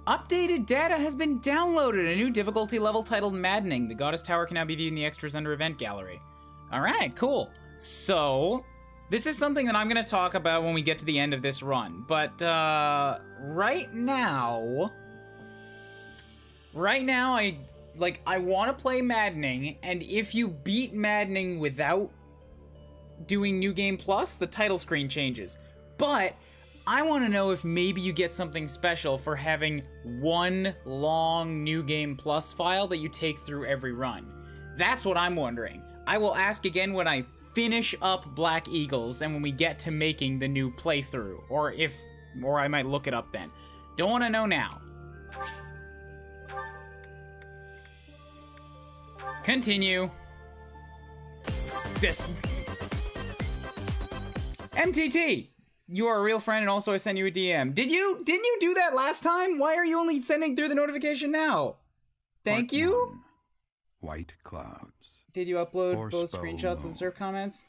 Updated data has been downloaded. A new difficulty level titled Maddening. The Goddess Tower can now be viewed in the extras under Event Gallery. Alright, cool. So, this is something that I'm going to talk about when we get to the end of this run. But, right now, I want to play Maddening, and if you beat Maddening without doing New Game Plus, the title screen changes. But I want to know if maybe you get something special for having one long New Game Plus file that you take through every run. That's what I'm wondering. I will ask again when I finish up Black Eagles and when we get to making the new playthrough, or I might look it up then. Don't want to know now. Continue. This. MTT! You are a real friend, and also I sent you a DM. Didn't you do that last time? Why are you only sending through the notification now? Thank you? White clouds. Did you upload both screenshots and serve comments?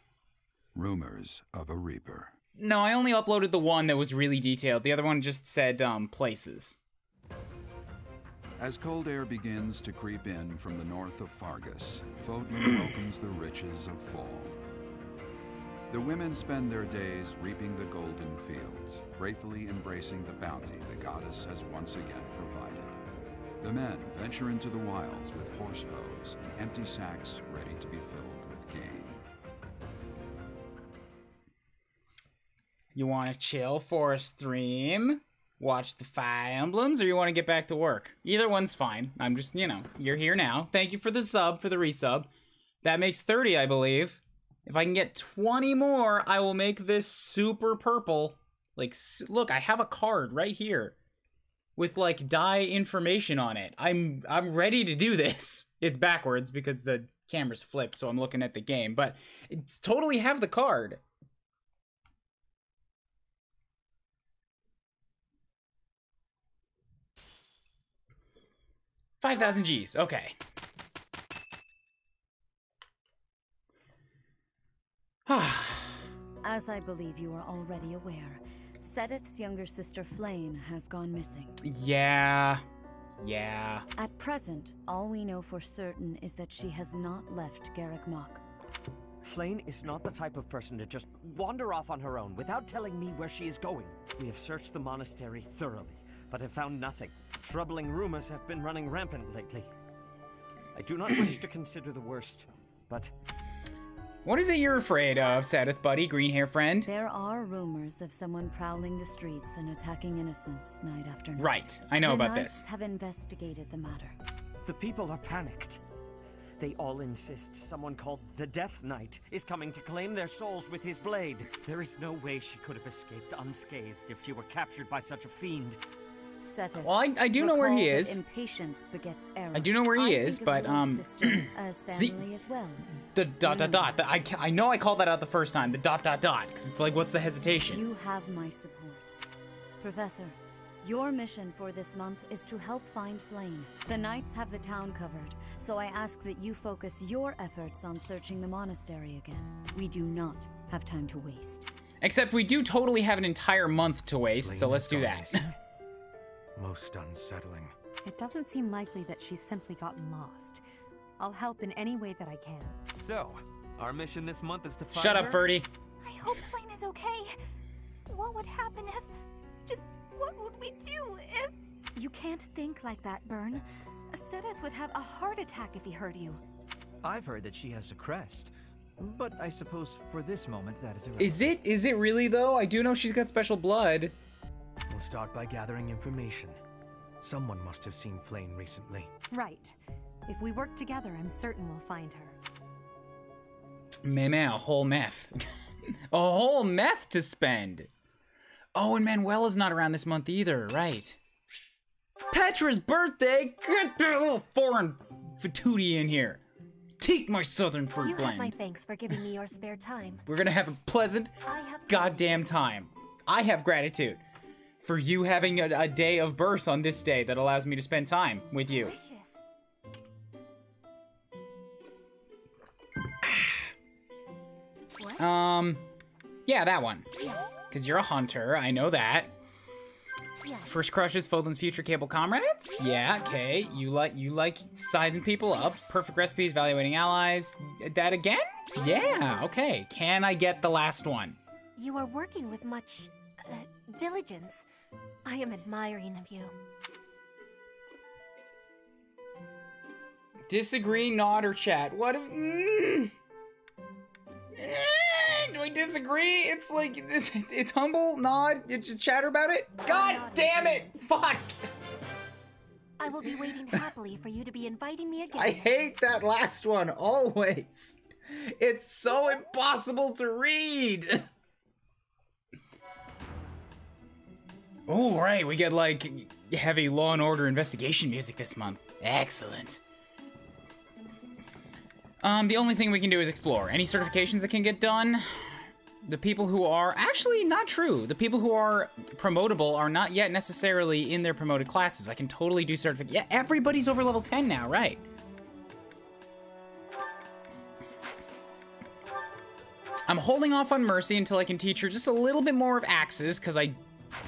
Rumors of a reaper. No, I only uploaded the one that was really detailed. The other one just said, places. As cold air begins to creep in from the north of Fargus, Fodlan welcomes the riches of fall. The women spend their days reaping the golden fields, gratefully embracing the bounty the goddess has once again provided. The men venture into the wilds with horse bows and empty sacks ready to be filled with game. You want to chill for a stream? Watch the Fire Emblems, or you want to get back to work? Either one's fine. I'm just, you're here now. Thank you for the sub, for the resub. That makes 30, I believe. If I can get 20 more, I will make this super purple. Like, look, I have a card right here with, like, dye information on it. I'm ready to do this. It's backwards because the camera's flipped, so I'm looking at the game. But it's totally have the card. $5,000 Gs, okay. As I believe you are already aware, Sedith's younger sister Flayn has gone missing. Yeah. At present, all we know for certain is that she has not left Garrick Mach. Flayn is not the type of person to just wander off on her own without telling me where she is going. We have searched the monastery thoroughly, but have found nothing. Troubling rumors have been running rampant lately. I do not wish to consider the worst, but... What is it you're afraid of, Sadith buddy, green hair friend? There are rumors of someone prowling the streets and attacking innocents night after night. Right, I know about this. The Knights have investigated the matter. The people are panicked. They all insist someone called the Death Knight is coming to claim their souls with his blade. There is no way she could have escaped unscathed if she were captured by such a fiend. Sedith, well, I do know where he is. Impatience begets error. I do know where he is, but sister as family as well. The ... I know I called that out the first time. The ... because it's like, what's the hesitation? You have my support, Professor. Your mission for this month is to help find Flayn. The Knights have the town covered, so I ask that you focus your efforts on searching the monastery again. We do not have time to waste. Except we do totally have an entire month to waste, so let's do that. Most unsettling. It doesn't seem likely that she's simply gotten lost. I'll help in any way that I can. So, our mission this month is to find Shut up, her? Ferdy. I hope Flayn is okay. What would happen if... Just what would we do if... You can't think like that, Byrne. Sedith would have a heart attack if he heard you. I've heard that she has a crest, but I suppose for this moment that is irrelevant. Is it really though? I do know she's got special blood. We'll start by gathering information. Someone must have seen Flayn recently. Right. If we work together, I'm certain we'll find her. Man, a whole meth. A whole meth to spend. Oh, and Manuela's not around this month either, right? It's Petra's birthday! Get that little foreign fatootie in here. Take my southern fruit blend. You have my thanks for giving me your spare time. We're gonna have a pleasant goddamn time. I have gratitude for you having a day of birth on this day that allows me to spend time with you. Delicious. Yeah, that one. Yes. Because you're a hunter, I know that. Yes. First crushes, Fodlan's future cable comrades? Yeah, okay. You like sizing people up. Perfect recipes, evaluating allies. That again? Yeah, okay. Can I get the last one? You are working with much diligence. I am admiring of you. Disagree, nod, or chat. What if... do I disagree? It's like, it's humble, nod, just chatter about it? God damn it! Fuck! I will be waiting happily for you to be inviting me again. I hate that last one, always. It's so impossible to read. Oh, right, we get, like, heavy Law and Order investigation music this month. Excellent. The only thing we can do is explore. Any certifications that can get done? The people who are... Actually, not true. The people who are promotable are not yet necessarily in their promoted classes. I can totally do certifications. Yeah, everybody's over level 10 now, right? I'm holding off on Mercy until I can teach her just a little bit more of axes, because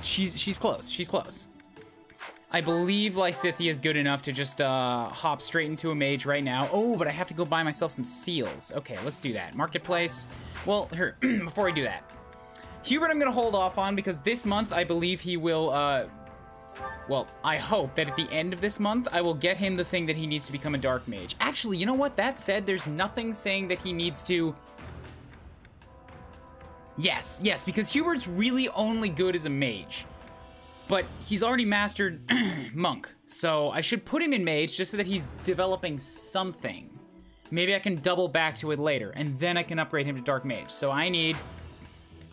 she's close. She's close. I believe Lysithea is good enough to just hop straight into a mage right now. Oh, but I have to go buy myself some seals. Okay, let's do that. Marketplace. Well, here, before I do that. Hubert I'm going to hold off on because this month I believe he will, well, I hope that at the end of this month I will get him the thing that he needs to become a dark mage. Actually, you know what? That said, there's nothing saying that he needs to... Yes, because Hubert's really only good as a mage. But he's already mastered Monk, so I should put him in Mage just so that he's developing something. Maybe I can double back to it later, and then I can upgrade him to Dark Mage. So I've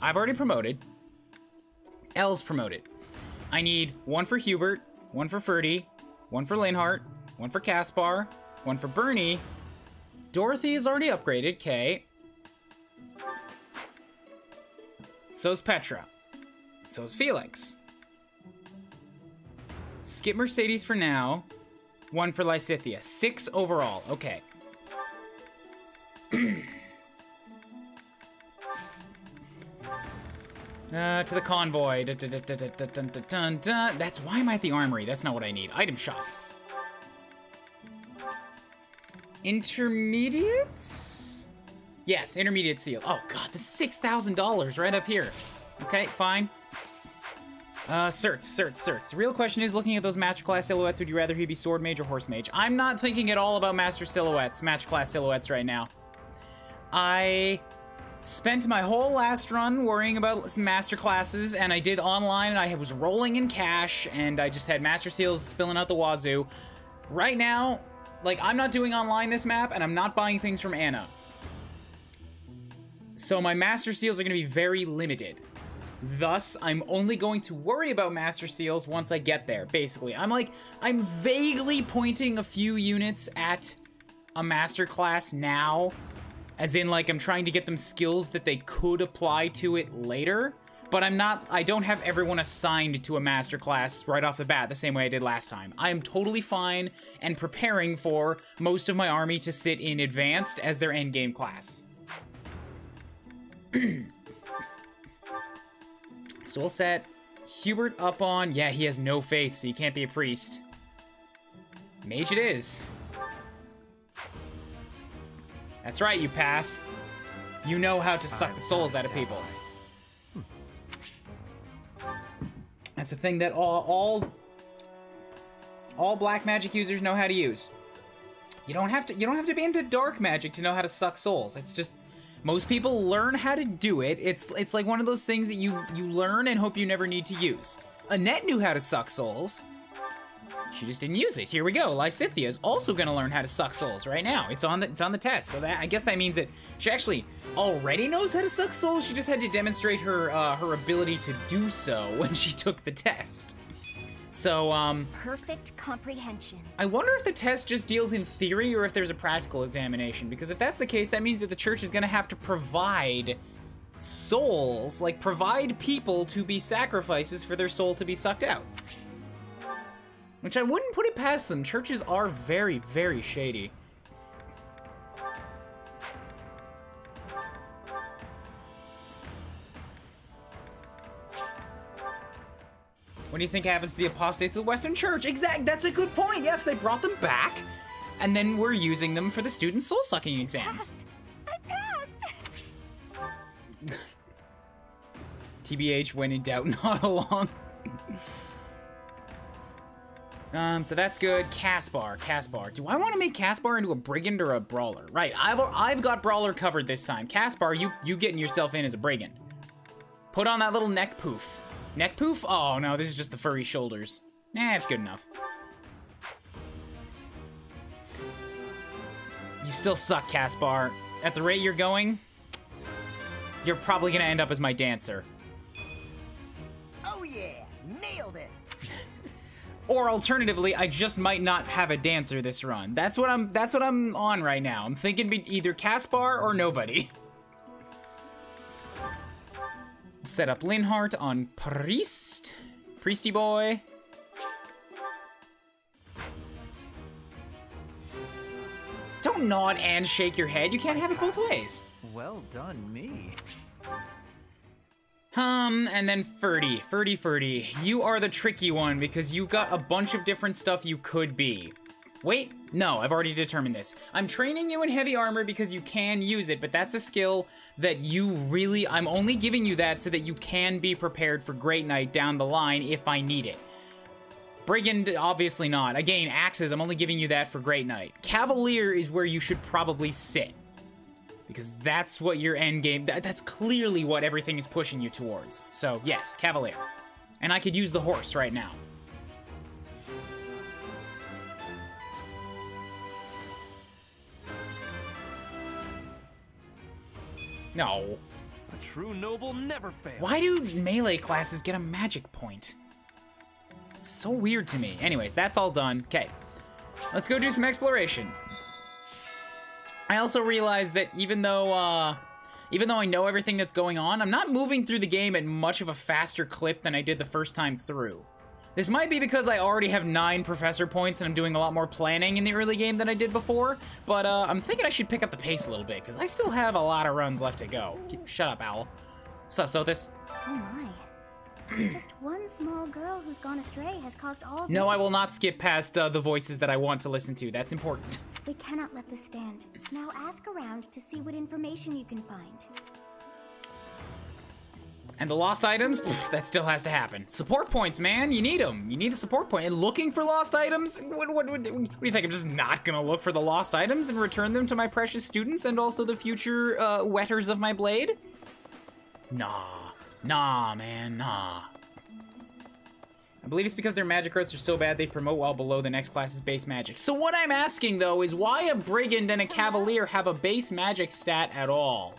already promoted. L's promoted. I need one for Hubert, one for Ferdy, one for Linhart, one for Caspar, one for Bernie. Dorothy is already upgraded, okay. So's Petra. So's Felix. Skip Mercedes for now. One for Lysithea. 6 overall. Okay. To the convoy. That's why am I at the armory? That's not what I need. Item shop. Intermediates? Yes, intermediate seal. Oh god, this is $6,000 right up here. Okay, fine. Certs. The real question is, looking at those masterclass silhouettes, would you rather he be sword mage or horse mage? I'm not thinking at all about masterclass silhouettes right now. I spent my whole last run worrying about master classes, and I did online, and I was rolling in cash, and I just had master seals spilling out the wazoo. Right now, like, I'm not doing online this map, and I'm not buying things from Anna. So my master seals are going to be very limited. Thus, I'm only going to worry about master seals once I get there, basically. I'm vaguely pointing a few units at a master class now, as in, like, I'm trying to get them skills that they could apply to it later, but I don't have everyone assigned to a master class right off the bat the same way I did last time. I am totally fine and preparing for most of my army to sit in advanced as their endgame class. Soul set. Hubert up on... Yeah, he has no faith, so he can't be a priest. Mage it is. That's right, you pass. You know how to suck the souls out of people. That's a thing that all black magic users know how to use. You don't have to be into dark magic to know how to suck souls. It's just... Most people learn how to do it. It's like one of those things that you learn and hope you never need to use. Annette knew how to suck souls. She just didn't use it. Here we go. Lysithea is also going to learn how to suck souls right now. It's on the test. So I guess that means that she actually already knows how to suck souls. She just had to demonstrate her ability to do so when she took the test. So, Perfect comprehension. I wonder if the test just deals in theory or if there's a practical examination, because if that's the case, that means that the church is going to have to provide souls, like provide people to be sacrifices for their soul to be sucked out. Which I wouldn't put it past them. Churches are very, very shady. What do you think happens to the apostates of the Western Church? Exact. That's a good point. Yes, they brought them back, and then we're using them for the student soul-sucking exams. I passed! TBH, when in doubt, not along. So that's good. Caspar. Do I want to make Caspar into a brigand or a brawler? Right, I've got brawler covered this time. Caspar, you getting yourself in as a brigand. Put on that little neck poof. Neck poof? Oh no, this is just the furry shoulders. Nah, it's good enough. You still suck, Caspar. At the rate you're going, you're probably gonna end up as my dancer. Oh yeah, nailed it. Or alternatively, I just might not have a dancer this run. That's what I'm on right now. I'm thinking either Caspar or nobody. Set up Linhart on Priest. Priesty boy. Don't nod and shake your head. You can't have it both ways. Well done, me. And then Ferdy. You are the tricky one because you've got a bunch of different stuff you could be. Wait, no, I've already determined this. I'm training you in heavy armor because you can use it, but that's a skill that you really, I'm only giving you that so that you can be prepared for Great Knight down the line if I need it. Brigand, obviously not. Again, axes, I'm only giving you that for Great Knight. Cavalier is where you should probably sit. Because that's what your end game, that's clearly what everything is pushing you towards. So yes, Cavalier. And I could use the horse right now. No. A true noble never fails. Why do melee classes get a magic point? It's so weird to me. Anyways, that's all done. Okay, let's go do some exploration. I also realized that even though I know everything that's going on, I'm not moving through the game at much of a faster clip than I did the first time through. This might be because I already have 9 professor points and I'm doing a lot more planning in the early game than I did before, but I'm thinking I should pick up the pace a little bit, because I still have a lot of runs left to go. Shut up, Owl. What's up, Sothis? Oh my. Just one small girl who's gone astray has caused all this. No, I will not skip past the voices that I want to listen to. That's important. We cannot let this stand. Now ask around to see what information you can find. And the lost items? Pff, that still has to happen. Support points, man. You need them. You need a support point. And looking for lost items? What do you think? I'm just not gonna look for the lost items and return them to my precious students and also the future wetters of my blade? Nah, man, nah. I believe it's because their magic rates are so bad they promote while below the next class's base magic. So what I'm asking, though, is why a Brigand and a Cavalier have a base magic stat at all?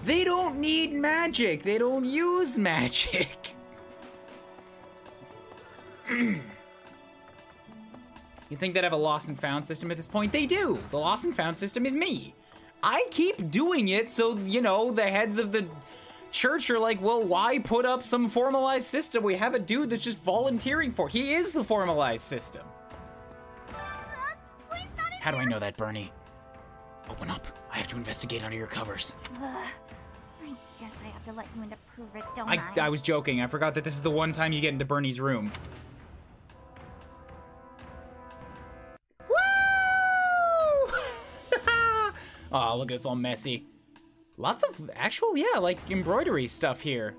They don't need magic. They don't use magic. You think they'd have a lost and found system at this point? They do. The lost and found system is me. I keep doing it so, you know, the heads of the church are like, well, why put up some formalized system? We have a dude that's just volunteering for. He is the formalized system. Please not in How do I know that, Bernie? Open up. I have to investigate under your covers. I guess I have to let you in to prove it, don't I was joking. I forgot that this is the one time you get into Bernie's room. Oh, look, it's all messy. Lots of actual, yeah, like embroidery stuff here.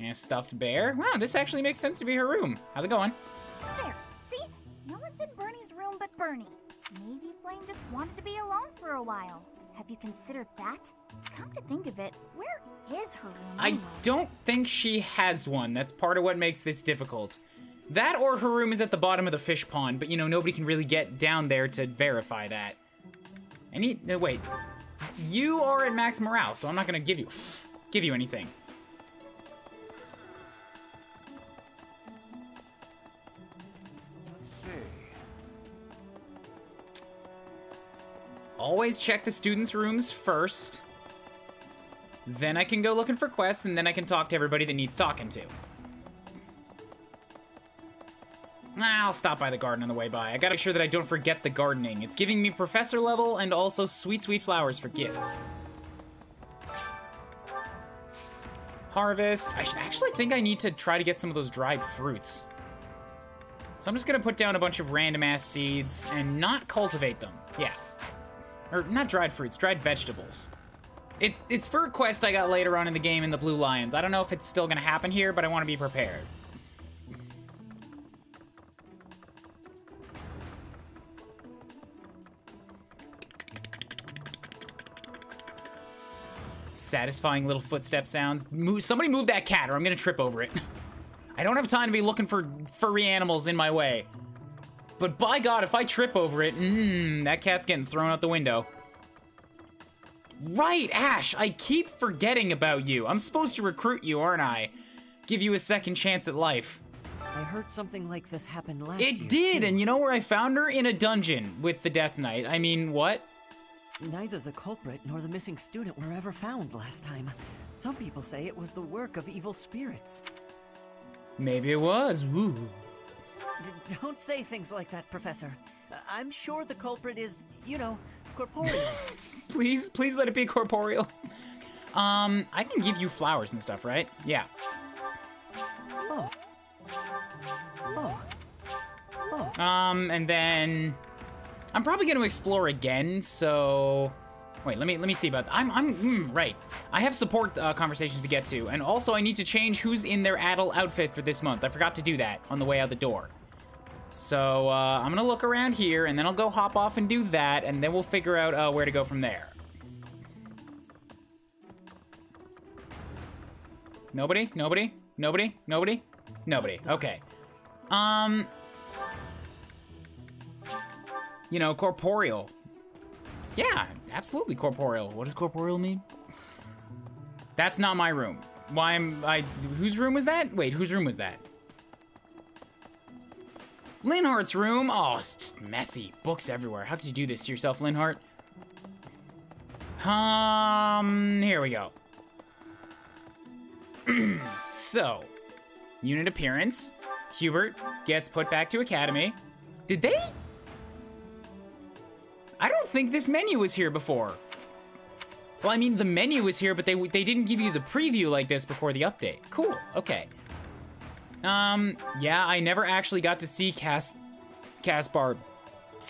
And a stuffed bear. Wow, this actually makes sense to be her room. How's it going? There, see? No one's in Bernie's room but Bernie. Maybe Flame just wanted to be alone for a while. Have you considered that? Come to think of it, where is her room anyway? I don't think she has one. That's part of what makes this difficult. That or her room is at the bottom of the fish pond, but you know, nobody can really get down there to verify that. No, wait. You are at max morale, so I'm not gonna give you anything. Let's see. Always check the students' rooms first. Then I can go looking for quests, and then I can talk to everybody that needs talking to. I'll stop by the garden on the way by. I gotta make sure that I don't forget the gardening. It's giving me professor level and also sweet, sweet flowers for gifts. Harvest. I actually think I need to try to get some of those dried fruits. So I'm just gonna put down a bunch of random ass seeds and not cultivate them. Yeah. Or not dried fruits, dried vegetables. It's for a quest I got later on in the game in the Blue Lions. I don't know if it's still gonna happen here, but I want to be prepared. Satisfying little footstep sounds. Somebody move that cat or I'm gonna trip over it. I don't have time to be looking for furry animals in my way. But by God, if I trip over it, that cat's getting thrown out the window. Right, Ash, I keep forgetting about you. I'm supposed to recruit you, aren't I? Give you a second chance at life. I heard something like this happen last year. It did, and you know where I found her? In a dungeon with the Death Knight. I mean, what? Neither the culprit nor the missing student were ever found last time. Some people say it was the work of evil spirits. Maybe it was. Woo. Don't say things like that, Professor. I'm sure the culprit is, you know, corporeal. Please let it be corporeal. I can give you flowers and stuff, right? Yeah. Oh. And then I'm probably going to explore again, so wait, let me see about that. Right. I have support conversations to get to, and also I need to change who's in their adult outfit for this month. I forgot to do that on the way out the door. So I'm gonna look around here, and then I'll go hop off and do that, and then we'll figure out where to go from there. Nobody? Okay. You know, corporeal. Yeah, absolutely corporeal. What does corporeal mean? That's not my room. Whose room was that? Wait, whose room was that? Linhart's room? Oh, it's just messy. Books everywhere. How could you do this to yourself, Linhart? Here we go. So, unit appearance. Hubert gets put back to Academy. Did they? I don't think this menu was here before. Well, I mean, the menu was here, but they didn't give you the preview like this before the update. Cool, okay. Yeah, I never actually got to see Caspar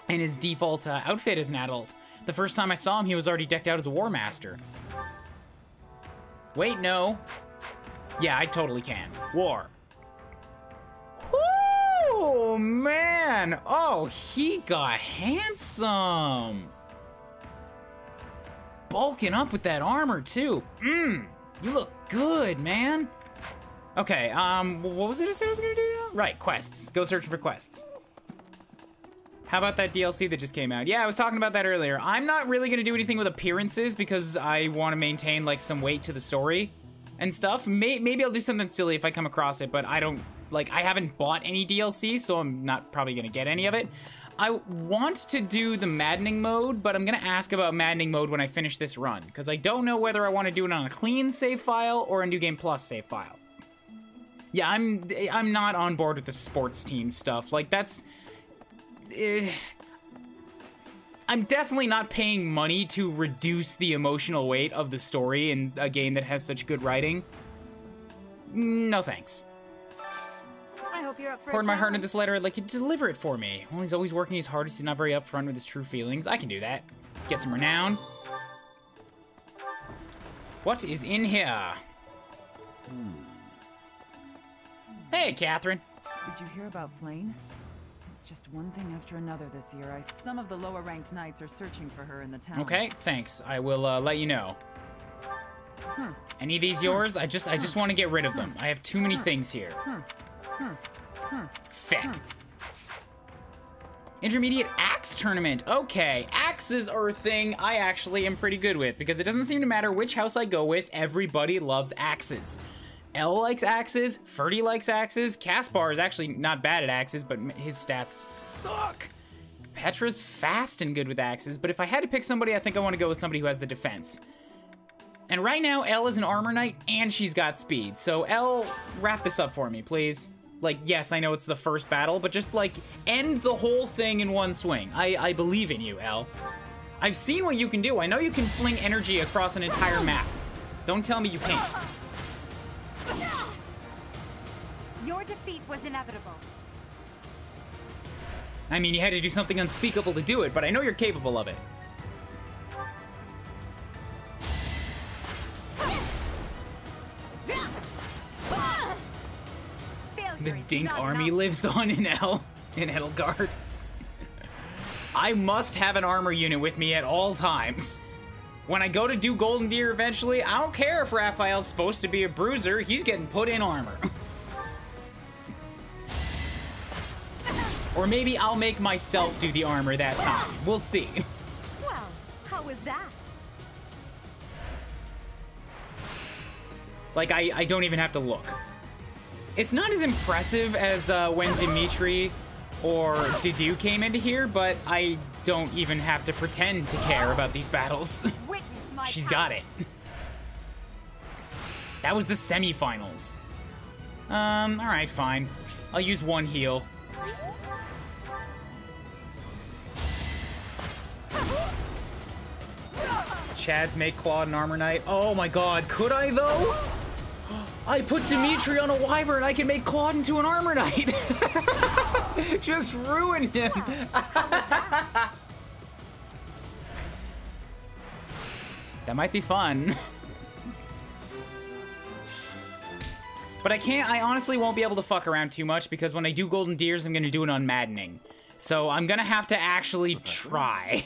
in his default outfit as an adult. The first time I saw him, he was already decked out as a War Master. Wait, no. Yeah, I totally can. War. Oh, man. Oh, he got handsome. Bulking up with that armor, too. You look good, man. Okay, what was it I said I was gonna do now? Right, quests. Go searching for quests. How about that DLC that just came out? Yeah, I was talking about that earlier. I'm not really gonna do anything with appearances because I want to maintain, like, some weight to the story and stuff. Maybe I'll do something silly if I come across it, but I don't, like, I haven't bought any DLC, so I'm not probably gonna get any of it. I want to do the maddening mode, but I'm gonna ask about maddening mode when I finish this run, because I don't know whether I want to do it on a clean save file or a New Game Plus save file. Yeah, I'm not on board with the sports team stuff. Like, that's... I'm definitely not paying money to reduce the emotional weight of the story in a game that has such good writing. No thanks. I hope you're up for Poured my heart into challenge. this letter, like, deliver it for me. Well, he's always working his hardest, he's not very upfront with his true feelings. I can do that. Get some renown. What is in here? Hey, Catherine. Did you hear about Flane? It's just one thing after another this year. Some of the lower-ranked knights are searching for her in the town. Okay, thanks. I will let you know. Any of these yours? I just want to get rid of them. I have too many things here. Feck. Intermediate axe tournament. Okay, axes are a thing I actually am pretty good with because it doesn't seem to matter which house I go with, everybody loves axes. Elle likes axes, Ferdy likes axes, Caspar is actually not bad at axes, but his stats suck. Petra's fast and good with axes, but if I had to pick somebody, I think I want to go with somebody who has the defense. And right now, Elle is an armor knight, and she's got speed. So Elle, wrap this up for me, please. Like, yes, I know it's the first battle, but just, like, end the whole thing in one swing. I believe in you, Elle. I've seen what you can do. I know you can fling energy across an entire map. Don't tell me you can't. Your defeat was inevitable. I mean, you had to do something unspeakable to do it, but I know you're capable of it. The Dink army lives on in Edelgard. I must have an armor unit with me at all times. When I go to do Golden Deer eventually, I don't care if Raphael's supposed to be a bruiser, he's getting put in armor. Or maybe I'll make myself do the armor that time. We'll see. Well, how was that? Like, I don't even have to look. It's not as impressive as when Dimitri or Didu came into here, but I don't even have to pretend to care about these battles. She's got it. That was the semifinals. Alright, fine. I'll use one heal. Chads make Claude an Armor Knight. Oh my god, could I though? I put Dimitri on a Wyvern, I can make Claude into an Armor Knight. Just ruin him. That might be fun. But I honestly won't be able to fuck around too much because when I do Golden Deers, I'm gonna do it on Maddening. So I'm gonna have to actually try.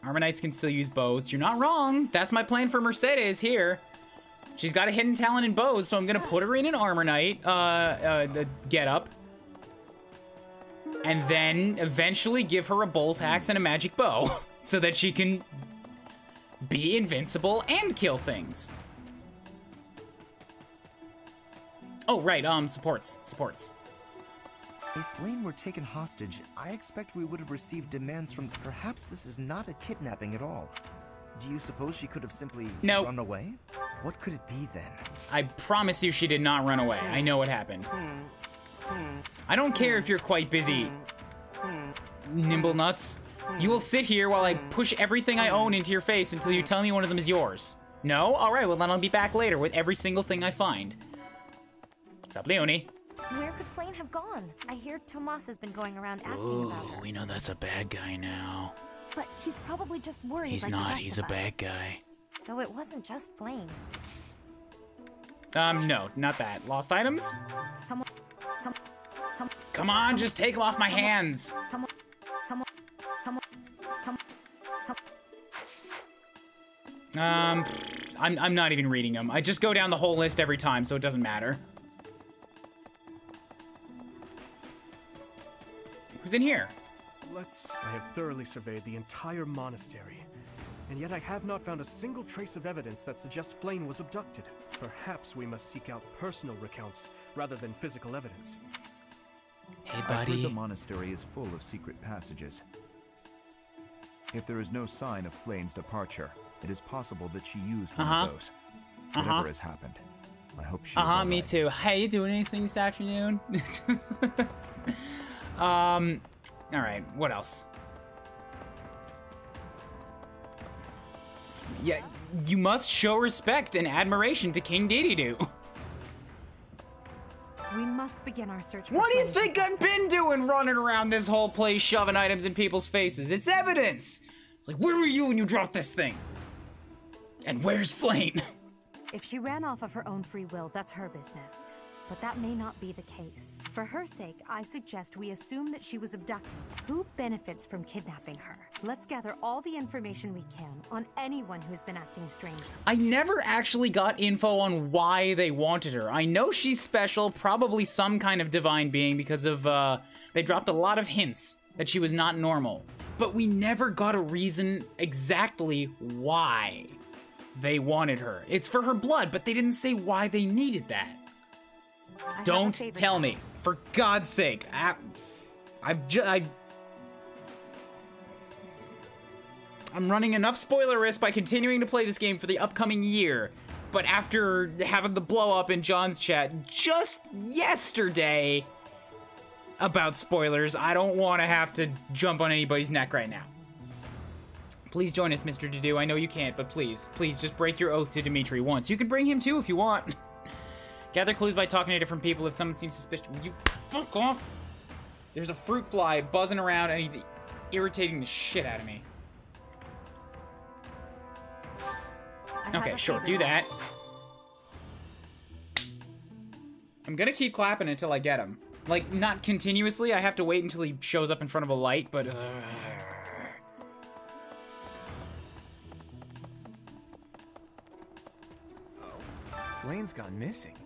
Armor Knights can still use bows. You're not wrong. That's my plan for Mercedes here. She's got a hidden talent in bows, so I'm gonna put her in an Armor Knight get up. And then eventually give her a bolt axe and a magic bow so that she can be invincible and kill things. Oh, right, supports. If Flayn were taken hostage, I expect we would have received demands from... Perhaps this is not a kidnapping at all. Do you suppose she could have simply run away? What could it be then? I promise you she did not run away. I know what happened. I don't care if you're quite busy, Nimble Nuts. You will sit here while I push everything I own into your face until you tell me one of them is yours. No? Alright, well then I'll be back later with every single thing I find. What's up, Leonie? Where could Flayn have gone? I hear Tomas has been going around asking about her. We know that's a bad guy now. But he's probably just worried. He's not, he's a bad guy. Though it wasn't just Flayn. No, not that. Lost items? Come on, just take them off my hands. I'm not even reading them. I just go down the whole list every time, so it doesn't matter. Who's in here? I have thoroughly surveyed the entire monastery, and yet I have not found a single trace of evidence that suggests Flayn was abducted. Perhaps we must seek out personal recounts rather than physical evidence. Hey, buddy. I've heard the monastery is full of secret passages. If there is no sign of Flayn's departure, it is possible that she used one of those. Whatever has happened, I hope she's all right. Me too. Hey, you doing anything this afternoon? Alright, what else? Yeah, you must show respect and admiration to King Dedede. We must begin our search for What do you think I've been doing running around this whole place shoving items in people's faces? It's evidence! It's like, where were you when you dropped this thing? And where's Flayn? If she ran off of her own free will, that's her business. But that may not be the case. For her sake, I suggest we assume that she was abducted. Who benefits from kidnapping her? Let's gather all the information we can on anyone who's been acting strangely. I never actually got info on why they wanted her. I know she's special, probably some kind of divine being because of, they dropped a lot of hints that she was not normal. But we never got a reason exactly why they wanted her. It's for her blood, but they didn't say why they needed that. Don't tell me, for God's sake. I'm running enough spoiler risk by continuing to play this game for the upcoming year. But after having the blow up in John's chat just yesterday about spoilers, I don't want to have to jump on anybody's neck right now. Please join us, Mr. Dedu. I know you can't, but please, please just break your oath to Dimitri once. You can bring him too if you want. Gather clues by talking to different people. If someone seems suspicious, would you fuck off? There's a fruit fly buzzing around and he's irritating the shit out of me. Okay, sure, do that. I'm gonna keep clapping until I get him. Like, not continuously. I have to wait until he shows up in front of a light, but... Flane's gone missing.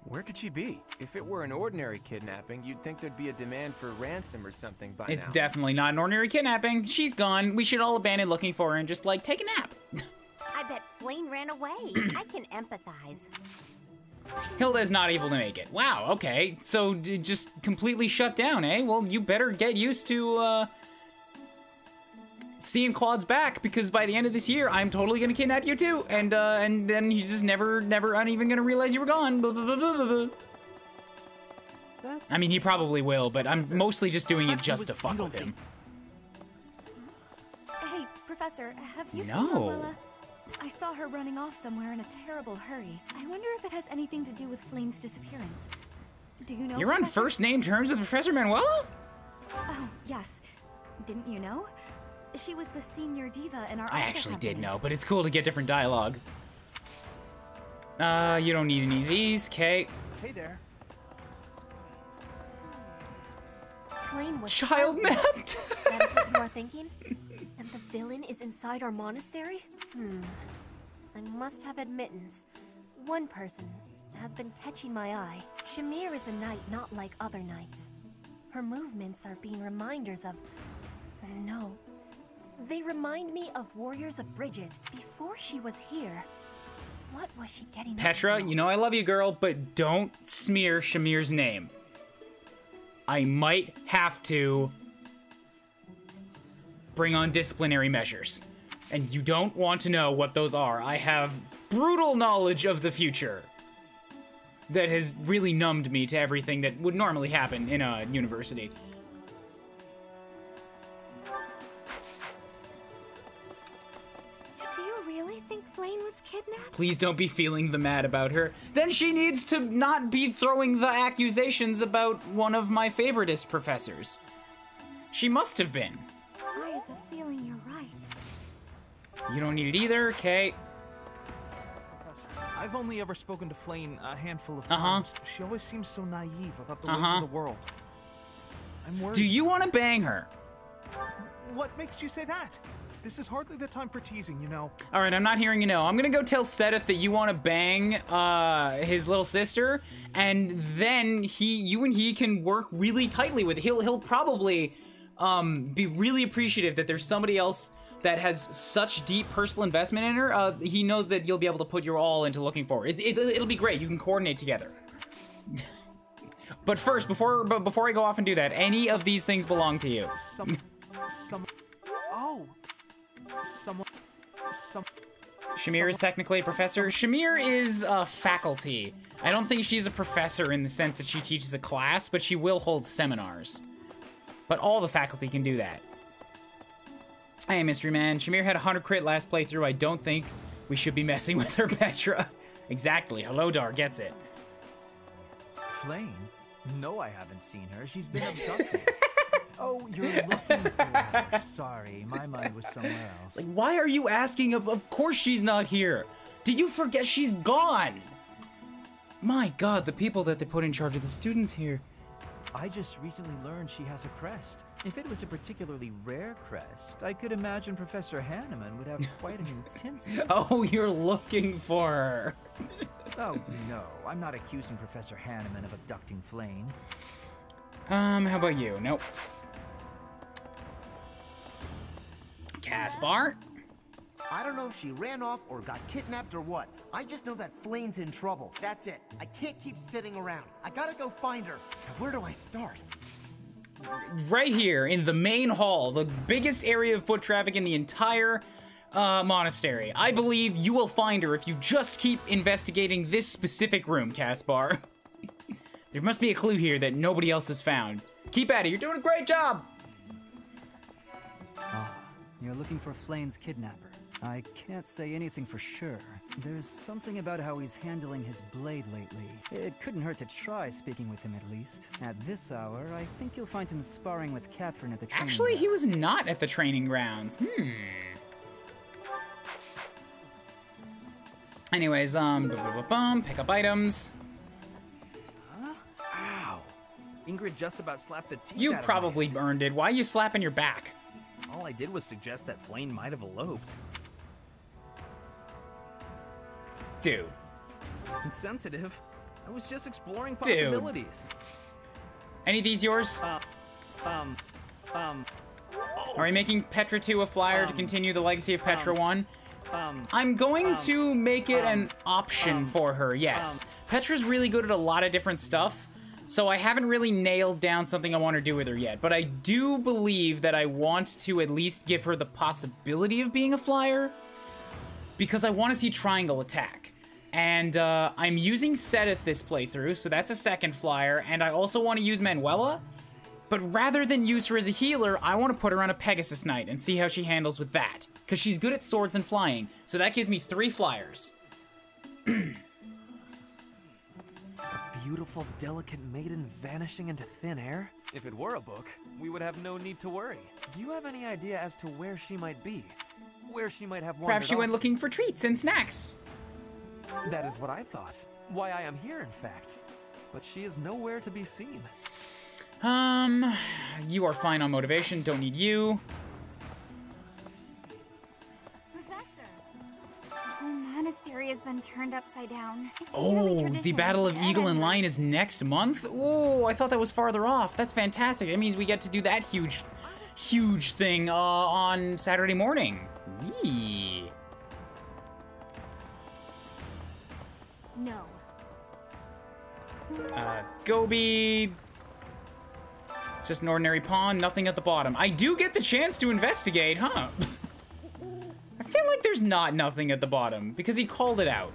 Where could she be? If it were an ordinary kidnapping, you'd think there'd be a demand for ransom or something by now. It's definitely not an ordinary kidnapping. She's gone. We should all abandon looking for her and just, like, take a nap. I bet Flane ran away. I can empathize. Hilda's not able to make it. Wow, okay. So, just completely shut down, eh? Well, you better get used to, seeing Claude's back, because by the end of this year, I'm totally gonna kidnap you too, and then he's just never even gonna realize you were gone. Blah, blah, blah, blah, blah. I mean, he probably will, but I'm mostly just doing it just to fuck with him. Hey, Professor, have you seen Marwella? I saw her running off somewhere in a terrible hurry. I wonder if it has anything to do with Flane's disappearance. Do you know? You're on first name terms with Professor Manuela? Oh, yes. Didn't you know? She was the senior diva in our I actually did know, but it's cool to get different dialogue. You don't need any of these, okay. Hey there. Flane was child napped. That is what you are thinking? And the villain is inside our monastery? I must have admittance. One person has been catching my eye. Shamir is a knight not like other knights. Her movements are being reminders of... No. They remind me of Warriors of Bridget before she was here. What was she getting Petra, up to? you know I love you, girl, but don't smear Shamir's name. I might have to bring on disciplinary measures. And you don't want to know what those are. I have brutal knowledge of the future that has really numbed me to everything that would normally happen in a university. Do you really think Flane was kidnapped? Please don't be feeling the mad about her. Then she needs to not be throwing the accusations about one of my favoritist professors. She must have been. I have a feeling you're right. You don't need it either, okay. Professor, I've only ever spoken to Flane a handful of times. She always seems so naive about the ways of the world. I'm worried. Do you want to bang her? What makes you say that? This is hardly the time for teasing, you know. All right, I'm not hearing you know. I'm gonna go tell Sedith that you want to bang his little sister, and then you and he can work really tightly with it. He'll probably be really appreciative that there's somebody else that has such deep personal investment in her. He knows that you'll be able to put your all into looking for her. It'll be great. You can coordinate together. But first, before I go off and do that, any of these things belong to you. Shamir is technically a professor. Shamir is a faculty. I don't think she's a professor in the sense that she teaches a class, but she will hold seminars. But all the faculty can do that. Hey, Mystery Man. Shamir had 100 crit last playthrough. I don't think we should be messing with her, Petra. Exactly. Halodar gets it. Flane? No, I haven't seen her. She's been abducted. Oh, you're looking for her. Sorry, my mind was somewhere else. Like, why are you asking? Of course she's not here. Did you forget she's gone? My God, the people that they put in charge of the students here. I just recently learned she has a crest. If it was a particularly rare crest, I could imagine Professor Hanneman would have quite an intense... Oh, you're looking for her. Oh, no. I'm not accusing Professor Hanneman of abducting Flane. How about you? Nope. Caspar? I don't know if she ran off or got kidnapped or what. I just know that Flane's in trouble. That's it. I can't keep sitting around. I gotta go find her. Now, where do I start? Right here in the main hall, the biggest area of foot traffic in the entire monastery. I believe you will find her if you just keep investigating this specific room, Caspar. There must be a clue here that nobody else has found. Keep at it. You're doing a great job. You're looking for Flayn's kidnapper. I can't say anything for sure. There's something about how he's handling his blade lately. It couldn't hurt to try speaking with him at least. At this hour, I think you'll find him sparring with Catherine at the training Actually, grounds. he was not at the training grounds. Anyways, pick up items. Huh? Ow. Ingrid just about slapped the teeth You out of probably earned it. Why are you slapping your back? All I did was suggest that Flayn might have eloped. Dude. Insensitive. I was just exploring Dude. possibilities. Any of these yours? Are we making Petra 2 a flyer to continue the legacy of Petra 1? I'm going to make it an option for her, yes. Petra's really good at a lot of different stuff, so I haven't really nailed down something I want to do with her yet, but I do believe that I want to at least give her the possibility of being a flyer, because I want to see triangle attack. And I'm using Sedith this playthrough, so that's a second flyer, and I also want to use Manuela, but rather than use her as a healer, I want to put her on a Pegasus Knight and see how she handles with that, because she's good at swords and flying, so that gives me 3 flyers. Beautiful, delicate maiden vanishing into thin air? If it were a book, we would have no need to worry. Do you have any idea as to where she might be? Where she might have wandered Perhaps she went off looking for treats and snacks. That is what I thought. Why I am here, in fact. But she is nowhere to be seen. You are fine on motivation, don't need you. Professor, the whole monastery has been turned upside down. It's a yearly Oh, tradition. the Battle of Eagle and Lion is next month? Oh, I thought that was farther off. That's fantastic. That means we get to do that huge thing on Saturday morning. Yee. No. Gobi. It's just an ordinary pond, nothing at the bottom. I do get the chance to investigate, huh? I feel like there's nothing at the bottom, because he called it out.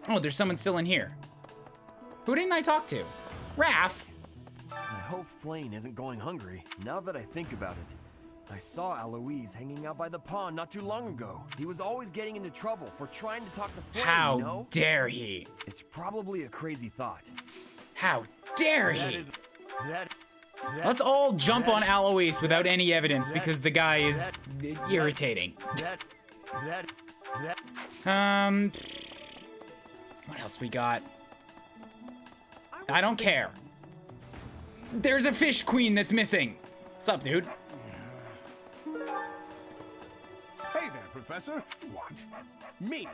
Oh, there's someone still in here. Who didn't I talk to? Raph. I hope Flayn isn't going hungry. Now that I think about it, I saw Aloise hanging out by the pond not too long ago. He was always getting into trouble for trying to talk to Flayn, How you know? dare he? It's probably a crazy thought. How dare he? That Let's all jump on Alois without any evidence because the guy is irritating. What else we got? I don't care. There's a fish queen that's missing. What's up, dude? Hey there, Professor. What? Me?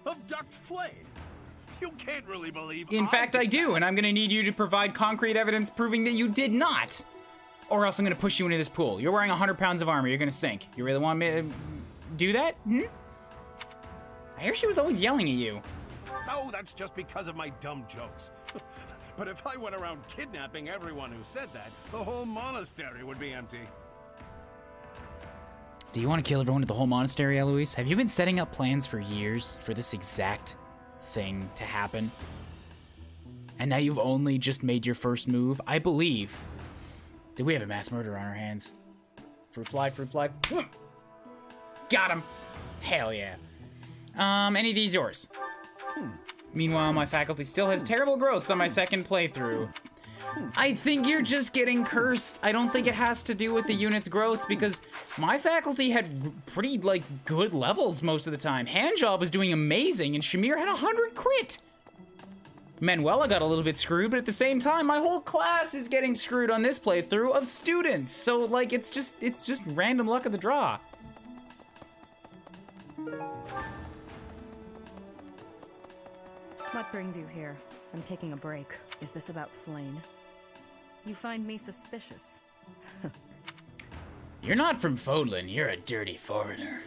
Abduct Flayn? You can't really believe In fact, I do, and I'm gonna need you to provide concrete evidence proving that you did not. Or else I'm gonna push you into this pool. You're wearing 100 pounds of armor, you're gonna sink. You really want me to do that? I hear she was always yelling at you. Oh, that's just because of my dumb jokes. But if I went around kidnapping everyone who said that, the whole monastery would be empty. Do you want to kill everyone at the whole monastery, Eloise? Have you been setting up plans for years for this exact thing to happen? And now you've only just made your first move? I believe that we have a mass murder on our hands. Fruit fly, fruit fly. Got him. Hell yeah. Any of these yours? Meanwhile, my faculty still has terrible growths on my second playthrough. I think you're just getting cursed. I don't think it has to do with the unit's growths because my faculty had pretty, good levels most of the time. Handjob was doing amazing and Shamir had 100 crit. Manuela got a little bit screwed, but at the same time, my whole class is getting screwed on this playthrough of students. So, it's just random luck of the draw. What brings you here? I'm taking a break. Is this about Flayn? You find me suspicious. You're not from Fodlan, you're a dirty foreigner.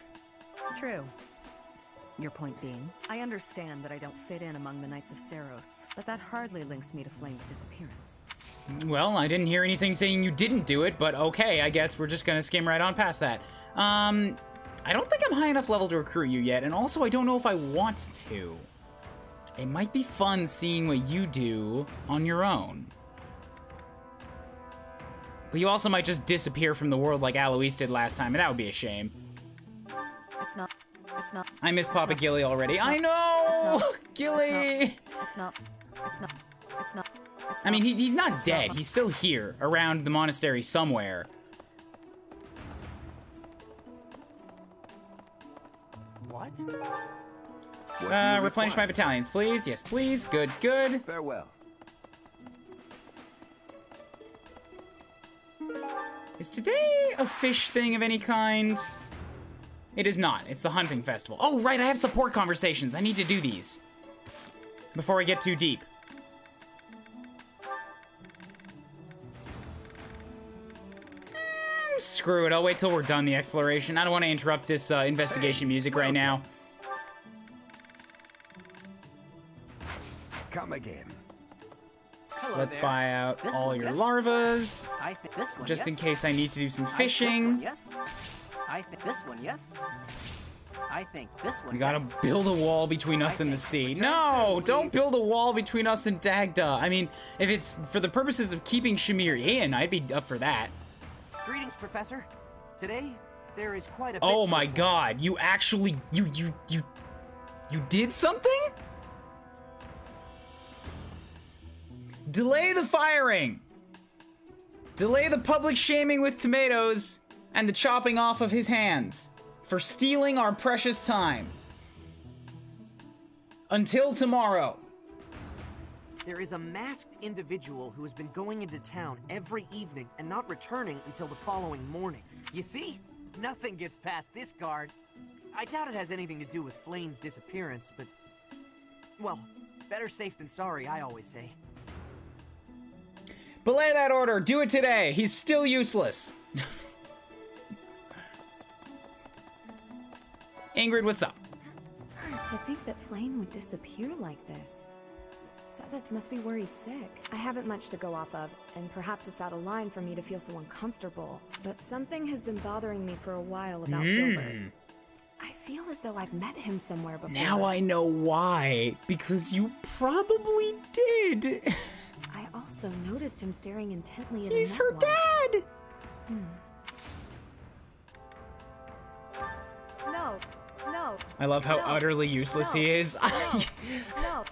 True. Your point being, I understand that I don't fit in among the Knights of Seros, but that hardly links me to Flayn's disappearance. Well, I didn't hear anything saying you didn't do it, but okay, I guess we're just gonna skim right on past that. I don't think I'm high enough level to recruit you yet, and also I don't know if I want to. It might be fun seeing what you do on your own. But you also might just disappear from the world like Alois did last time, and that would be a shame. It's not. It's not. I miss Papa Gilly already. I know! Gilly! It's not. I mean, he's not dead. He's still here, around the monastery somewhere. What? Replenish my battalions, please. Yes, please. Good, good. Farewell. Is today a fish thing of any kind? It is not. It's the hunting festival. Oh, right, I have support conversations. I need to do these before I get too deep. Screw it. I'll wait till we're done the exploration. I don't want to interrupt this investigation music right now. Come again. Hello Let's there. buy out This all one, your yes? larvas, I think this one, just in yes? case I need to do some I think fishing. this one, yes. I think this one, yes. I think this one. We gotta yes. build a wall between us and the sea. No, don't build a wall between us and Dagda. I mean, if it's for the purposes of keeping Shamir in, I'd be up for that. Greetings, Professor. Today there is quite a. Oh my God! You actually you did something? Delay the firing. Delay the public shaming with tomatoes and the chopping off of his hands for stealing our precious time. Until tomorrow. There is a masked individual who has been going into town every evening and not returning until the following morning. You see? Nothing gets past this guard. I doubt it has anything to do with Flame's disappearance, but... well, better safe than sorry, I always say. Belay that order. Do it today. He's still useless. Ingrid, what's up? To think that Flame would disappear like this. Sedith must be worried sick. I haven't much to go off of, and perhaps it's out of line for me to feel so uncomfortable. But something has been bothering me for a while about Gilbert. I feel as though I've met him somewhere before. Now I know why. Because you probably did. I also noticed him staring intently at He's her dad! No, no. I love how utterly useless he is. No.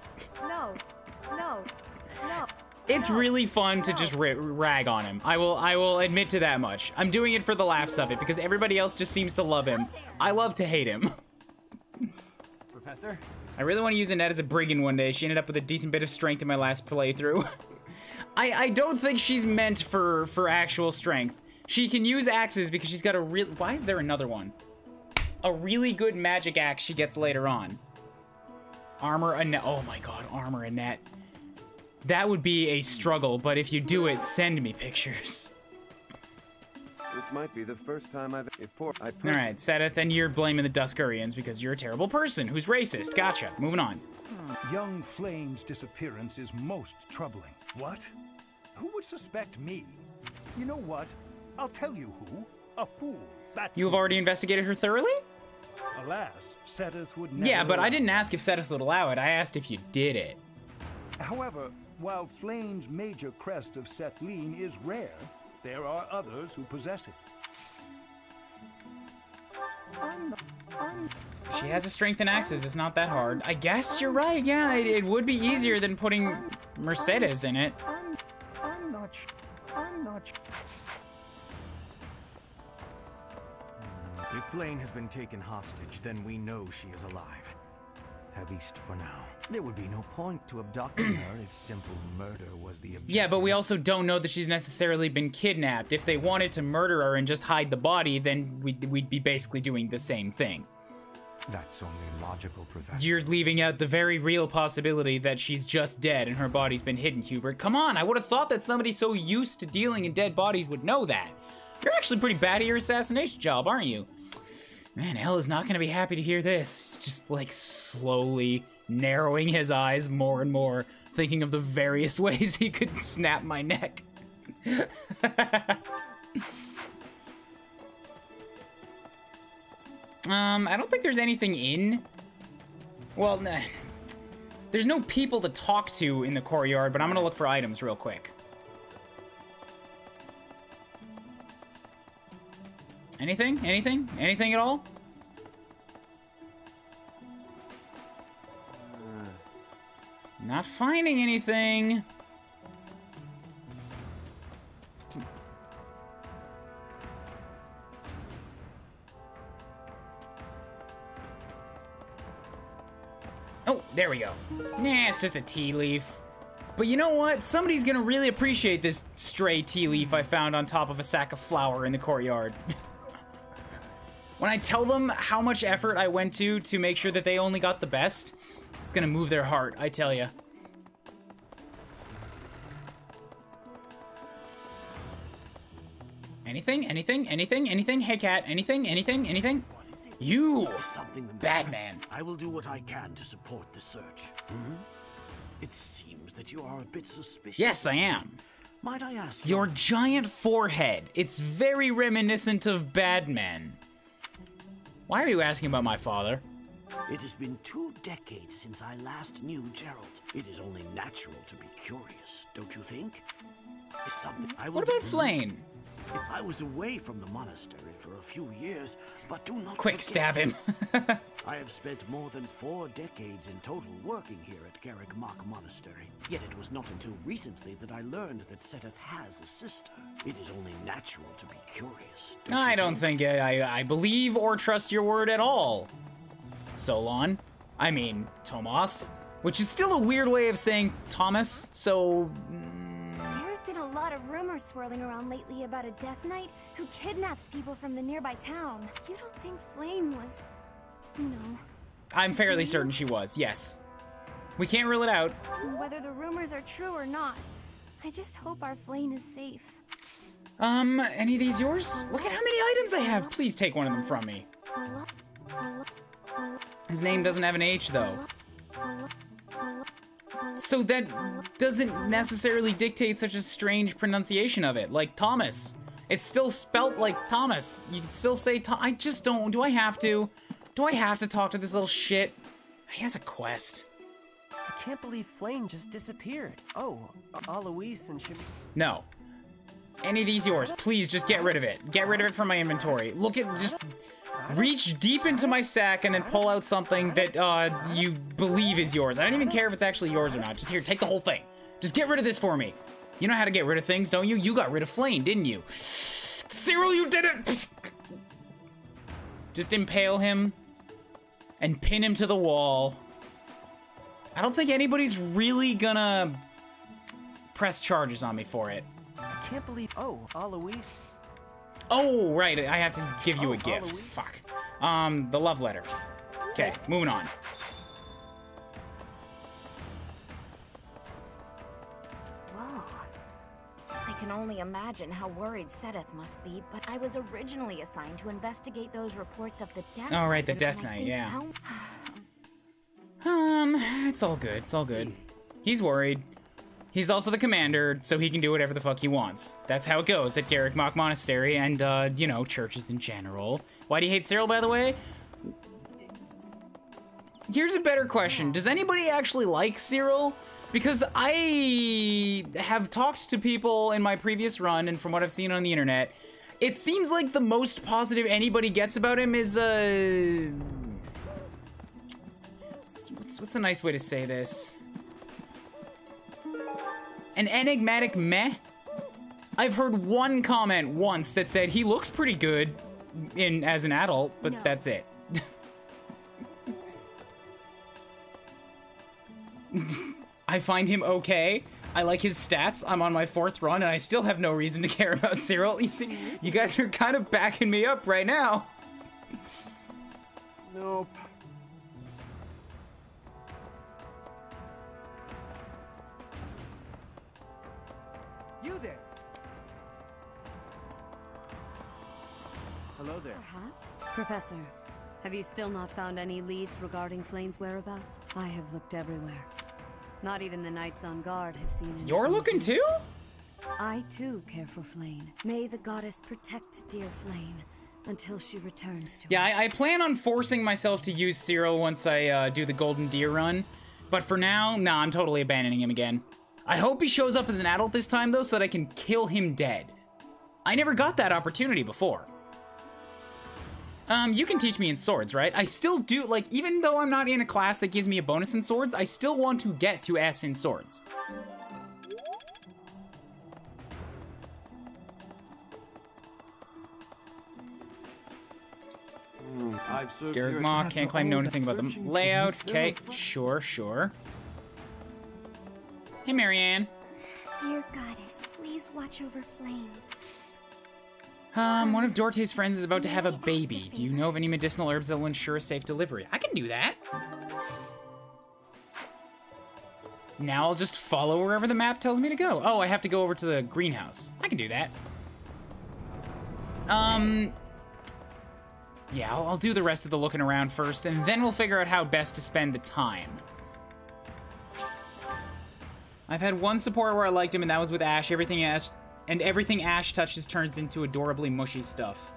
It's really fun to just rag on him. I will admit to that much. I'm doing it for the laughs of it because everybody else just seems to love him. I love to hate him. Professor? I really want to use Annette as a brigand one day. She ended up with a decent bit of strength in my last playthrough. I don't think she's meant for actual strength. She can use axes because she's got a real... Why is there another one? A really good magic axe she gets later on. Armor Annette. Oh my God, Armor Annette. That would be a struggle, but if you do it, send me pictures. This might be the first time I've... Alright, Sedith, and you're blaming the Duskurians because you're a terrible person who's racist. Gotcha. Moving on. Young Flame's disappearance is most troubling. What? Who would suspect me? You know what? I'll tell you who. A fool. That's You have already investigated her thoroughly? Alas, Sedith would never... Yeah, but I didn't ask if Sedith would allow it. I asked if you did it. However, while Flame's major crest of Sethlene is rare, there are others who possess it. She has a strength in axes. It's not that hard. I guess you're right. Yeah, it would be easier than putting Mercedes in it. I'm not sure. If Flame has been taken hostage, then we know she is alive. At least for now. There would be no point to abducting her if simple murder was the objective. Yeah, but we also don't know that she's necessarily been kidnapped. If they wanted to murder her and just hide the body, then we'd be basically doing the same thing. That's only logical, Professor. You're leaving out the very real possibility that she's just dead and her body's been hidden, Hubert. Come on, I would have thought that somebody so used to dealing in dead bodies would know that. You're actually pretty bad at your assassination job, aren't you? Man, Elle is not gonna be happy to hear this. He's just like slowly narrowing his eyes more and more, thinking of the various ways he could snap my neck. I don't think there's anything in. Well, nah. There's no people to talk to in the courtyard, but I'm gonna look for items real quick. Anything? Anything? Anything at all? Not finding anything. Oh, there we go. Nah, it's just a tea leaf. But you know what? Somebody's gonna really appreciate this stray tea leaf I found on top of a sack of flour in the courtyard. When I tell them how much effort I went to make sure that they only got the best, it's gonna move their heart, I tell ya. Anything? Anything? Anything? Anything? Hey, cat. Anything? Anything? Anything? You! Bad man. I will do what I can to support the search. It seems that you are a bit suspicious. Yes, I am. Might I ask your giant forehead? It's very reminiscent of bad men. Why are you asking about my father? It has been 2 decades since I last knew Gerald. It is only natural to be curious, don't you think? Is something I will What about Flame? I was away from the monastery for a few years, but do not Quick, stab him. I have spent more than 4 decades in total working here at GroundHog Monastery. Yet it was not until recently that I learned that Seteth has a sister. It is only natural to be curious. I don't think I believe or trust your word at all. Solon. I mean, Tomas. Which is still a weird way of saying Thomas, so... There have been a lot of rumors swirling around lately about a Death Knight who kidnaps people from the nearby town. You don't think Flame was, you know... I'm fairly certain she was, yes. We can't rule it out. Whether the rumors are true or not, I just hope our Flame is safe. Any of these yours? Look at how many items I have. Please take one of them from me. His name doesn't have an H, though. So that doesn't necessarily dictate such a strange pronunciation of it, like Thomas. It's still spelt like Thomas. You can still say I just don't. Do I have to? Do I have to talk to this little shit? He has a quest. I can't believe Flame just disappeared. Oh, Alois and Shimmy. No. Any of these yours, please just get rid of it. Get rid of it from my inventory. Look at, just reach deep into my sack and then pull out something that you believe is yours. I don't even care if it's actually yours or not. Just here, take the whole thing. Just get rid of this for me. You know how to get rid of things, don't you? You got rid of Flame, didn't you? Cyril, you did it! Just impale him and pin him to the wall. I don't think anybody's really gonna press charges on me for it. I can't believe. Oh, Alois. Oh, right. I have to give you a gift. Alois. Fuck. The love letter. Okay, moving on. Whoa. I can only imagine how worried Seteth must be, but I was originally assigned to investigate those reports of the Death Knight. Oh, right, the Death Knight, yeah. It's all good. It's all good. He's worried. He's also the commander, so he can do whatever the fuck he wants. That's how it goes at GroundHog Monastery and, you know, churches in general. Why do you hate Cyril, by the way? Here's a better question. Does anybody actually like Cyril? Because I have talked to people in my previous run, and from what I've seen on the internet, it seems like the most positive anybody gets about him is, what's a nice way to say this? An enigmatic meh? I've heard one comment once that said he looks pretty good as an adult, but that's it. I find him okay. I like his stats. I'm on my 4th run and I still have no reason to care about Cyril. You see, you guys are kind of backing me up right now. Nope. You there? Hello there. Perhaps? Professor, have you still not found any leads regarding Flame's whereabouts? I have looked everywhere. Not even the knights on guard have seen anything. You're looking too? I too care for Flame. May the goddess protect dear Flame until she returns to us. Yeah, I plan on forcing myself to use Cyril once I do the Golden Deer run. But for now, nah, I'm totally abandoning him again. I hope he shows up as an adult this time, though, so that I can kill him dead. I never got that opportunity before. You can teach me in swords, right? I still do, like, even though I'm not in a class that gives me a bonus in swords, I still want to get to S in swords. Garrick Mock, can't claim know anything about the layout. Okay, sure, sure. Hey, Marianne. Dear goddess, please watch over Flame. One of Dorte's friends is about to have a baby. Do you know of any medicinal herbs that will ensure a safe delivery? I can do that. Now I'll just follow wherever the map tells me to go. Oh, I have to go over to the greenhouse. I can do that. Yeah, I'll do the rest of the looking around first, and then we'll figure out how best to spend the time. I've had one support where I liked him, and that was with Ash. Everything Ash touches turns into adorably mushy stuff.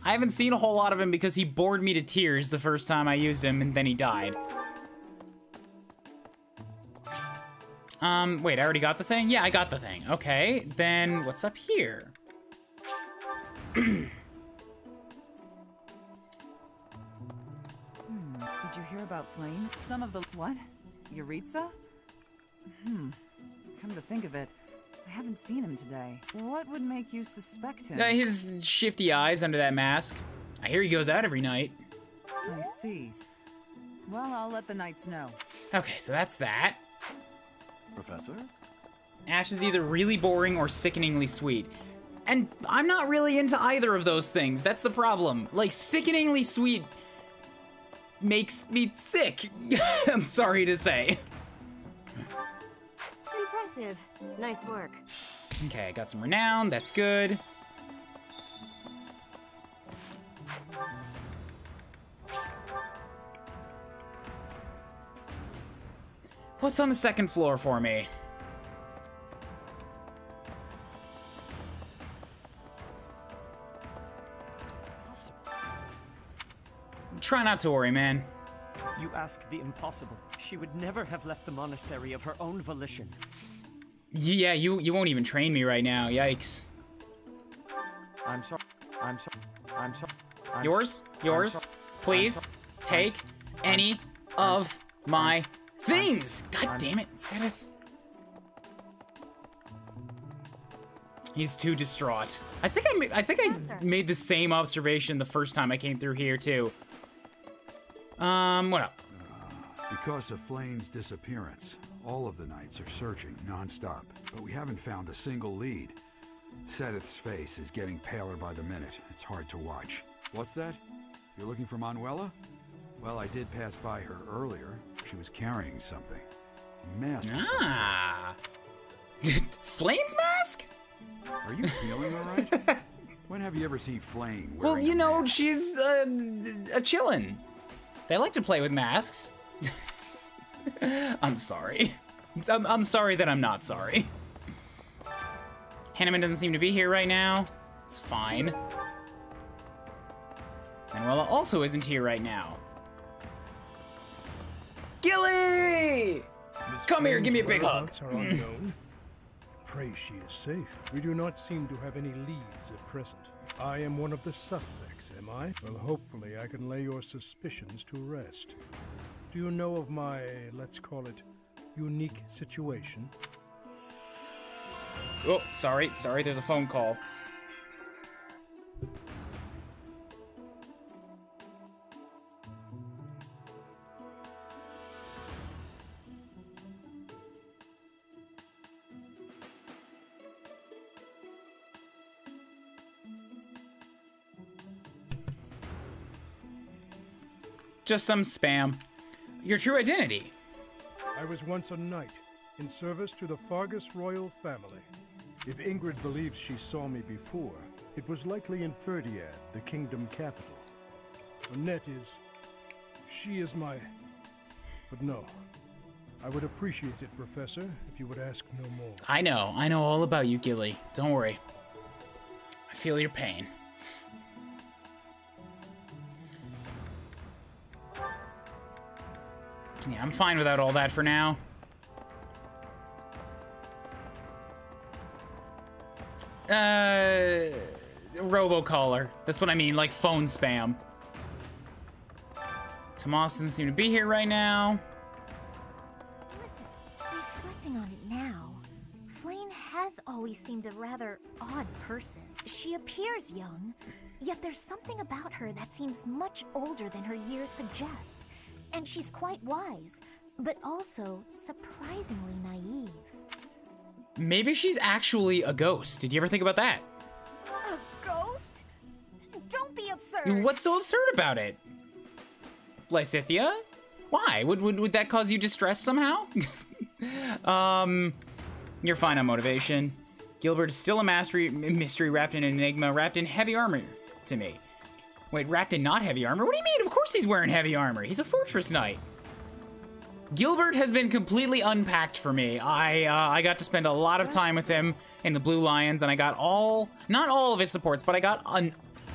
I haven't seen a whole lot of him because he bored me to tears the first time I used him, and then he died. Wait, I already got the thing? Yeah, I got the thing. Okay, then what's up here? Did you hear about Flame? Some of the... What? Yuritsa? Come to think of it, I haven't seen him today. What would make you suspect him? His shifty eyes under that mask. I hear he goes out every night. I see. Well, I'll let the knights know. Okay, so that's that. Professor? Ash is either really boring or sickeningly sweet. And I'm not really into either of those things. That's the problem. Like, sickeningly sweet makes me sick. I'm sorry to say. Impressive. Nice work. Okay, I got some renown. That's good. What's on the second floor for me? Try not to worry, man. You ask the impossible. She would never have left the monastery of her own volition. Yeah, you won't even train me right now. Yikes. I'm sorry. I'm sorry. I'm sorry. Yours? Please take any of my things. God damn it, Seth. He's too distraught. I think I made the same observation the first time I came through here too. What up? Because of Flane's disappearance, all of the knights are searching non-stop, but we haven't found a single lead. Sedith's face is getting paler by the minute. It's hard to watch. What's that? You're looking for Manuela? Well, I did pass by her earlier. She was carrying something. A mask. Ah. Flane's mask? Are you feeling all right? When have you ever seen Flane wearing Well, you know, she's a chillin'. They like to play with masks. I'm sorry. I'm sorry that I'm not sorry. Hanneman doesn't seem to be here right now. It's fine. Manuela also isn't here right now. Gilly! Come here, give me a big hug. Are unknown. Pray she is safe. We do not seem to have any leads at present. I am one of the suspects, am I? Well, hopefully I can lay your suspicions to rest. Do you know of my, let's call it, unique situation? Oh, sorry, there's a phone call. Just some spam. Your true identity. I was once a knight, in service to the Fargus royal family. If Ingrid believes she saw me before, it was likely in Ferdiad, the kingdom capital. Annette she is my... But no. I would appreciate it, Professor, if you would ask no more. I know all about you, Gilly. Don't worry. I feel your pain. Yeah, I'm fine without all that for now. Robocaller. That's what I mean, like phone spam. Tomas doesn't seem to be here right now. Reflecting on it now, Flame has always seemed a rather odd person. She appears young, yet there's something about her that seems much older than her years suggest. And she's quite wise, but also surprisingly naive. Maybe she's actually a ghost. Did you ever think about that? A ghost? Don't be absurd. What's so absurd about it? Lysithia? Why? Would that cause you distress somehow? You're fine on motivation. Gilbert is still a mystery wrapped in enigma, wrapped in heavy armor to me. Wait, wrapped in not heavy armor? What do you mean? Of course he's wearing heavy armor. He's a fortress knight. Gilbert has been completely unpacked for me. I got to spend a lot of time with him in the Blue Lions, and I got not all of his supports, but I got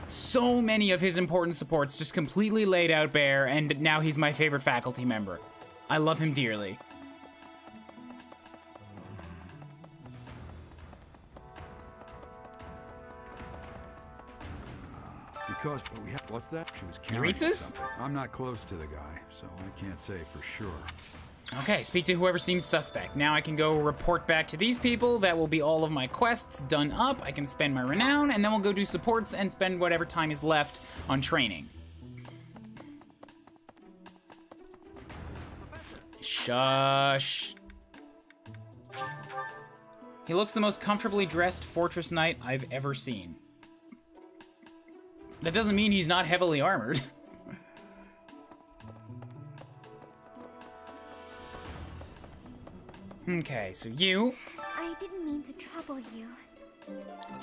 so many of his important supports just completely laid out bare, and now he's my favorite faculty member. I love him dearly. Because what's that? She was carrying something. I'm not close to the guy, so I can't say for sure. Okay, speak to whoever seems suspect. Now I can go report back to these people. That will be all of my quests done up. I can spend my renown, and then we'll go do supports and spend whatever time is left on training. Shush. He looks the most comfortably dressed fortress knight I've ever seen. That doesn't mean he's not heavily armored. Okay, so you... I didn't mean to trouble you.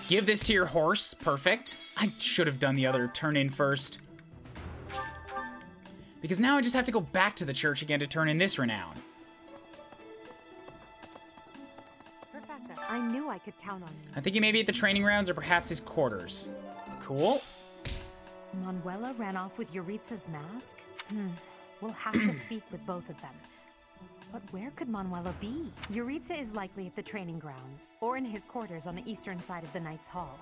Give this to your horse. Perfect. I should have done the other turn in first. Because now I just have to go back to the church again to turn in this renown. Professor, I knew I could count on you. I think he may be at the training grounds or perhaps his quarters. Cool. Manuela ran off with Yuritsa's mask? We'll have to speak with both of them. But where could Manuela be? Yuritsa is likely at the training grounds, or in his quarters on the eastern side of the Knight's Hall.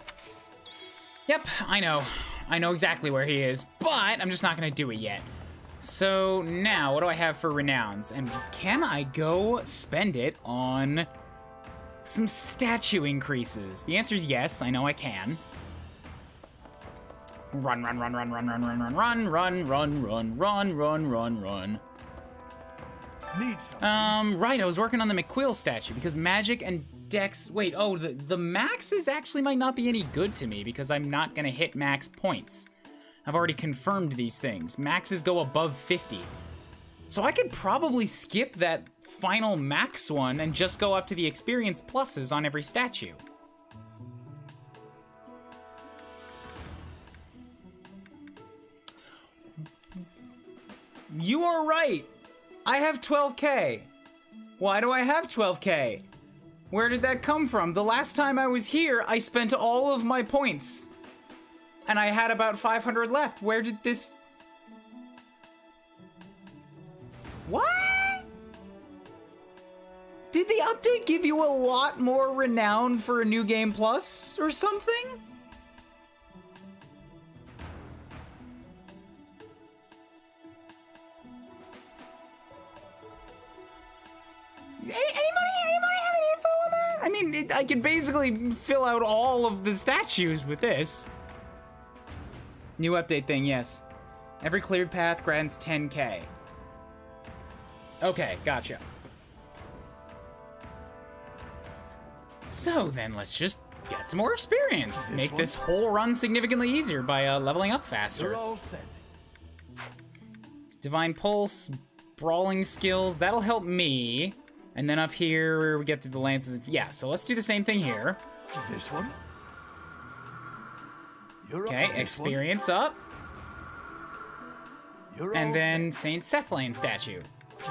Yep, I know. I know exactly where he is, but I'm just not gonna do it yet. So now, what do I have for renowns? And can I go spend it on some statue increases? The answer is yes, I know I can. Run, run, run, run, run, run, run, run, run, run, run, run, run, run, run, run. Need something. Right, I was working on the McQuill statue because magic and dex... Wait, oh, the maxes actually might not be any good to me because I'm not gonna hit max points. I've already confirmed these things. Maxes go above 50. So I could probably skip that final max one and just go up to the experience pluses on every statue. You are right. I have 12k. Why do I have 12k? Where did that come from? The last time I was here, I spent all of my points. And I had about 500 left. Where did this... What? Did the update give you a lot more renown for a new game plus or something? Anybody have any info on that? I mean, I can basically fill out all of the statues with this. New update thing, yes. Every cleared path grants 10k. Okay, gotcha. So then let's just get some more experience. Make this whole run significantly easier by leveling up faster. You're all set. Divine Pulse, Brawling Skills, that'll help me. And then up here, we get through the lances. Yeah, so let's do the same thing here. This one? Okay, experience up. And then Saint Sethlane statue.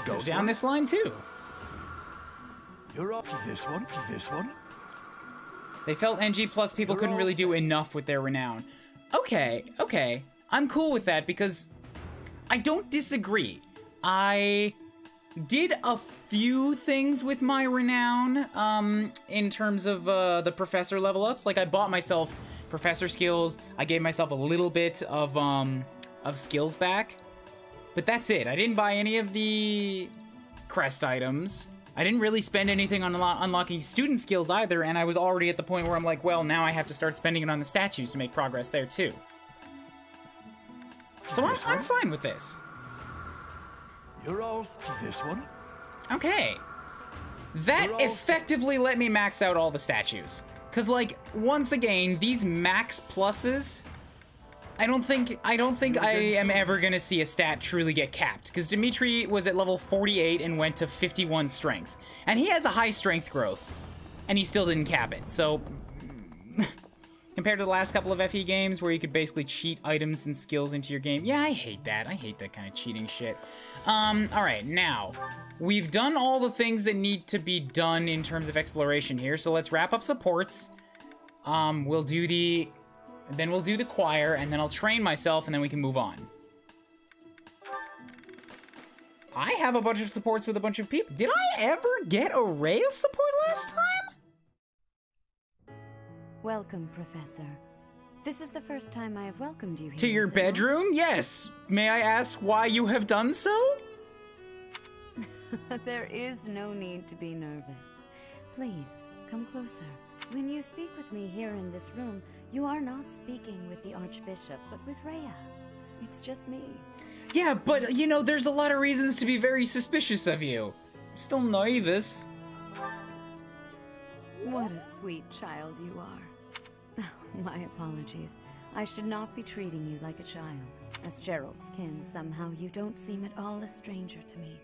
Go down this line too. You're up. This one? This one? They felt NG plus people couldn't really do enough with their renown. Okay, okay. I'm cool with that because I don't disagree. I did a few things with my renown, in terms of the professor level ups. Like I bought myself professor skills. I gave myself a little bit of skills back, but that's it. I didn't buy any of the crest items. I didn't really spend anything on unlocking student skills either, and I was already at the point where I'm like, well, now I have to start spending it on the statues to make progress there too. So I'm fine with this. You're all this one. Okay. That effectively let me max out all the statues. Cause like, once again, these max pluses, I don't think I am ever gonna see a stat truly get capped. Cause Dimitri was at level 48 and went to 51 strength. And he has a high strength growth. And he still didn't cap it, so... Compared to the last couple of FE games where you could basically cheat items and skills into your game. Yeah, I hate that. I hate that kind of cheating shit. Alright, now, we've done all the things that need to be done in terms of exploration here, so let's wrap up supports. We'll do the choir, and then I'll train myself, and then we can move on. I have a bunch of supports with a bunch of people. Did I ever get a rail support last time? Welcome, Professor. This is the first time I have welcomed you here. To your bedroom? Yes. May I ask why you have done so? There is no need to be nervous. Please, come closer. When you speak with me here in this room, you are not speaking with the Archbishop, but with Rhea. It's just me. Yeah, but, you know, there's a lot of reasons to be very suspicious of you. I'm still nervous. What a sweet child you are. My apologies. I should not be treating you like a child. As Gerald's kin, somehow you don't seem at all a stranger to me.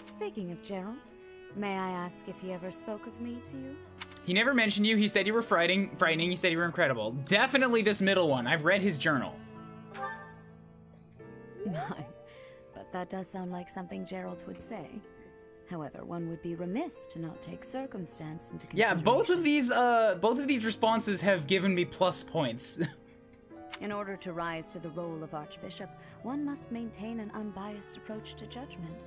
Speaking of Gerald, may I ask if he ever spoke of me to you? He never mentioned you. He said you were frightening. He said you were incredible. Definitely this middle one. I've read his journal. My, but that does sound like something Gerald would say. However, one would be remiss to not take circumstance into consideration. Yeah, both of these responses have given me plus points. In order to rise to the role of Archbishop, one must maintain an unbiased approach to judgment.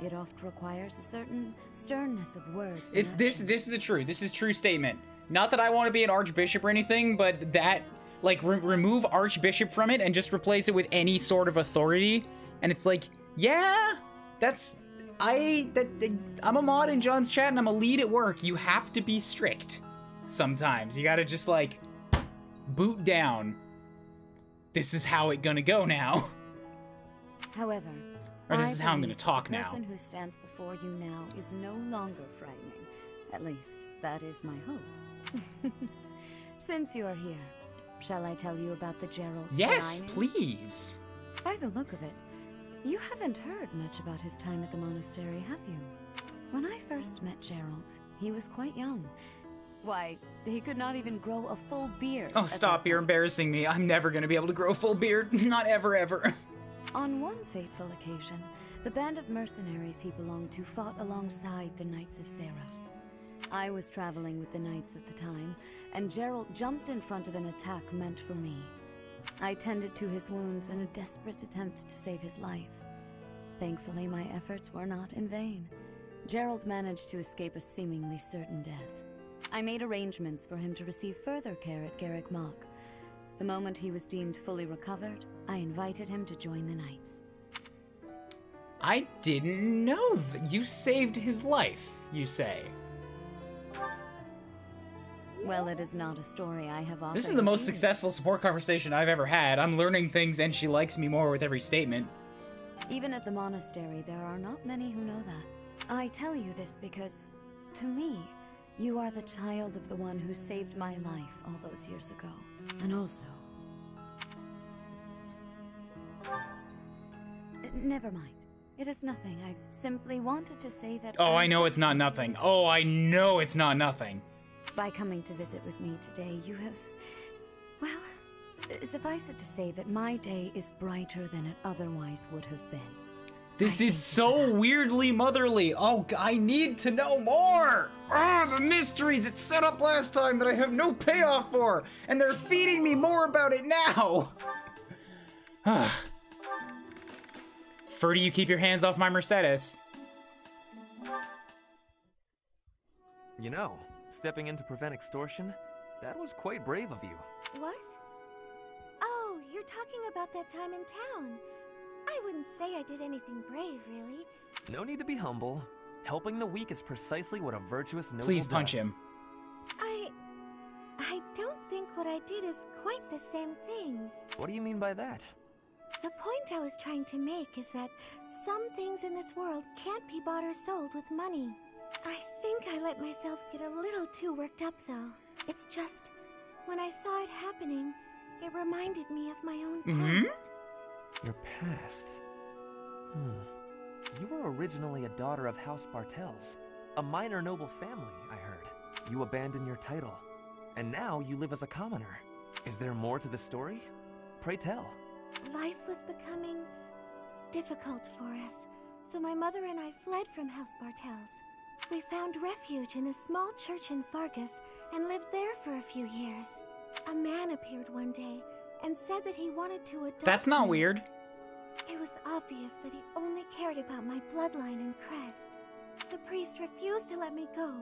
It oft requires a certain sternness of words. This is a true statement. Not that I want to be an Archbishop or anything, but that, like, remove Archbishop from it and just replace it with any sort of authority, and it's like, yeah, that's... I'm a mod in John's chat and I'm a lead at work. You have to be strict sometimes. You gotta just, like, boot down. This is how it gonna go now. However, or this is how I'm gonna talk now. The person who stands before you now is no longer frightening. At least, that is my hope. Since you are here, shall I tell you about the Gerald? Yes, please. By the look of it, you haven't heard much about his time at the monastery, have you? When I first met Gerald, he was quite young. Why, he could not even grow a full beard. Oh, stop, you're embarrassing me. I'm never gonna be able to grow a full beard. Not ever, ever. On one fateful occasion, the band of mercenaries he belonged to fought alongside the Knights of Seros. I was traveling with the Knights at the time, and Gerald jumped in front of an attack meant for me. I tended to his wounds in a desperate attempt to save his life. Thankfully, my efforts were not in vain. Gerald managed to escape a seemingly certain death. I made arrangements for him to receive further care at Garrick Mach. The moment he was deemed fully recovered, I invited him to join the Knights. I didn't know that you saved his life, you say. Well, it is not a story I have often... This is the most successful support conversation I've ever had. I'm learning things and she likes me more with every statement. Even at the monastery, there are not many who know that. I tell you this because, to me, you are the child of the one who saved my life all those years ago. And also... Never mind. It is nothing. I simply wanted to say that... Oh, I know it's not nothing. Oh, I know it's not nothing. By coming to visit with me today, you have... Well, suffice it to say that my day is brighter than it otherwise would have been. This is so weirdly motherly. Oh, I need to know more. Oh, the mysteries it set up last time that I have no payoff for. And they're feeding me more about it now. Ferdy, you keep your hands off my Mercedes. You know, stepping in to prevent extortion, that was quite brave of you. What? Oh, you're talking about that time in town. I wouldn't say I did anything brave, really. No need to be humble. Helping the weak is precisely what a virtuous noble Please punch does. him. I don't think what I did is quite the same thing. What do you mean by that? The point I was trying to make is that some things in this world can't be bought or sold with money. I think I let myself get a little too worked up, though. It's just, when I saw it happening, it reminded me of my own past. Your past? You were originally a daughter of House Bartels, a minor noble family, I heard. You abandoned your title, and now you live as a commoner. Is there more to the story? Pray tell. Life was becoming difficult for us, so my mother and I fled from House Bartels. We found refuge in a small church in Fargus and lived there for a few years. A man appeared one day and said that he wanted to adopt That's not me. weird. It was obvious that he only cared about my bloodline and crest. The priest refused to let me go,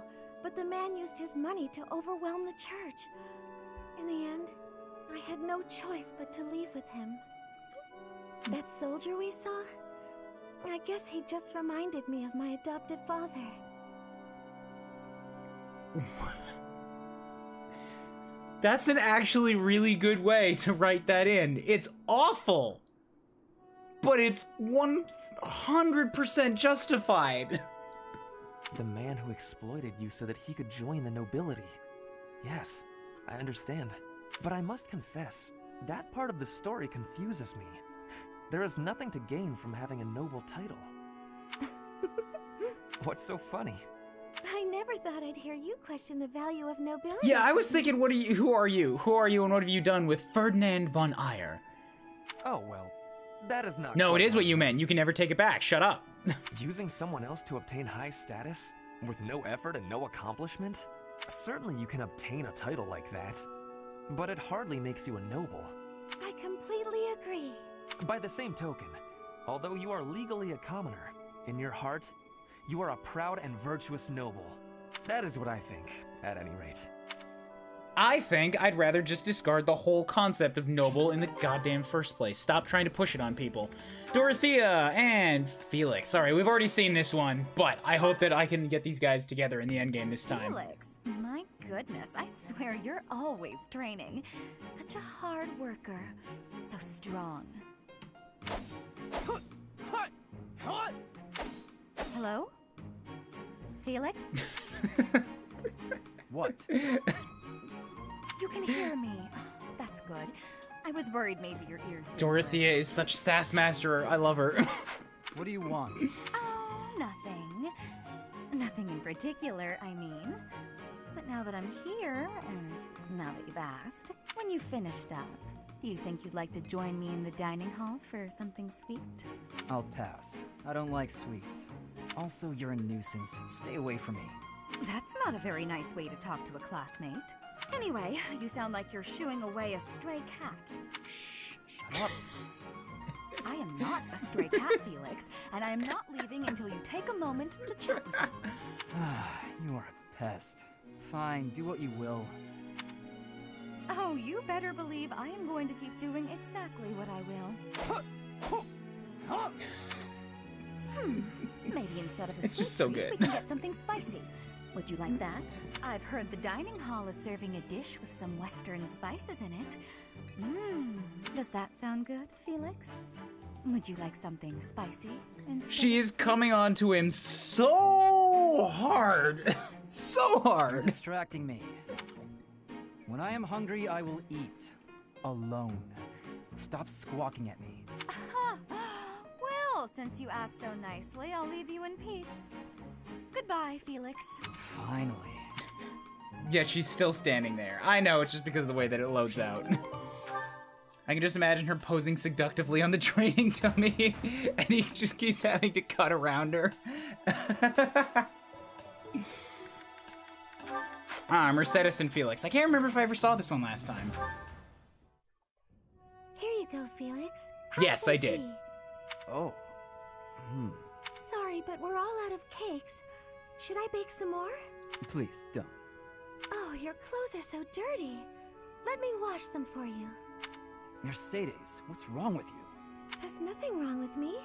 but the man used his money to overwhelm the church. In the end, I had no choice but to leave with him. That soldier we saw? I guess he just reminded me of my adoptive father. That's an actually really good way to write that in. It's awful, but it's 100% justified. The man who exploited you so that he could join the nobility. Yes, I understand. But I must confess, that part of the story confuses me. There is nothing to gain from having a noble title. What's so funny? I never thought I'd hear you question the value of nobility. Yeah, I was thinking, what are you? Who are you? Who are you, and what have you done with Ferdinand von Eyre? Oh, well, that is not... No, it is what you meant. You can never take it back. Shut up. Using someone else to obtain high status? With no effort and no accomplishment? Certainly you can obtain a title like that. But it hardly makes you a noble. I completely agree. By the same token, although you are legally a commoner, in your heart, you are a proud and virtuous noble. That is what I think, at any rate. I think I'd rather just discard the whole concept of noble in the goddamn first place. Stop trying to push it on people. Dorothea and Felix. Sorry, we've already seen this one, but I hope that I can get these guys together in the endgame this time. Felix, my goodness, I swear you're always training. Such a hard worker. So strong. Hello? Felix? What? You can hear me. That's good. I was worried maybe your ears didn't Dorothea is such a sass master. I love her. What do you want? Oh, nothing. Nothing in particular, I mean. But now that I'm here, and now that you've asked, when you finished up, do you think you'd like to join me in the dining hall for something sweet? I'll pass. I don't like sweets. Also, you're a nuisance. Stay away from me. That's not a very nice way to talk to a classmate. Anyway, you sound like you're shooing away a stray cat. Shh, shut up. I am not a stray cat, Felix, and I am not leaving until you take a moment to chat with me. You are a pest. Fine, do what you will. Oh, you better believe I am going to keep doing exactly what I will. Maybe instead of a It's sweet just so treat, good. we can get something spicy. Would you like that? I've heard the dining hall is serving a dish with some western spices in it. Does that sound good, Felix? Would you like something spicy instead? She is coming on to him so hard. So hard. You're distracting me. When I am hungry, I will eat. Alone. Stop squawking at me. Well, since you asked so nicely, I'll leave you in peace. Goodbye, Felix. Finally. Yet she's still standing there. I know, it's just because of the way that it loads out. I can just imagine her posing seductively on the training dummy, and he just keeps having to cut around her. Mercedes and Felix. I can't remember if I ever saw this one last time. Here you go, Felix. Have Yes, some I did. tea. Oh. Sorry, but we're all out of cakes. Should I bake some more? Please, don't. Oh, your clothes are so dirty. Let me wash them for you. Mercedes, what's wrong with you? There's nothing wrong with me.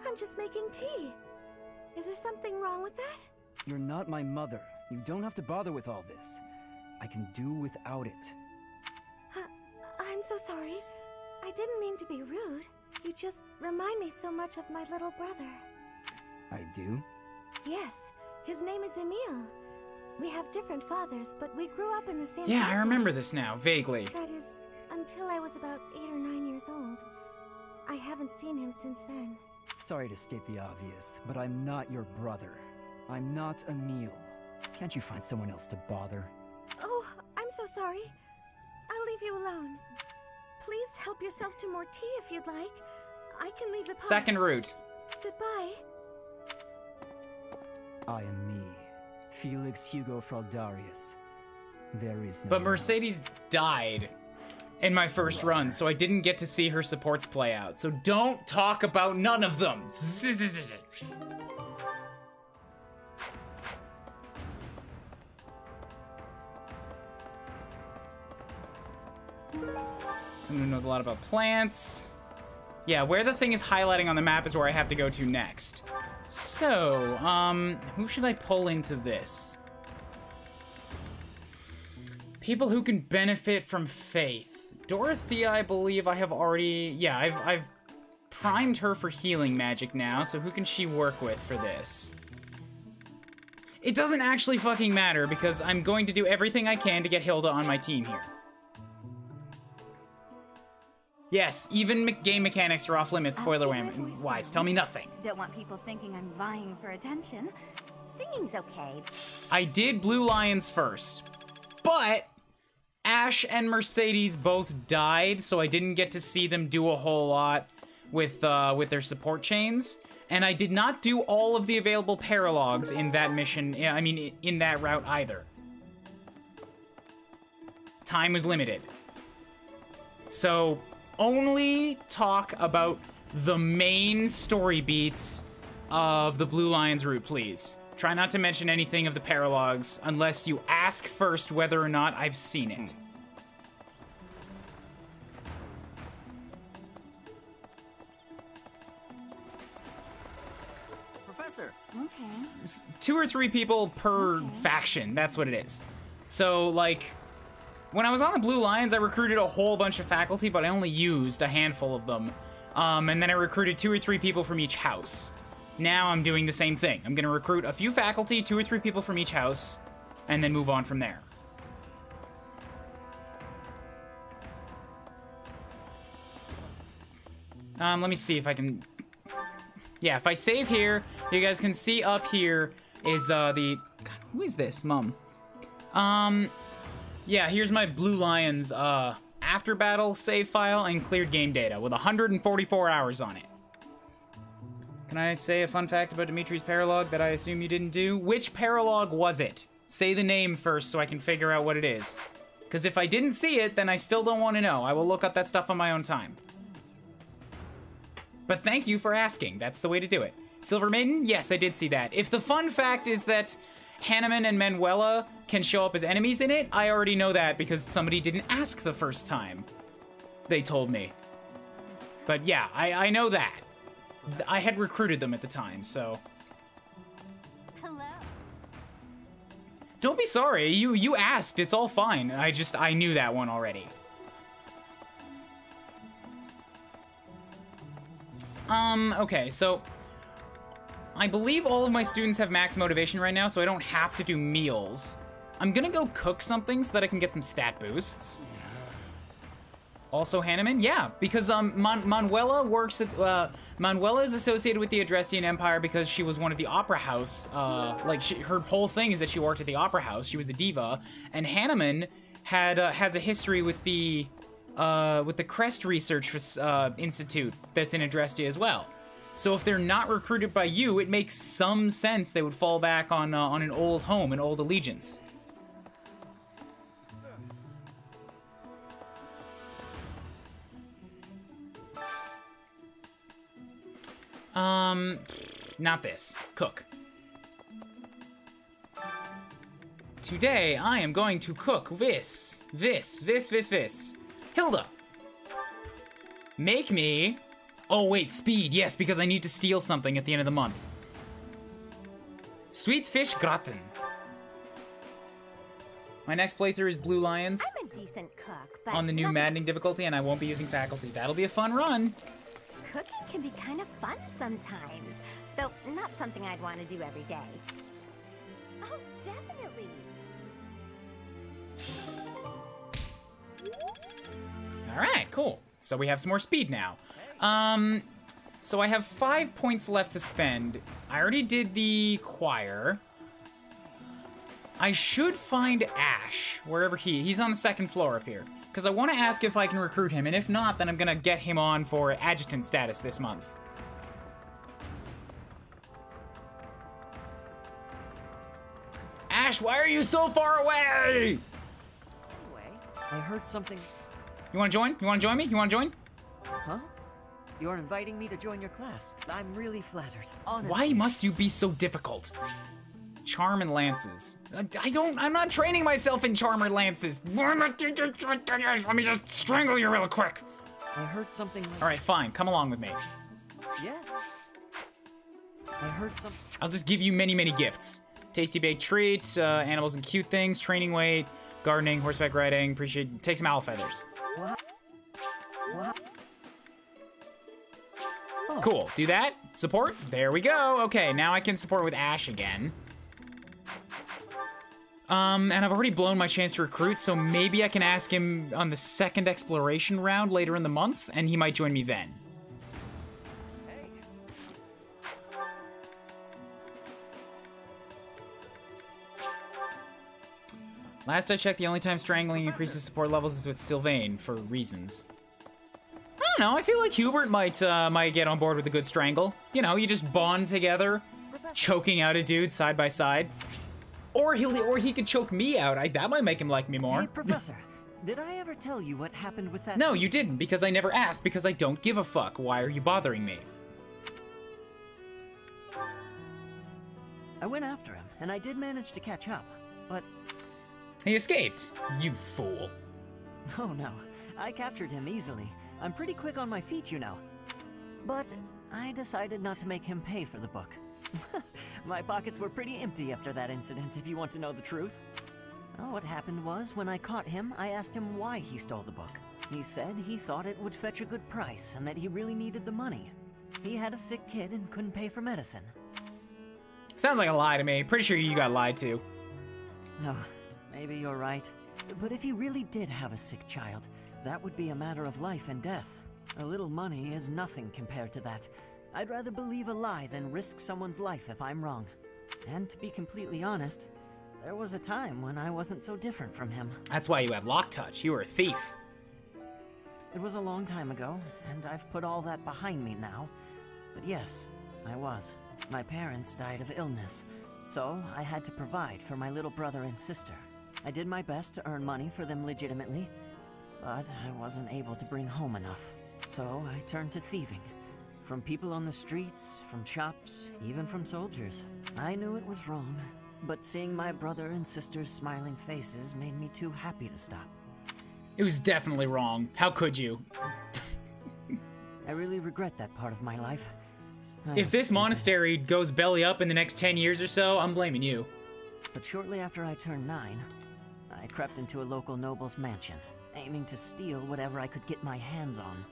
I'm just making tea. Is there something wrong with that? You're not my mother. You don't have to bother with all this. I can do without it. I'm so sorry. I didn't mean to be rude. You just remind me so much of my little brother. I do? Yes, his name is Emil. We have different fathers, but we grew up in the same Yeah, household. I remember this now, vaguely. That is, until I was about 8 or 9 years old. I haven't seen him since then. Sorry to state the obvious, but I'm not your brother. I'm not Emil. Can't you find someone else to bother? Oh, I'm so sorry. I'll leave you alone. Please help yourself to more tea if you'd like. I can leave the pot. Second route. Goodbye. I am me, Felix Hugo Fraldarius. There is no But one Mercedes died in my first run, so I didn't get to see her supports play out. So don't talk about none of them. Someone who knows a lot about plants. Yeah, where the thing is highlighting on the map is where I have to go to next. So, who should I pull into this? People who can benefit from faith. Dorothea, I believe I have already... Yeah, I've primed her for healing magic now, so who can she work with for this? It doesn't actually fucking matter, because I'm going to do everything I can to get Hilda on my team here. Yes, even game mechanics are off limits, spoiler wise. Tell me nothing. Don't want people thinking I'm vying for attention. Singing's okay. I did Blue Lions first, but Ash and Mercedes both died, so I didn't get to see them do a whole lot with their support chains. And I did not do all of the available paralogs in that mission, I mean, in that route either. Time was limited. So... only talk about the main story beats of the Blue Lions route, please. Try not to mention anything of the paralogs unless you ask first whether or not I've seen it. Professor. Okay. 2 or 3 people per faction, that's what it is. So, like... when I was on the Blue Lions, I recruited a whole bunch of faculty, but I only used a handful of them. And then I recruited 2 or 3 people from each house. Now I'm doing the same thing. I'm going to recruit a few faculty, 2 or 3 people from each house, and then move on from there. Let me see if I can... yeah, if I save here, you guys can see up here is the... God, who is this? Mum. Yeah, here's my Blue Lions after battle save file and cleared game data with 144 hours on it. Can I say a fun fact about Dimitri's paralog that I assume you didn't do? Which paralog was it? Say the name first so I can figure out what it is. Because if I didn't see it, then I still don't want to know. I will look up that stuff on my own time. But thank you for asking. That's the way to do it. Silver Maiden? Yes, I did see that. If the fun fact is that Hanneman and Manuela can show up as enemies in it, I already know that because somebody didn't ask the first time they told me. But yeah, I know that. I had recruited them at the time, so... Hello. Don't be sorry. You asked. It's all fine. I knew that one already. Okay, so... I believe all of my students have max motivation right now, so I don't have to do meals. I'm gonna go cook something so that I can get some stat boosts. Also Hanneman? Yeah, because Manuela works at... Manuela is associated with the Adrestian Empire because she was one of the opera house. Her whole thing is that she worked at the opera house. She was a diva. And Hanneman has a history with the Crest Research Institute that's in Adrestia as well. So if they're not recruited by you, it makes some sense they would fall back on an old home, an old allegiance. Not this. Cook. today I am going to cook this. Hilda, make me... Oh wait, speed, yes, because I need to steal something at the end of the month. Sweet fish gratin. My next playthrough is Blue Lions. I'm a decent cook, but on the new maddening difficulty, and I won't be using faculty. That'll be a fun run. Cooking can be kind of fun sometimes, though not something I'd want to do every day. Oh, definitely. All right, cool. So we have some more speed now. So I have 5 points left to spend. I already did the choir. I should find Ash, wherever he's on the 2nd floor up here. Because I want to ask if I can recruit him, and if not, then I'm going to get him on for adjutant status this month. Ash, why are you so far away? Anyway, I heard something... You want to join? You want to join me? You want to join? Huh? You're inviting me to join your class. I'm really flattered, honestly. Why must you be so difficult? Charm and lances. I'm not training myself in charm or lances. Let me just strangle you real quick. I heard something like... All right, fine. Come along with me. Yes. I heard something... I'll just give you many, many gifts. Tasty baked treats, animals and cute things, training weight, gardening, horseback riding, take some owl feathers. What? Oh. Cool, do that. Support, there we go. Okay, now I can support with Ash again. And I've already blown my chance to recruit, so maybe I can ask him on the 2nd exploration round later in the month, and he might join me then. Hey. Last I checked, the only time strangling increases support levels is with Sylvain, for reasons. I don't know, I feel like Hubert might get on board with a good strangle. You know, you just bond together, choking out a dude side by side. Or he could choke me out. That might make him like me more. Hey, Professor, did I ever tell you what happened with that? No, you didn't, because I never asked, because I don't give a fuck. Why are you bothering me? I went after him, and I did manage to catch up, but... He escaped, you fool. Oh no, I captured him easily. I'm pretty quick on my feet, you know. But I decided not to make him pay for the book. My pockets were pretty empty after that incident, if you want to know the truth. Well, what happened was, when I caught him, I asked him why he stole the book. He said he thought it would fetch a good price, and that he really needed the money. He had a sick kid and couldn't pay for medicine. Sounds like a lie to me. Pretty sure you got lied to. No, maybe you're right. But if he really did have a sick child, that would be a matter of life and death. A little money is nothing compared to that. I'd rather believe a lie than risk someone's life if I'm wrong. And to be completely honest, there was a time when I wasn't so different from him. That's why you have lock touch. You were a thief. It was a long time ago, and I've put all that behind me now. But yes, I was. My parents died of illness, so I had to provide for my little brother and sister. I did my best to earn money for them legitimately, but I wasn't able to bring home enough. So I turned to thieving. From people on the streets, from shops, even from soldiers. I knew it was wrong, but seeing my brother and sister's smiling faces made me too happy to stop. It was definitely wrong. How could you? I really regret that part of my life. If this monastery goes belly up in the next 10 years or so, I'm blaming you. But shortly after I turned 9, I crept into a local noble's mansion, aiming to steal whatever I could get my hands on.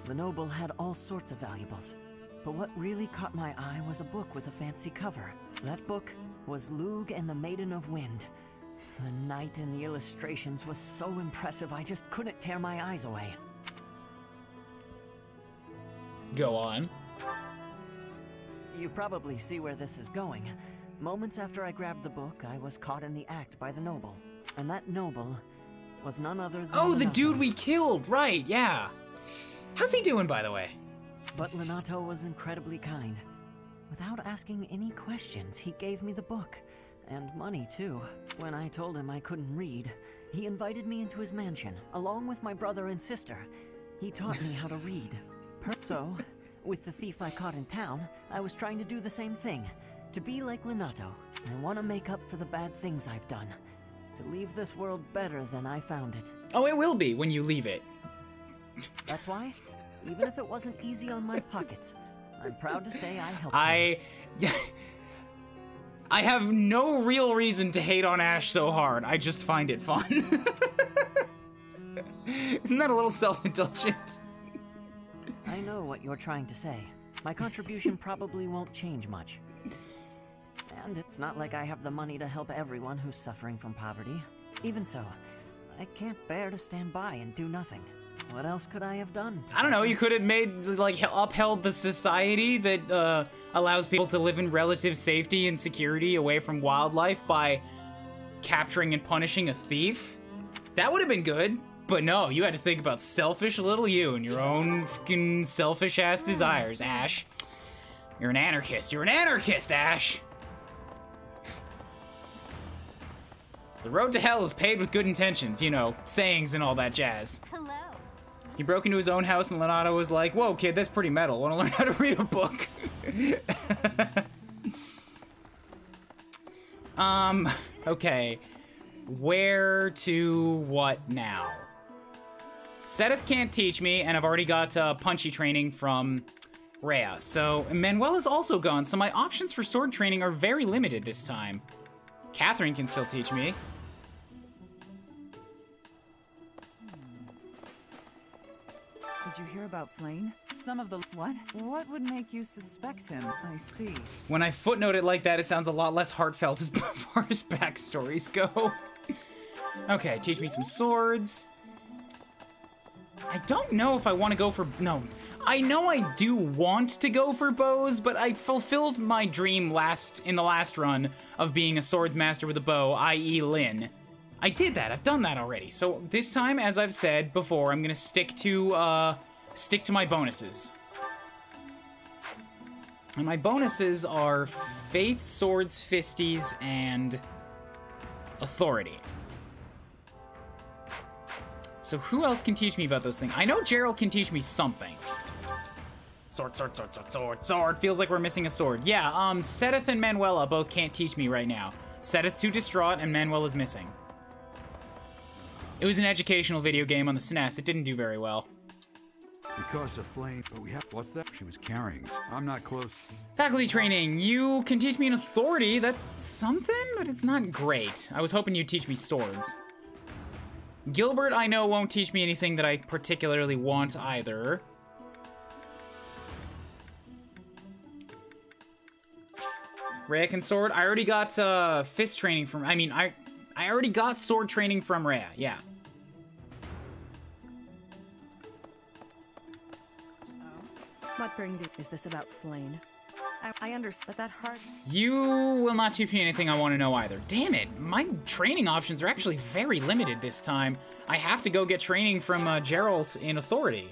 The noble had all sorts of valuables, but what really caught my eye was a book with a fancy cover. That book was Lug and the Maiden of Wind. The night in the illustrations was so impressive I just couldn't tear my eyes away. Go on. You probably see where this is going. Moments after I grabbed the book, I was caught in the act by the noble. And that noble was none other than... Oh, the Lenato. dude we killed, right, yeah. How's he doing, by the way? But Lenato was incredibly kind. Without asking any questions, he gave me the book. And money, too. When I told him I couldn't read, he invited me into his mansion, along with my brother and sister. He taught me how to read. So, with the thief I caught in town, I was trying to do the same thing. To be like Lenato. I want to make up for the bad things I've done. To leave this world better than I found it. Oh, it will be when you leave it. That's why, even if it wasn't easy on my pockets, I'm proud to say I helped I have no real reason to hate on Ash so hard. I just find it fun. Isn't that a little self-indulgent? I know what you're trying to say. My contribution probably won't change much. And it's not like I have the money to help everyone who's suffering from poverty. Even so, I can't bear to stand by and do nothing. What else could I have done? I don't know, you could have made, like, upheld the society that allows people to live in relative safety and security away from wildlife by capturing and punishing a thief. That would have been good. But no, you had to think about selfish little you and your own fucking selfish-ass desires, Ash. You're an anarchist. You're an anarchist, Ash! The road to hell is paved with good intentions, you know, sayings and all that jazz. Hello. He broke into his own house and Leonardo was like, whoa, kid, that's pretty metal. Want to learn how to read a book? Okay. Where to what now? Seteth can't teach me, and I've already got punchy training from Rhea. So, Manuela's also gone, so my options for sword training are very limited this time. Catherine can still teach me. Did you hear about Flane? Some of the... What? What would make you suspect him? I see. When I footnote it like that, it sounds a lot less heartfelt as far as backstories go. Okay, teach me some swords. I don't know if I want to go for... No. I know I do want to go for bows, but I fulfilled my dream in the last run of being a swords master with a bow, i.e. Lyn. I did that. I've done that already. So this time, as I've said before, I'm gonna stick to my bonuses. And my bonuses are Faith, Swords, Fisties, and Authority. So who else can teach me about those things? I know Gerald can teach me something. Sword, sword, sword, sword, sword, sword. Feels like we're missing a sword. Yeah, Seteth and Manuela both can't teach me right now. Seteth's too distraught and Manuela's missing. It was an educational video game on the SNES. It didn't do very well. Because of Flame, but we have... What's that? She was carrying. I'm not close. Faculty training. You can teach me an authority. That's something, but it's not great. I was hoping you'd teach me swords. Gilbert, I know, won't teach me anything that I particularly want either. Rhea can sword. I already got fist training from... I mean, I already got sword training from Rhea, yeah. What brings you? Is this about Flane? I understand, but that hard... You will not teach me anything I want to know either. Damn it, my training options are actually very limited this time. I have to go get training from Geralt in Authority.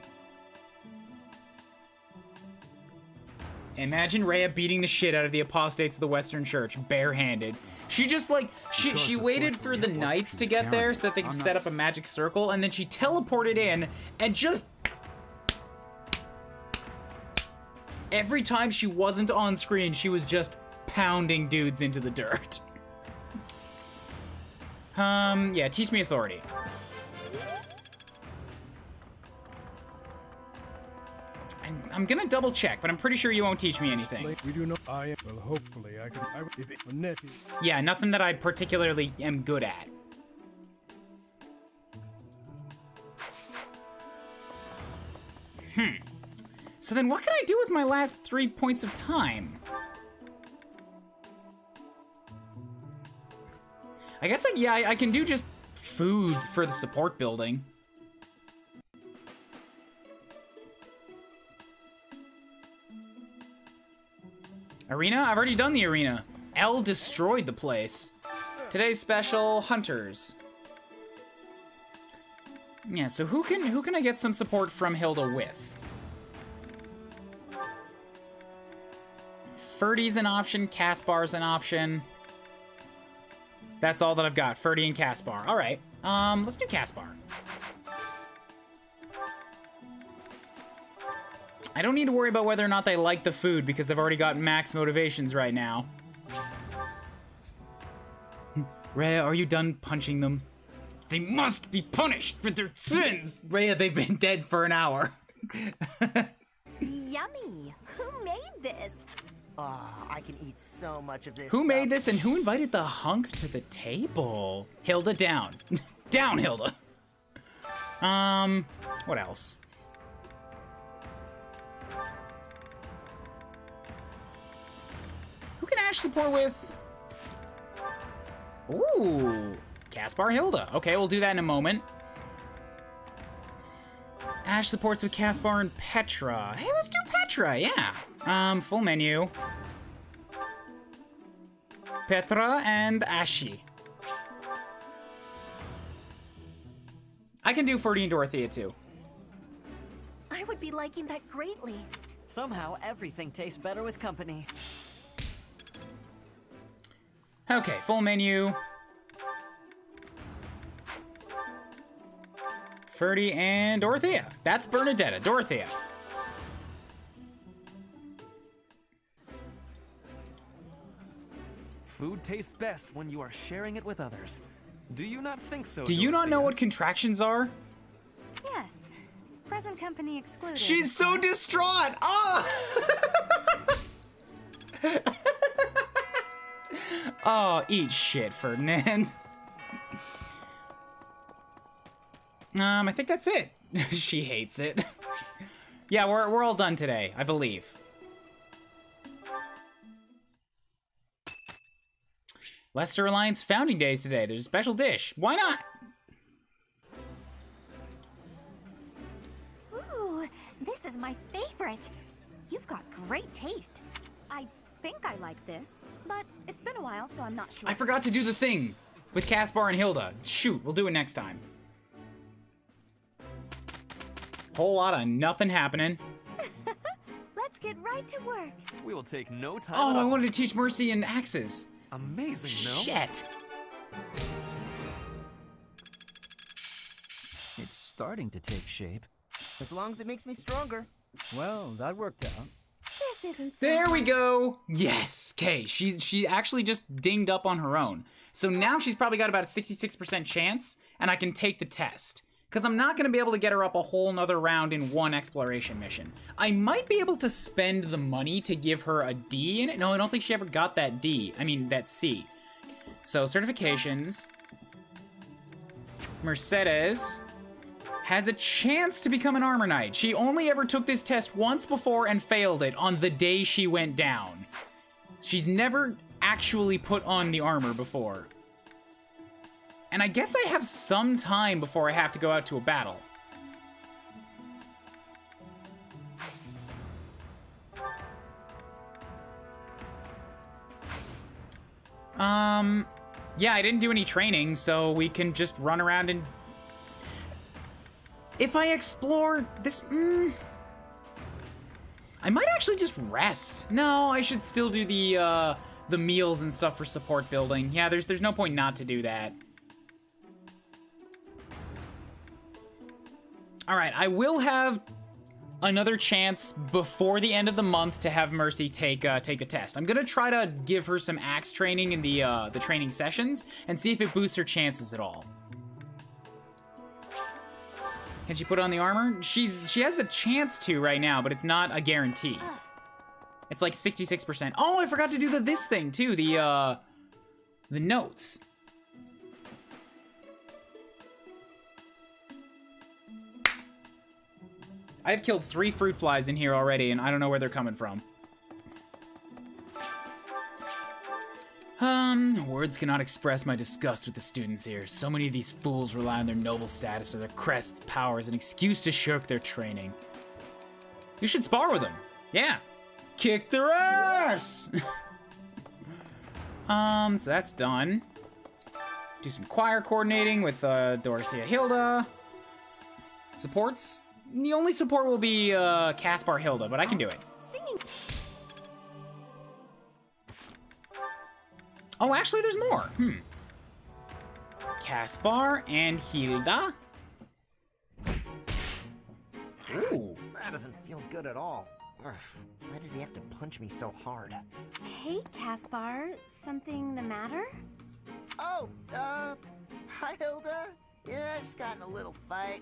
Imagine Rhea beating the shit out of the apostates of the Western Church, barehanded. She just, like, she waited for the knights to get there so that they could set up a magic circle, and then she teleported in and just... Every time she wasn't on screen, she was just pounding dudes into the dirt. Yeah, teach me authority. I'm gonna double check, but I'm pretty sure you won't teach me anything. We do not. Well, hopefully I can. Yeah, nothing that I particularly am good at. So then what can I do with my last 3 points of time? I guess, like, yeah, I can do just food for the support building. Arena? I've already done the arena. L destroyed the place. Today's special, Hunters. Yeah, so who can I get some support from Hilda with? Ferdy's an option, Caspar's an option. That's all that I've got, Ferdy and Caspar. All right, let's do Caspar. I don't need to worry about whether or not they like the food because they've already got max motivations right now. Rhea, are you done punching them? They must be punished for their sins! Rhea, they've been dead for an hour. Yummy! Who made this? Ah, I can eat so much of this Who stuff. made this and who invited the hunk to the table? Hilda, down. Down, Hilda. What else? Who can Ash support with? Ooh, Caspar, Hilda. Okay, we'll do that in a moment. Ash supports with Caspar and Petra. Hey, let's do Petra, yeah. Full menu. Petra and Ashi. I can do Ferdy and Dorothea too. I would be liking that greatly. Somehow, everything tastes better with company. Okay, full menu. Ferdy and Dorothea. That's Bernadetta. Dorothea. Food tastes best when you are sharing it with others. Do you not think so, Do you not know what contractions are? Yes. Present company excluded. She's so distraught! Oh! Oh, eat shit, Ferdinand. I think that's it. She hates it. Yeah, we're all done today, I believe. Leicester Alliance Founding Days today. There's a special dish. Why not? Ooh, this is my favorite. You've got great taste. I think I like this, but it's been a while, so I'm not sure. I forgot to do the thing with Caspar and Hilda. Shoot, we'll do it next time. Whole lot of nothing happening. Let's get right to work. We will take no time. Oh, I wanted to teach Mercy and axes. Amazing, no? Shit. It's starting to take shape. As long as it makes me stronger. Well, that worked out. This isn't so There we hard. go. Yes. Okay, she actually just dinged up on her own. So now she's probably got about a 66% chance, and I can take the test. Because I'm not going to be able to get her up a whole nother round in one exploration mission. I might be able to spend the money to give her a D in it. No, I don't think she ever got that D. I mean, that C. So, certifications. Mercedes has a chance to become an armor knight. She only ever took this test once before and failed it on the day she went down. She's never actually put on the armor before. And I guess I have some time before I have to go out to a battle. Yeah, I didn't do any training, so we can just run around and... If I explore this... I might actually just rest. No, I should still do the meals and stuff for support building. Yeah, there's no point not to do that. All right, I will have another chance before the end of the month to have Mercy take a test. I'm gonna try to give her some axe training in the training sessions and see if it boosts her chances at all. Can she put on the armor? She has the chance to right now, but it's not a guarantee. It's like 66%. Oh, I forgot to do this thing too. The notes. I've killed 3 fruit flies in here already, and I don't know where they're coming from. Words cannot express my disgust with the students here. So many of these fools rely on their noble status or their crests, power as an excuse to shirk their training. You should spar with them. Yeah. Kick their ass! So that's done. Do some choir coordinating with Dorothea Hilda. Supports? The only support will be Caspar Hilda, but I can do it. Singing. Oh, actually, there's more. Caspar and Hilda. Ooh. That doesn't feel good at all. Ugh, why did he have to punch me so hard? Hey, Caspar. Something the matter? Oh, hi, Hilda. Yeah, just got in a little fight.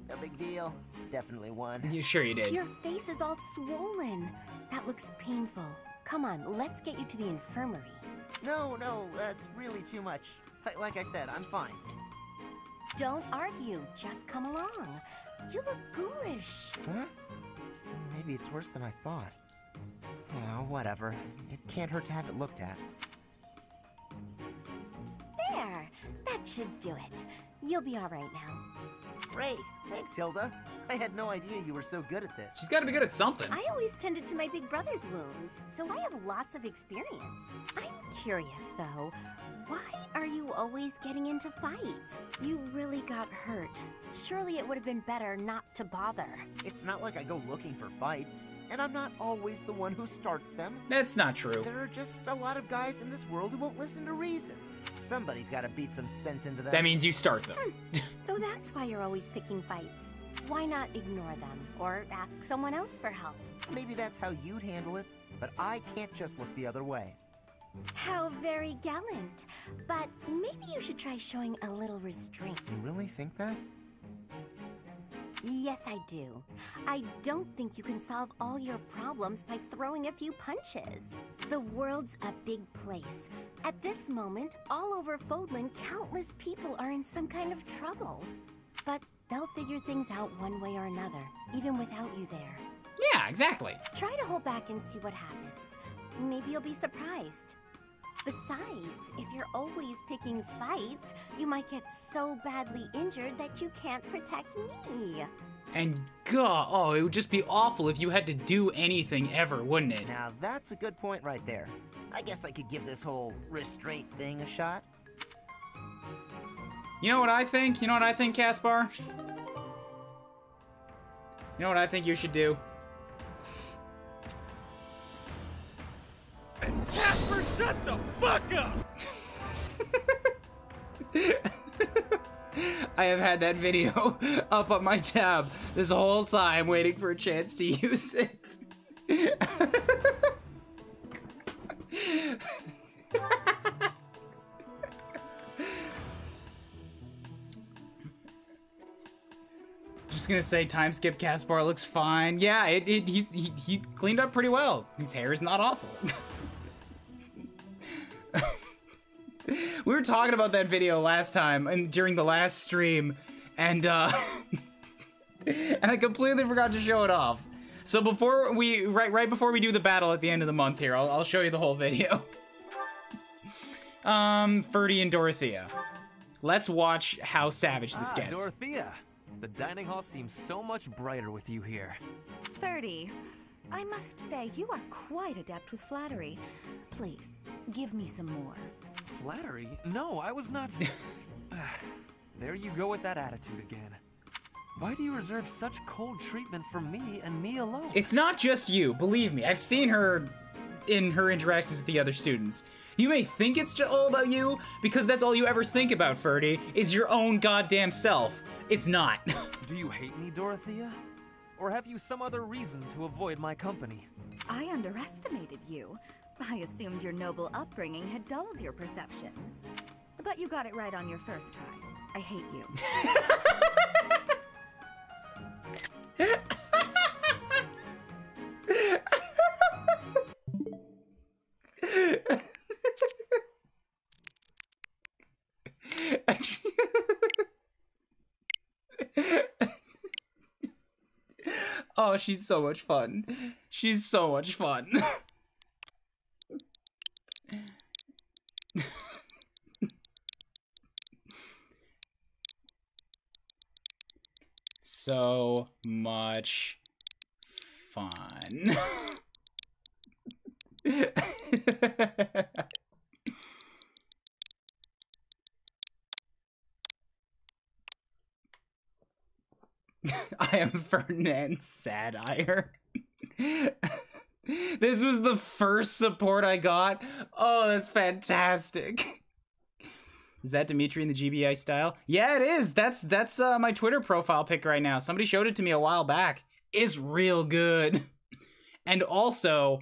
No big deal. Definitely won. You sure you did? Your face is all swollen. That looks painful. Come on, let's get you to the infirmary. No, that's really too much. Like I said, I'm fine. Don't argue, just come along. You look ghoulish. Huh? Maybe it's worse than I thought. Oh, whatever. It can't hurt to have it looked at. There, that should do it. You'll be all right now. Great, thanks, Hilda. I had no idea you were so good at this. She's got to be good at something. I always tended to my big brother's wounds, so I have lots of experience. I'm curious, though. Why are you always getting into fights? You really got hurt. Surely it would have been better not to bother. It's not like I go looking for fights, and I'm not always the one who starts them. That's not true. There are just a lot of guys in this world who won't listen to reason. Somebody's got to beat some sense into them. That means you start them. So that's why you're always picking fights. Why not ignore them, or ask someone else for help? Maybe that's how you'd handle it, but I can't just look the other way. How very gallant. But maybe you should try showing a little restraint. You really think that? Yes, I do. I don't think you can solve all your problems by throwing a few punches. The world's a big place. At this moment, all over Fodlan, countless people are in some kind of trouble. But they'll figure things out one way or another, even without you there. Yeah, exactly. Try to hold back and see what happens. Maybe you'll be surprised. Besides, if you're always picking fights, you might get so badly injured that you can't protect me. And God, oh, it would just be awful if you had to do anything ever, wouldn't it? Now that's a good point right there. I guess I could give this whole restraint thing a shot. You know what I think? You know what I think, Caspar? You know what I think you should do? Casper, shut the fuck up! I have had that video up on my tab this whole time, waiting for a chance to use it. Just gonna say, time skip Caspar looks fine. Yeah, he cleaned up pretty well. His hair is not awful. We were talking about that video last time and during the last stream, and and I completely forgot to show it off. So before we right before we do the battle at the end of the month here, I'll show you the whole video. Ferdy and Dorothea. Let's watch how savage this gets. Dorothea. The dining hall seems so much brighter with you here. Ferdy, I must say you are quite adept with flattery. Please, give me some more. Flattery? No, I was not... There you go with that attitude again. Why do you reserve such cold treatment for me and me alone? It's not just you, believe me. I've seen her in her interactions with the other students. You may think it's just all about you, because that's all you ever think about, Ferdy, is your own goddamn self. It's not. Do you hate me, Dorothea? Or have you some other reason to avoid my company? I underestimated you. I assumed your noble upbringing had dulled your perception. But you got it right on your first try. I hate you. Oh, she's so much fun. She's so much fun. So much fun. I am Ferdinand Sad-Ire. This was the first support I got. Oh, that's fantastic. Is that Dimitri in the GBI style? Yeah, it is. That's my Twitter profile pic right now. Somebody showed it to me a while back. It's real good. And also,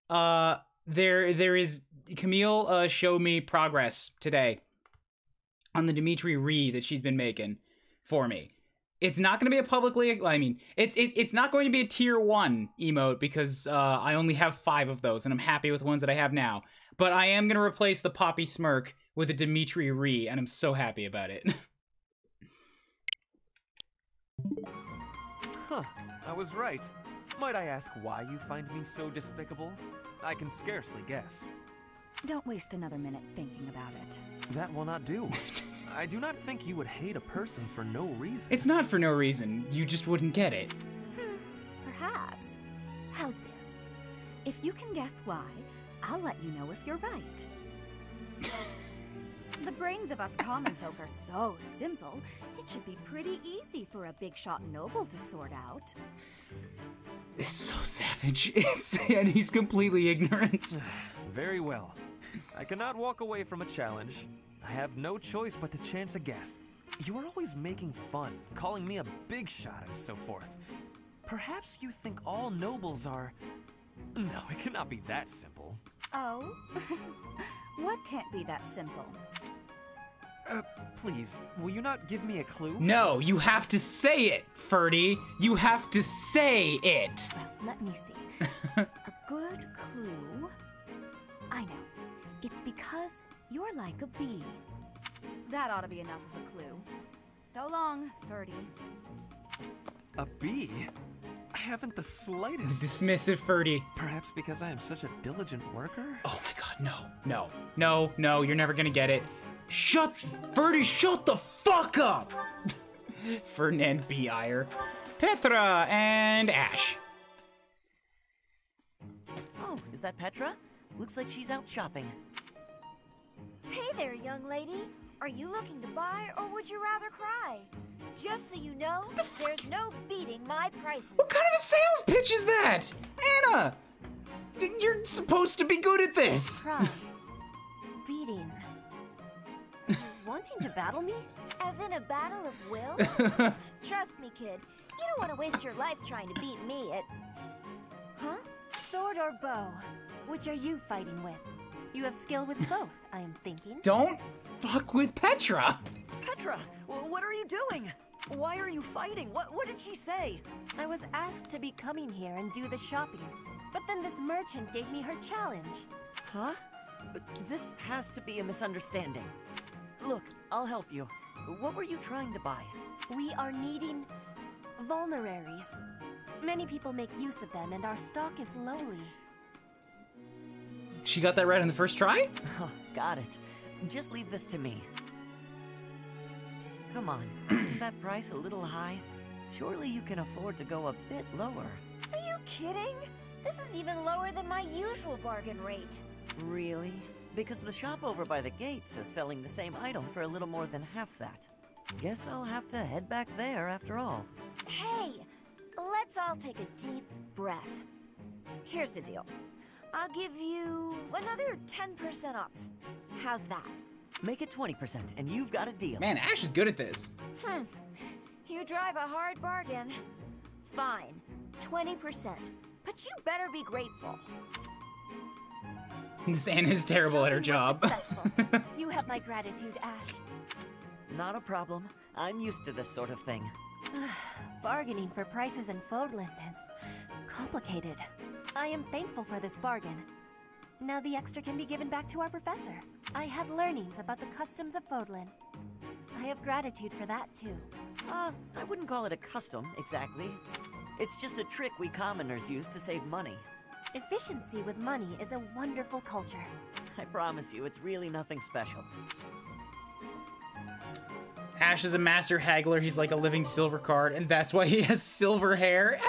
there is Camille showed me progress today. on the Dimitri Ree that she's been making for me. It's not going to be a publicly... I mean, it's not going to be a tier 1 emote because I only have 5 of those, and I'm happy with the ones that I have now. But I am going to replace the Poppy Smirk with a Dimitri Ree, and I'm so happy about it. Huh, I was right. Might I ask why you find me so despicable? I can scarcely guess. Don't waste another minute thinking about it. That will not do. I do not think you would hate a person for no reason. It's not for no reason. You just wouldn't get it. Perhaps. How's this? If you can guess why, I'll let you know if you're right. The brains of us common folk are so simple, it should be pretty easy for a big shot noble to sort out. It's so savage. And he's completely ignorant. Very well. I cannot walk away from a challenge. I have no choice but to chance a guess. You are always making fun, calling me a big shot and so forth. Perhaps you think all nobles are... No, it cannot be that simple. Oh? What can't be that simple? Please, will you not give me a clue? No, you have to say it, Ferdy. You have to say it. Well, let me see. A good clue? I know. It's because you're like a bee. That ought to be enough of a clue. So long, Ferdy. A bee? I haven't the slightest... Dismissive Ferdy. Perhaps because I am such a diligent worker? Oh my god, no, you're never gonna get it. Ferdy, shut the fuck up! Ferdinand B. Iyer. Petra and Ash. Oh, is that Petra? Looks like she's out shopping. Hey there, young lady. Are you looking to buy, or would you rather cry? Just so you know, there's no beating my prices. What kind of a sales pitch is that? Anna! You're supposed to be good at this! Cry. Beating. Wanting to battle me? As in a battle of wills? Trust me, kid. You don't want to waste your life trying to beat me at... Huh? Sword or bow? Which are you fighting with? You have skill with both, I am thinking. Don't fuck with Petra! Petra, what are you doing? Why are you fighting? What did she say? I was asked to be coming here and do the shopping, but then this merchant gave me her challenge. Huh? This has to be a misunderstanding. Look, I'll help you. What were you trying to buy? We are needing vulneraries. Many people make use of them, and our stock is lowly. She got that right on the first try? Oh, got it. Just leave this to me. Come on, isn't that price a little high? Surely you can afford to go a bit lower. Are you kidding? This is even lower than my usual bargain rate. Really? Because the shop over by the gates is selling the same item for a little more than half that. Guess I'll have to head back there after all. Hey, let's all take a deep breath. Here's the deal. I'll give you another 10% off. How's that? Make it 20% and you've got a deal. Man, Ash is good at this. You drive a hard bargain. Fine, 20%. But you better be grateful. This Anna's terrible at her job. You have my gratitude, Ash. Not a problem. I'm used to this sort of thing. Bargaining for prices in Fodland is complicated. I am thankful for this bargain. Now the extra can be given back to our professor. I had learnings about the customs of Fodland. I have gratitude for that too. I wouldn't call it a custom, exactly. It's just a trick we commoners use to save money. Efficiency with money is a wonderful culture. I promise you, it's really nothing special. Ash is a master haggler. He's like a living silver card, and that's why he has silver hair.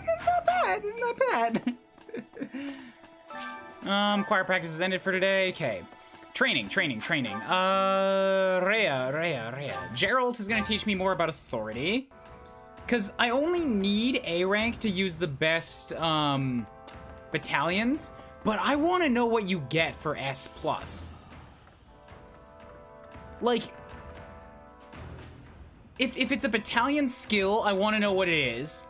It's not bad. It's not bad. Choir practice is ended for today. Okay. Training. Rhea. Gerald is gonna teach me more about authority. Because I only need A rank to use the best, battalions, but I want to know what you get for S+. Like, if it's a battalion skill, I want to know what it is.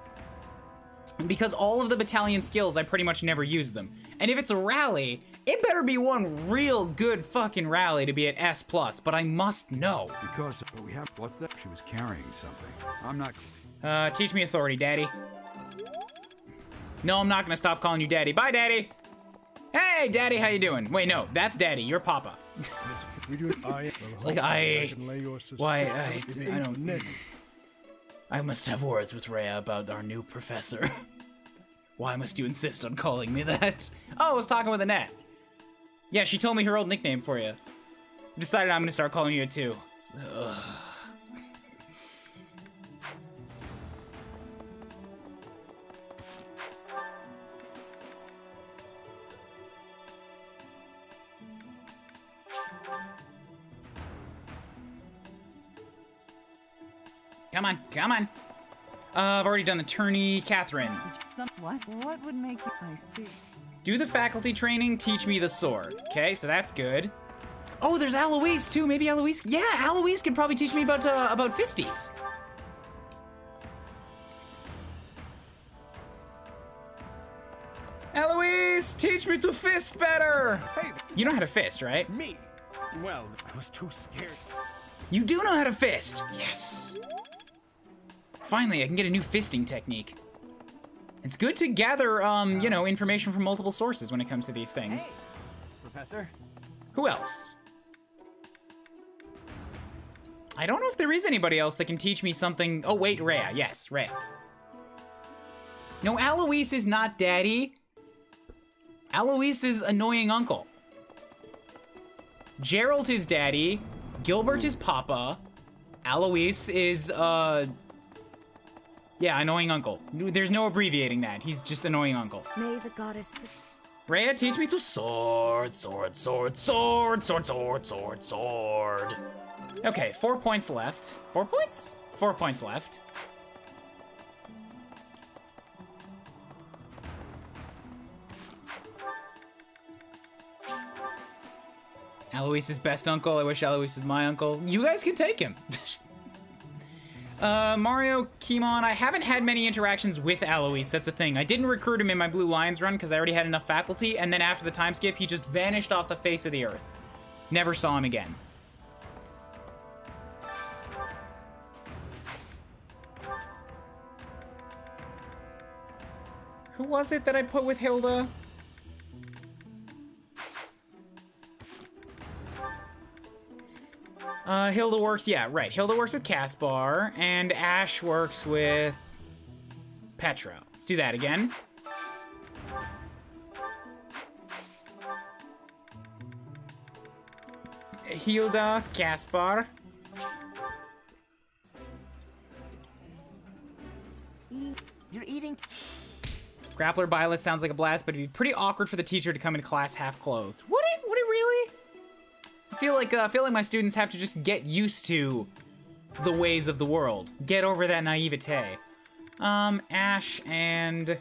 Because all of the battalion skills, I pretty much never use them. And if it's a rally, it better be one real good fucking rally to be at S+, but I must know. Because we have... What's that? She was carrying something. I'm not... Teach me authority, Daddy. No, I'm not gonna stop calling you Daddy. Bye, Daddy! Hey, Daddy, how you doing? Wait, no, that's Daddy. You're Papa. It's like, I don't... I must have words with Rhea about our new professor. Why must you insist on calling me that? Oh, I was talking with Annette. Yeah, she told me her old nickname for you. Decided I'm gonna start calling you it too. Ugh. Come on, come on. I've already done the tourney, Catherine. What would make you... I see. Do the faculty training, teach me the sword. Okay, so that's good. Oh, there's Eloise too. Maybe Eloise... Yeah, Eloise could probably teach me about fisties. Eloise, teach me to fist better. Hey, you know how to fist, right? Me? Well, I was too scared. You do know how to fist. Yes. Finally, I can get a new fisting technique. It's good to gather, you know, information from multiple sources when it comes to these things. Hey, Professor. Who else? I don't know if there is anybody else that can teach me something. Oh, wait, Rhea. Yes, Rhea. No, Alois is not Daddy. Alois is annoying uncle. Gerald is Daddy. Gilbert is Papa. Alois is, yeah, annoying uncle. There's no abbreviating that. He's just annoying uncle. May the goddess... Rhea, teach me to sword, sword, sword, sword, sword, sword, sword, sword. Okay, 4 points left. 4 points? 4 points left. Alois's best uncle. I wish Alois was my uncle. You guys can take him. Mario Kimon, I haven't had many interactions with Alois, that's the thing. I didn't recruit him in my Blue Lions run because I already had enough faculty, and then after the time skip, he just vanished off the face of the earth. Never saw him again. Who was it that I put with Hilda? Hilda works, yeah, right. Hilda works with Caspar, and Ash works with Petra. Let's do that again. Hilda, Caspar. You're eating... Grappler Violet sounds like a blast, but it'd be pretty awkward for the teacher to come into class half clothed. Would it? Would it really? I feel like my students have to just get used to the ways of the world. Get over that naivete. Ash and...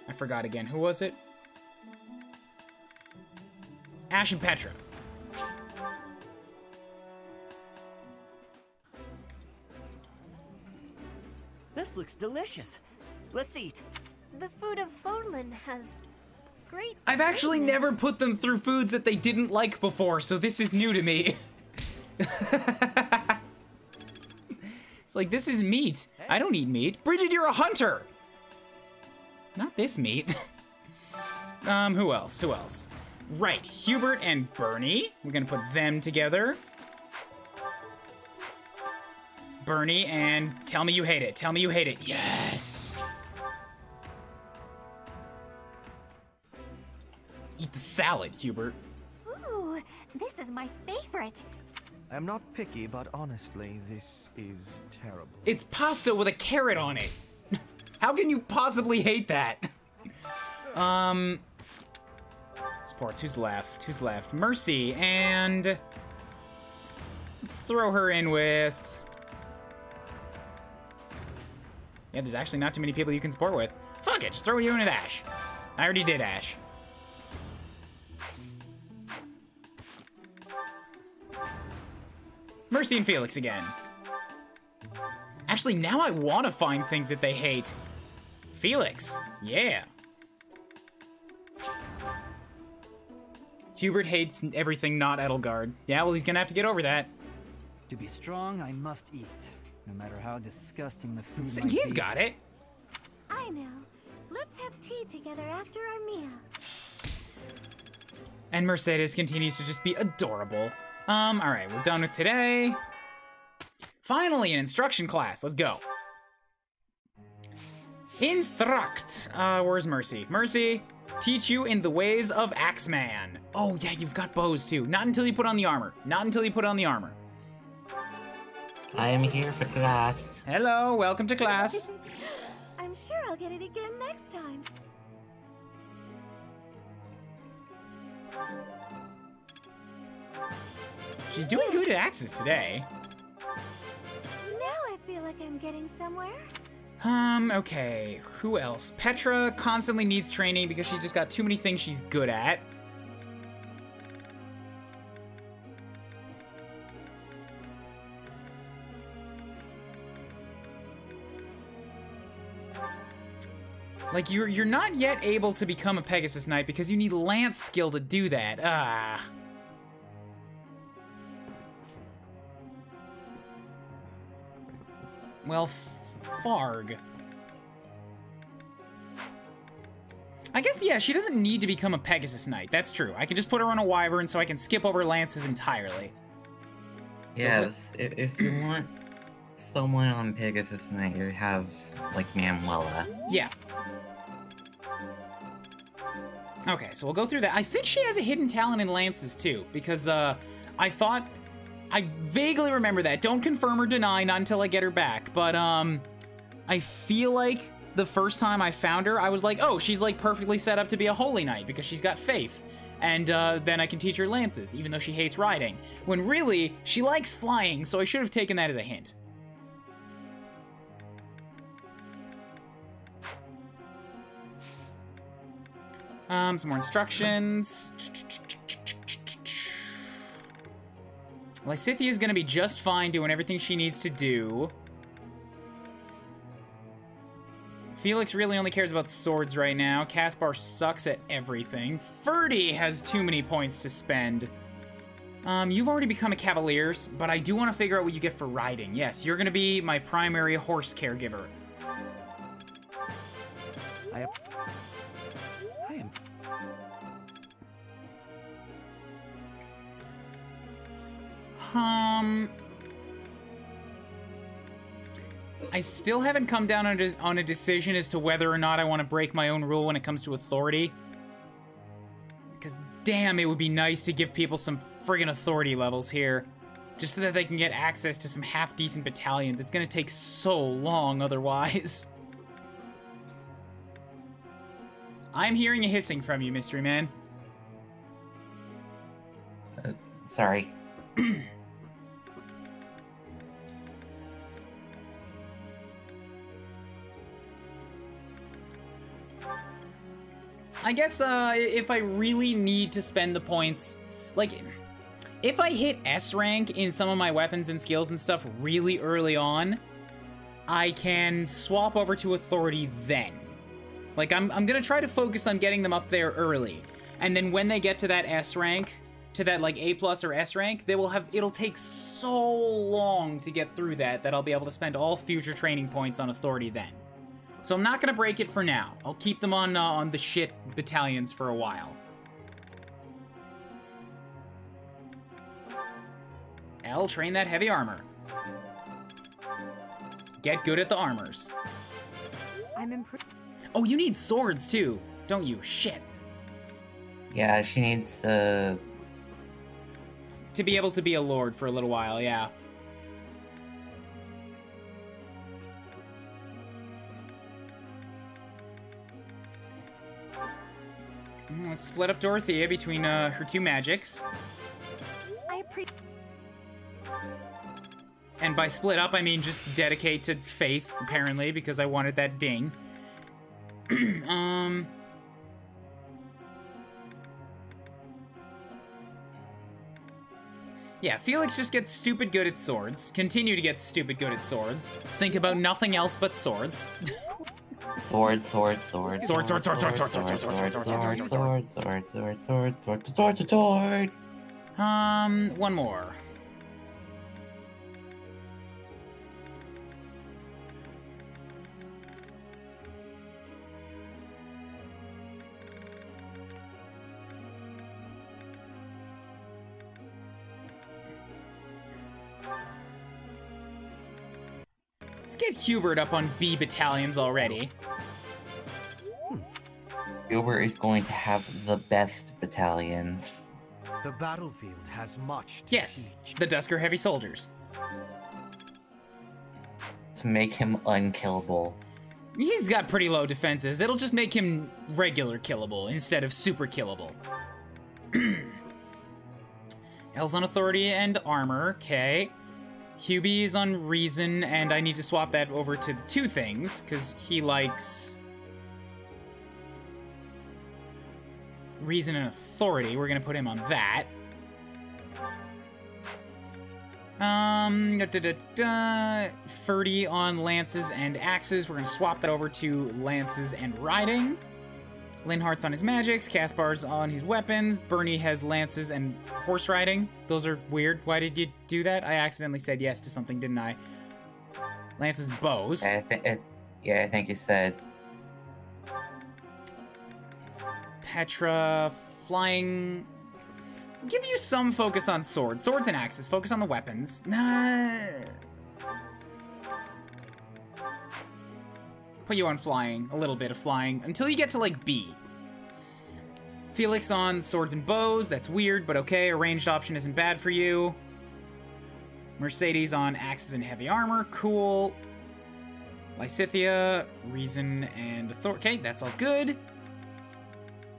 I forgot again. Who was it? Ash and Petra. This looks delicious. Let's eat. The food of Fodlan has great I've actually sweetness. never put them through foods that they didn't like before, so this is new to me. It's like, this is meat. I don't eat meat. Bridget, you're a hunter! Not this meat. Who else? Who else? Right, Hubert and Bernie. We're gonna put them together. Bernie and tell me you hate it. Tell me you hate it. Yes! Eat the salad, Hubert. Ooh, this is my favorite. I'm not picky, but honestly, this is terrible. It's pasta with a carrot on it. How can you possibly hate that? Sports, who's left? Who's left? Mercy, and... let's throw her in with... yeah, there's actually not too many people you can sport with. Fuck it, just throw you in with Ash. I already did Ash. Mercy and Felix again. Actually, now I want to find things that they hate. Felix. Yeah. Hubert hates everything not Edelgard. Yeah, well, he's gonna have to get over that. To be strong, I must eat, no matter how disgusting the food might He's be. got it. I know. Let's have tea together after our meal. And Mercedes continues to just be adorable. All right, we're done with today. Finally, an instruction class. Let's go. Instruct. Where's Mercy? Mercy, teach you in the ways of Axeman. Oh, yeah, you've got bows, too. Not until you put on the armor. Not until you put on the armor. I am here for class. Hello, welcome to class. I'm sure I'll get it again next time. She's doing good at axes today. Now I feel like I'm getting somewhere. Okay, who else? Petra constantly needs training because she's just got too many things she's good at. Like, you're not yet able to become a Pegasus Knight because you need lance skill to do that. Ah. Well, Farg. I guess, yeah, she doesn't need to become a Pegasus Knight. That's true. I can just put her on a Wyvern so I can skip over lances entirely. Yes, so if you want someone on Pegasus Knight, you have, like, Manuela. Yeah. Okay, so we'll go through that. I think she has a hidden talent in lances, too, because, I vaguely remember that. Don't confirm or deny, not until I get her back. But, I feel like the first time I found her, I was like, oh, she's, like, perfectly set up to be a Holy Knight because she's got faith. And, then I can teach her lances, even though she hates riding. When really, she likes flying, so I should have taken that as a hint. Some more instructions. Lysithia is gonna be just fine doing everything she needs to do. Felix really only cares about swords right now. Caspar sucks at everything. Ferdy has too many points to spend. You've already become a Cavalier, but I do want to figure out what you get for riding. Yes, you're gonna be my primary horse caregiver. I still haven't come down on a decision as to whether or not I want to break my own rule when it comes to authority. Because damn, it would be nice to give people some friggin' authority levels here. Just so that they can get access to some half-decent battalions. It's gonna take so long otherwise. I'm hearing a hissing from you, Mystery Man. Sorry. I guess, if I really need to spend the points, like, if I hit S rank in some of my weapons and skills and stuff really early on, I can swap over to authority then. Like, I'm gonna try to focus on getting them up there early. And then when they get to that S rank, to that, like, A+ or S rank, they will have, it'll take so long to get through that I'll be able to spend all future training points on authority then. So I'm not gonna break it for now. I'll keep them on the shit battalions for a while. L, train that heavy armor. Get good at the armors. I'm improved. Oh, you need swords too, don't you? Shit. Yeah, she needs, to be able to be a lord for a little while, yeah. Let's split up Dorothea between her two magics. And by split up, I mean just dedicate to faith, apparently, because I wanted that ding. Yeah, Felix just gets stupid good at swords. Continue to get stupid good at swords. Think about nothing else but swords. Sword, sword, sword. Sword, sword, sword, sword, sword, sword, sword, sword, sword, sword. One more. Let's get Hubert up on B battalions already. Hubert is going to have the best battalions. The battlefield has much to teach. The Dusker Heavy Soldiers. To make him unkillable. He's got pretty low defenses. It'll just make him regular killable instead of super killable. L's on authority and armor, okay. Hubie is on reason, and I need to swap that over to the two things, because he likes reason and authority. We're gonna put him on that. Ferdy on lances and axes. We're gonna swap that over to lances and riding. Linhart's on his magics, Caspar's on his weapons, Bernie has lances and horse riding. Those are weird. Why did you do that? I accidentally said yes to something, didn't I? Lance's bows. I think you said. Petra, flying. Give you some focus on swords. Swords and axes. Focus on the weapons. Put you on flying, a little bit of flying, until you get to, like, B. Felix on swords and bows, that's weird, but okay, a ranged option isn't bad for you. Mercedes on axes and heavy armor, cool. Lysithia, reason and authority, okay, that's all good.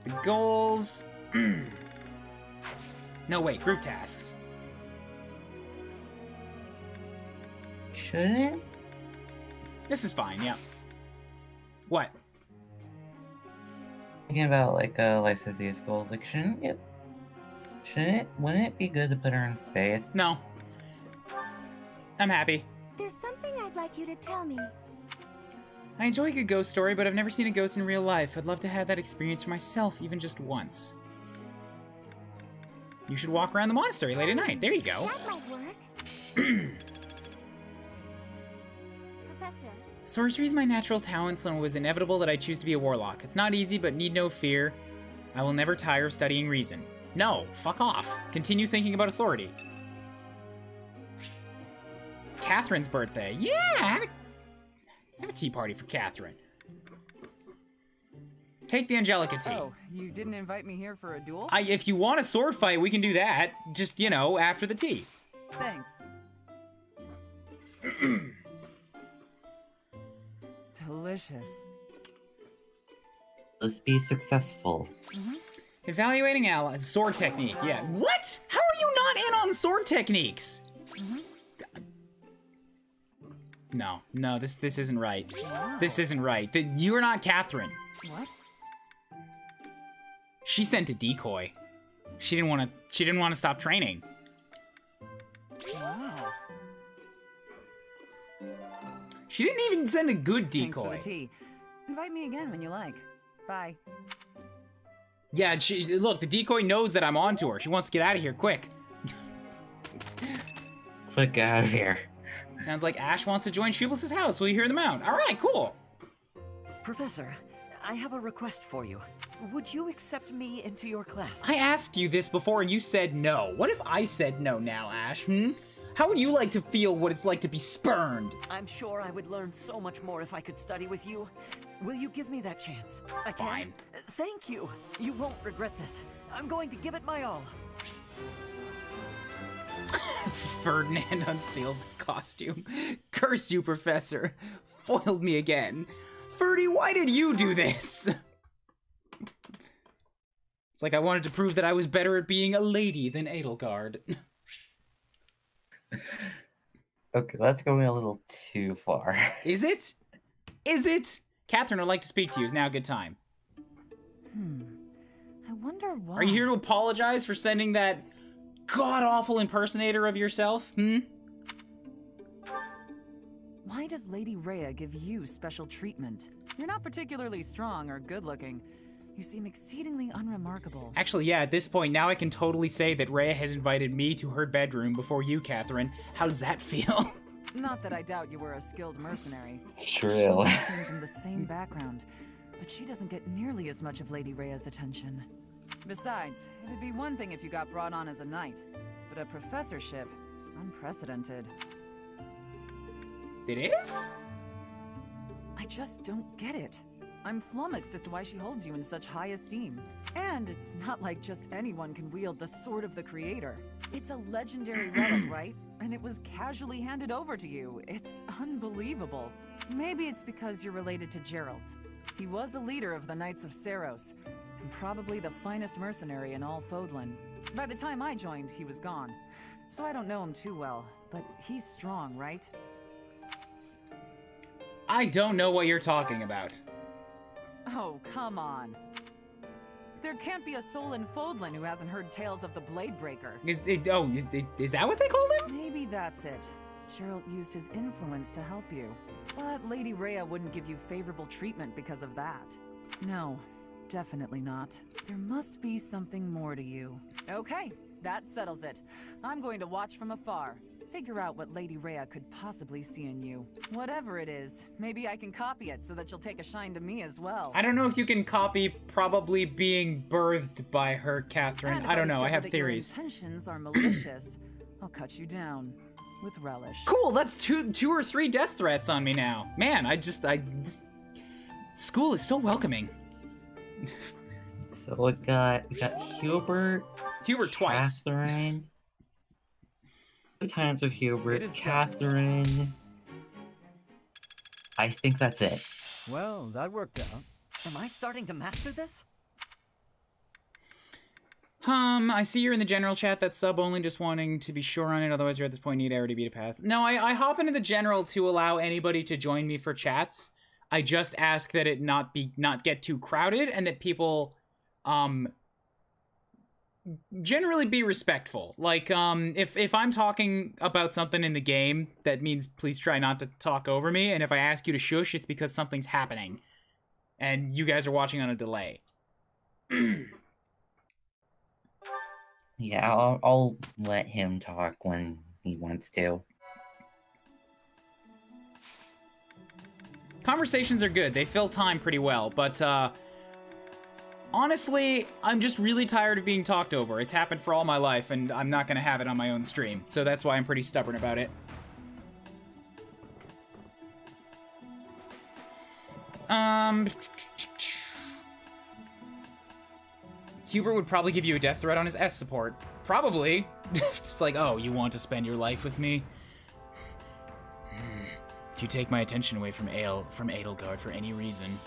The goals... No, wait, group tasks. Shouldn't? This is fine, yeah. What? Thinking about, like, Lysithia's goals, like, wouldn't it be good to put her in faith? No. I'm happy. There's something I'd like you to tell me. I enjoy a good ghost story, but I've never seen a ghost in real life. I'd love to have that experience for myself, even just once. You should walk around the monastery late at night. There you go. That might work. Professor. Sorcery is my natural talent, and it was inevitable that I choose to be a warlock. It's not easy, but need no fear. I will never tire of studying reason. No, fuck off. Continue thinking about authority. It's Catherine's birthday. Yeah, have a tea party for Catherine. Take the Angelica tea. Oh, you didn't invite me here for a duel? If you want a sword fight, we can do that. Just, you know, after the tea. Thanks. Delicious. Let's be successful. Evaluating allies. Sword technique, yeah. What? How are you not in on sword techniques? No, this isn't right. Wow. This isn't right. You're not Catherine. What? She sent a decoy. She didn't want to stop training. Wow. She didn't even send a good decoy. Thanks for the tea. Invite me again when you like. Bye. Yeah, look, the decoy knows that I'm onto her. She wants to get out of here quick. Quick, get out of here. Sounds like Ash wants to join Shublis's house. Will you hear them out? All right, cool. Professor, I have a request for you. Would you accept me into your class? I asked you this before and you said no. What if I said no now, Ash, How would you like to feel what it's like to be spurned? I'm sure I would learn so much more if I could study with you. Will you give me that chance? Fine. Thank you. You won't regret this. I'm going to give it my all. Ferdinand unseals the costume. Curse you, Professor. Foiled me again. Ferdy, why did you do this? It's like I wanted to prove that I was better at being a lady than Edelgard. Okay, that's going a little too far. Is it? Is it? Catherine would like to speak to you. Is now a good time. I wonder why. Are you here to apologize for sending that god-awful impersonator of yourself? Why does Lady Rhea give you special treatment? You're not particularly strong or good-looking. You seem exceedingly unremarkable. Actually, yeah, at this point, now I can totally say that Rhea has invited me to her bedroom before you, Catherine. How does that feel? Not that I doubt you were a skilled mercenary. True. She and I came from the same background, but she doesn't get nearly as much of Lady Rhea's attention. Besides, it'd be one thing if you got brought on as a knight, but a professorship, unprecedented. It is? I just don't get it. I'm flummoxed as to why she holds you in such high esteem. And it's not like just anyone can wield the Sword of the Creator. It's a legendary relic, right? And it was casually handed over to you. It's unbelievable. Maybe it's because you're related to Geralt. He was a leader of the Knights of Seiros, and probably the finest mercenary in all Fodlan. By the time I joined, he was gone. So I don't know him too well, but he's strong, right? I don't know what you're talking about. Oh, come on. There can't be a soul in Fodlan who hasn't heard tales of the Bladebreaker. Is that what they called him? Maybe that's it. Geralt used his influence to help you. But Lady Rhea wouldn't give you favorable treatment because of that. No, definitely not. There must be something more to you. Okay, that settles it. I'm going to watch from afar. Figure out what Lady Rhea could possibly see in you. Whatever it is, maybe I can copy it so that she'll take a shine to me as well. I don't know if you can copy probably being birthed by her, Catherine. I don't know, I have theories. Your intentions are malicious, I'll cut you down with relish. Cool, that's two or three death threats on me now. Man, school is so welcoming. So we got Hubert. Hubert twice. Catherine. 2 times with Hubert, Catherine. I think that's it. Well, that worked out. Am I starting to master this? I see you're in the general chat. That's sub only, just wanting to be sure on it. Otherwise, you're at this point need already beat a path. No, I hop into the general to allow anybody to join me for chats. I just ask that it not get too crowded and that people generally be respectful. Like, if I'm talking about something in the game, that means please try not to talk over me. And if I ask you to shush, it's because something's happening. And you guys are watching on a delay. Yeah, I'll let him talk when he wants to. Conversations are good. They fill time pretty well, but, honestly, I'm just really tired of being talked over. It's happened for all my life, and I'm not gonna have it on my own stream. So that's why I'm pretty stubborn about it. Hubert would probably give you a death threat on his S support. Probably. Just like, oh, you want to spend your life with me? If you take my attention away from Edelgard for any reason,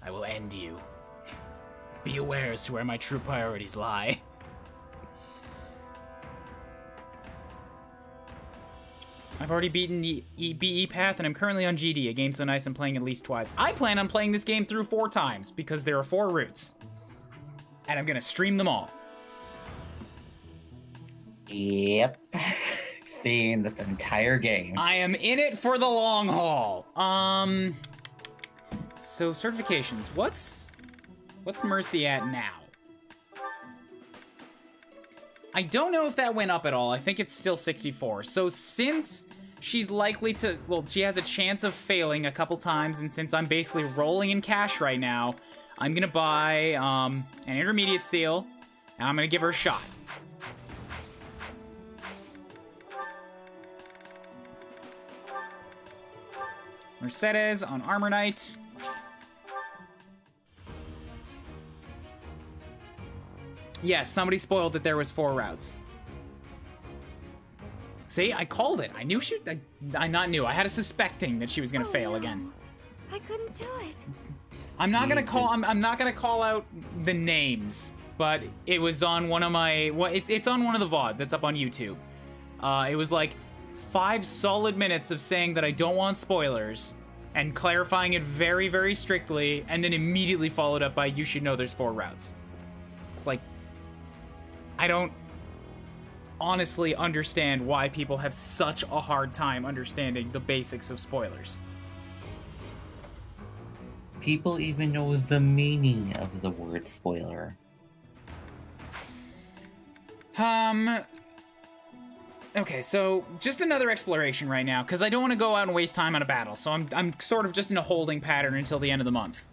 I will end you. Be aware as to where my true priorities lie. I've already beaten the BE path, and I'm currently on GD, a game so nice I'm playing at least twice. I plan on playing this game through 4 times, because there are 4 routes. And I'm gonna stream them all. Yep. Seeing this entire game. I am in it for the long haul. So certifications. What's Mercy at now? I don't know if that went up at all. I think it's still 64. So since she's likely to, well, she has a chance of failing a couple times, and since I'm basically rolling in cash right now, I'm gonna buy an intermediate seal, and I'm gonna give her a shot. Mercedes on Armor Knight. Yes, somebody spoiled that there was 4 routes. See, I called it. I knew she. I not knew. I had a suspecting that she was gonna fail again. I couldn't do it. I'm not gonna call. I'm not gonna call out the names, but it was on one of my. It's on one of the VODs. It's up on YouTube. It was like 5 solid minutes of saying that I don't want spoilers and clarifying it very, very strictly, and then immediately followed up by, "You should know there's 4 routes." It's like, I don't honestly understand why people have such a hard time understanding the basics of spoilers. people even know the meaning of the word spoiler? Okay, so just another exploration right now, because I don't want to go out and waste time on a battle, so I'm sort of just in a holding pattern until the end of the month.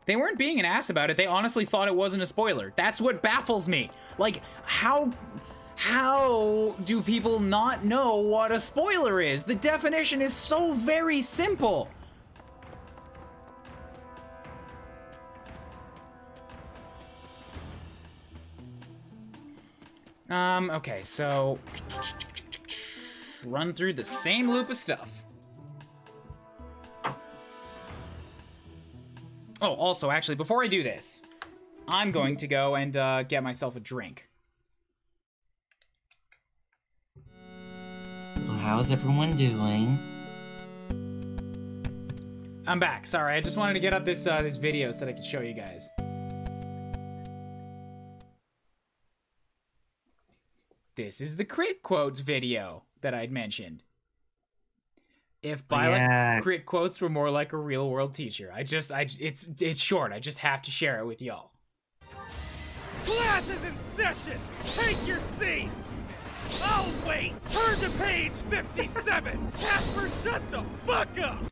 They weren't being an ass about it. They honestly thought it wasn't a spoiler. That's what baffles me. Like, how do people not know what a spoiler is? The definition is so very simple. Okay, so run through the same loop of stuff. Oh, also, actually, before I do this, I'm going to go and get myself a drink. So how's everyone doing? I'm back. Sorry, I just wanted to get up this this video so that I could show you guys. This is the crit quotes video that I'd mentioned. If Byleth crit quotes were more like a real world teacher, it's short. I just have to share it with y'all. Class is in session. Take your seats. Oh wait, turn to page 57. Casper, shut the fuck up.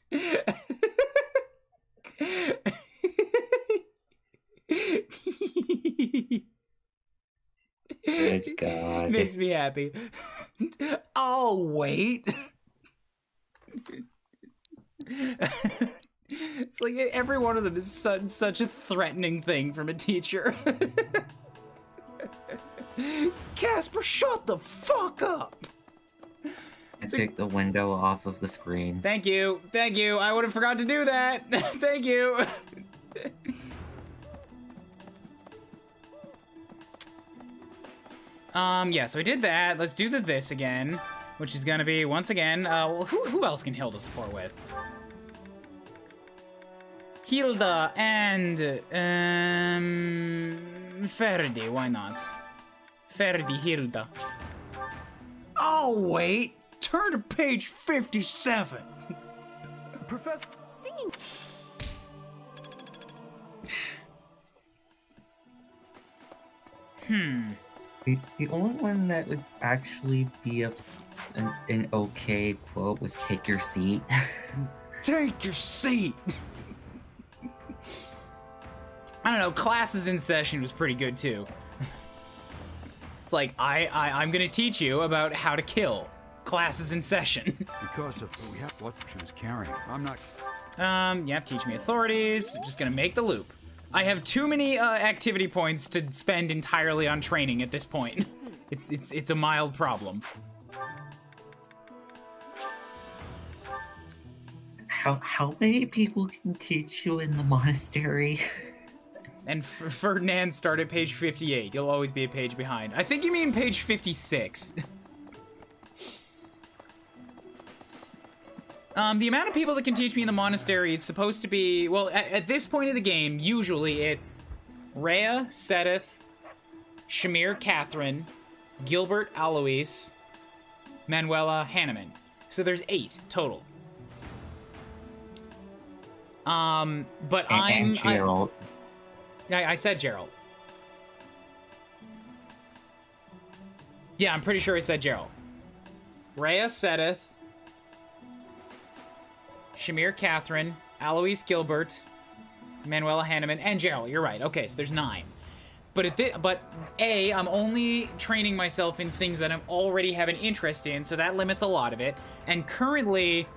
Good God. Makes me happy. Oh, wait. It's like every one of them is such a threatening thing from a teacher. Casper, shut the fuck up. And take the window off of the screen. Thank you. Thank you. I would have forgot to do that. Thank you. Yeah, so I did that. Let's do this again, which is gonna be, once again, well, who else can Hilda support with? Hilda and, Ferdi, why not? Ferdi, Hilda. Oh, wait! Turn to page 57! Professor... Singing... The only one that would actually be an okay quote was "take your seat." Take your seat! I don't know, Classes in Session was pretty good too. It's like, I'm gonna teach you about how to kill. Classes in Session. Because of what she was carrying, I'm not... Yeah, teach me authorities. I'm just gonna make the loop. I have too many activity points to spend entirely on training at this point. It's a mild problem. How many people can teach you in the monastery? And Ferdinand, start at page 58. You'll always be a page behind. I think you mean page 56. The amount of people that can teach me in the monastery is supposed to be, well, at this point of the game, usually it's Rhea, Sedith, Shamir, Catherine, Gilbert, Alois, Manuela, Hanneman. So there's 8 total. But and Gerald. I said Gerald. Yeah, I'm pretty sure I said Gerald. Rhea, Sedith, Shamir, Catherine, Alois, Gilbert, Manuela, Hanneman, and Gerald. You're right. Okay, so there's 9. But I'm only training myself in things that I already have an interest in, so that limits a lot of it. And currently,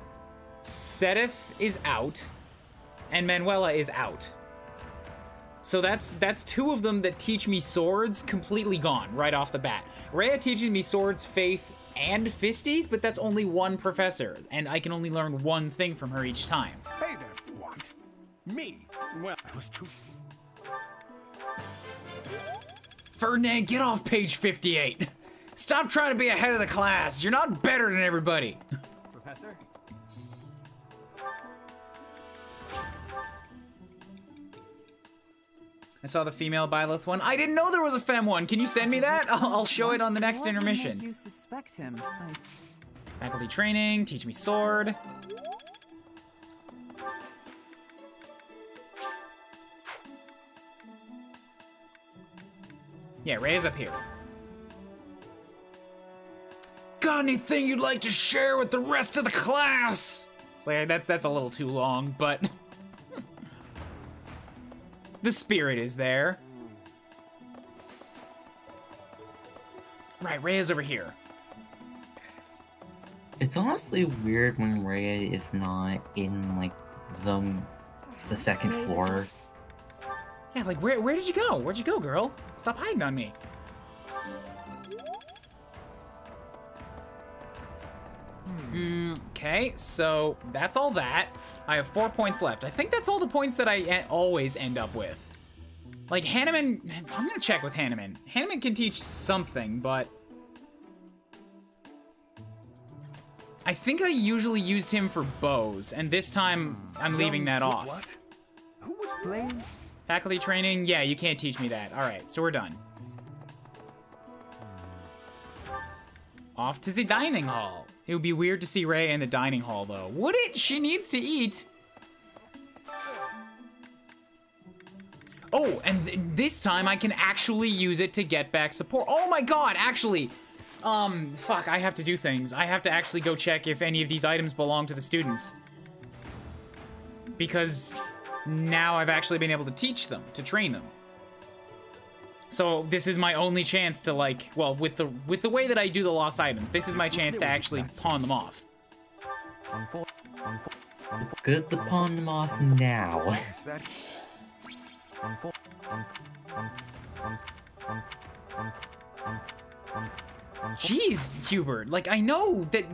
Sedith is out, and Manuela is out. So that's 2 of them that teach me swords completely gone right off the bat. Rhea teaches me swords, faith, and fisties, but that's only 1 professor, and I can only learn 1 thing from her each time. Hey there, what? Me? Well, I was too... Ferdinand, get off page 58. Stop trying to be ahead of the class. You're not better than everybody. Professor? I saw the female Byleth one. I didn't know there was a femme one. Can you send me that? I'll show it on the next intermission. You suspect him. Nice. Faculty training, teach me sword. Yeah, Ray's up here. Got anything you'd like to share with the rest of the class? So yeah, that's a little too long, but the spirit is there. Right, Ray is over here. It's honestly weird when Ray is not in, like, the second floor. Yeah, like, where did you go? Where'd you go, girl? Stop hiding on me. Okay, so that's all that. I have 4 points left. I think that's all the points that I always end up with. Like, Hanneman, I'm gonna check with Hanneman. Hanneman can teach something, but I think I usually used him for bows, and this time I'm leaving that off. What? Who was playing? Faculty training, yeah, you can't teach me that. All right, so we're done. Off to the dining hall. It would be weird to see Ray in the dining hall, though. Would it? She needs to eat. Oh, and this time I can actually use it to get back support. Oh my god, actually. Fuck, I have to do things. I have to actually go check if any of these items belong to the students. Because now I've actually been able to teach them, to train them. So this is my only chance to, like, well, with the way that I do the lost items, this is my chance to actually pawn them off. It's good to pawn them off now. Jeez, Hubert, like, I know that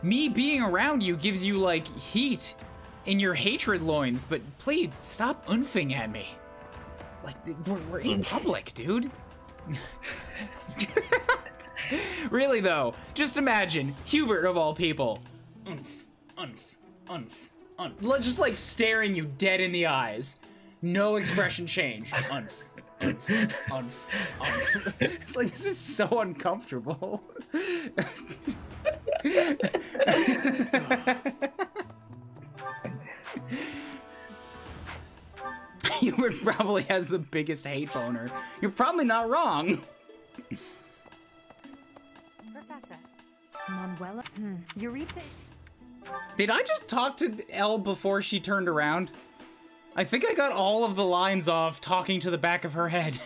me being around you gives you, like, heat in your hatred loins, but please, stop unfing at me. Like, we're in public, dude. Really, though, just imagine, Hubert, of all people, just, like, staring you dead in the eyes. No expression change. It's like, this is so uncomfortable. Hubert probably has the biggest hate boner. You're probably not wrong. Professor. Manuela. Yuritsa. Did I just talk to Elle before she turned around? I think I got all of the lines off talking to the back of her head.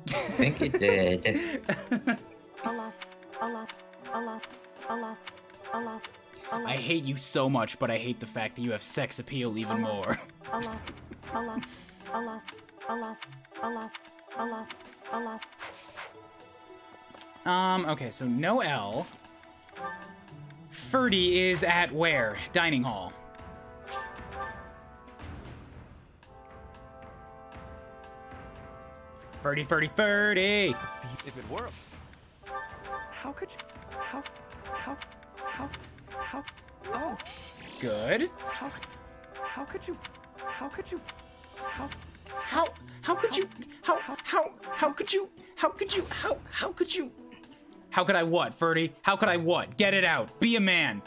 I think you did. I hate you so much, but I hate the fact that you have sex appeal even more. Okay, so no L. Ferdy is at where? Dining hall. Ferdy. If it were, how could you? How? Oh. Good. How could you? How could you? How could I what, Ferdy? How could I what? Get it out. Be a man.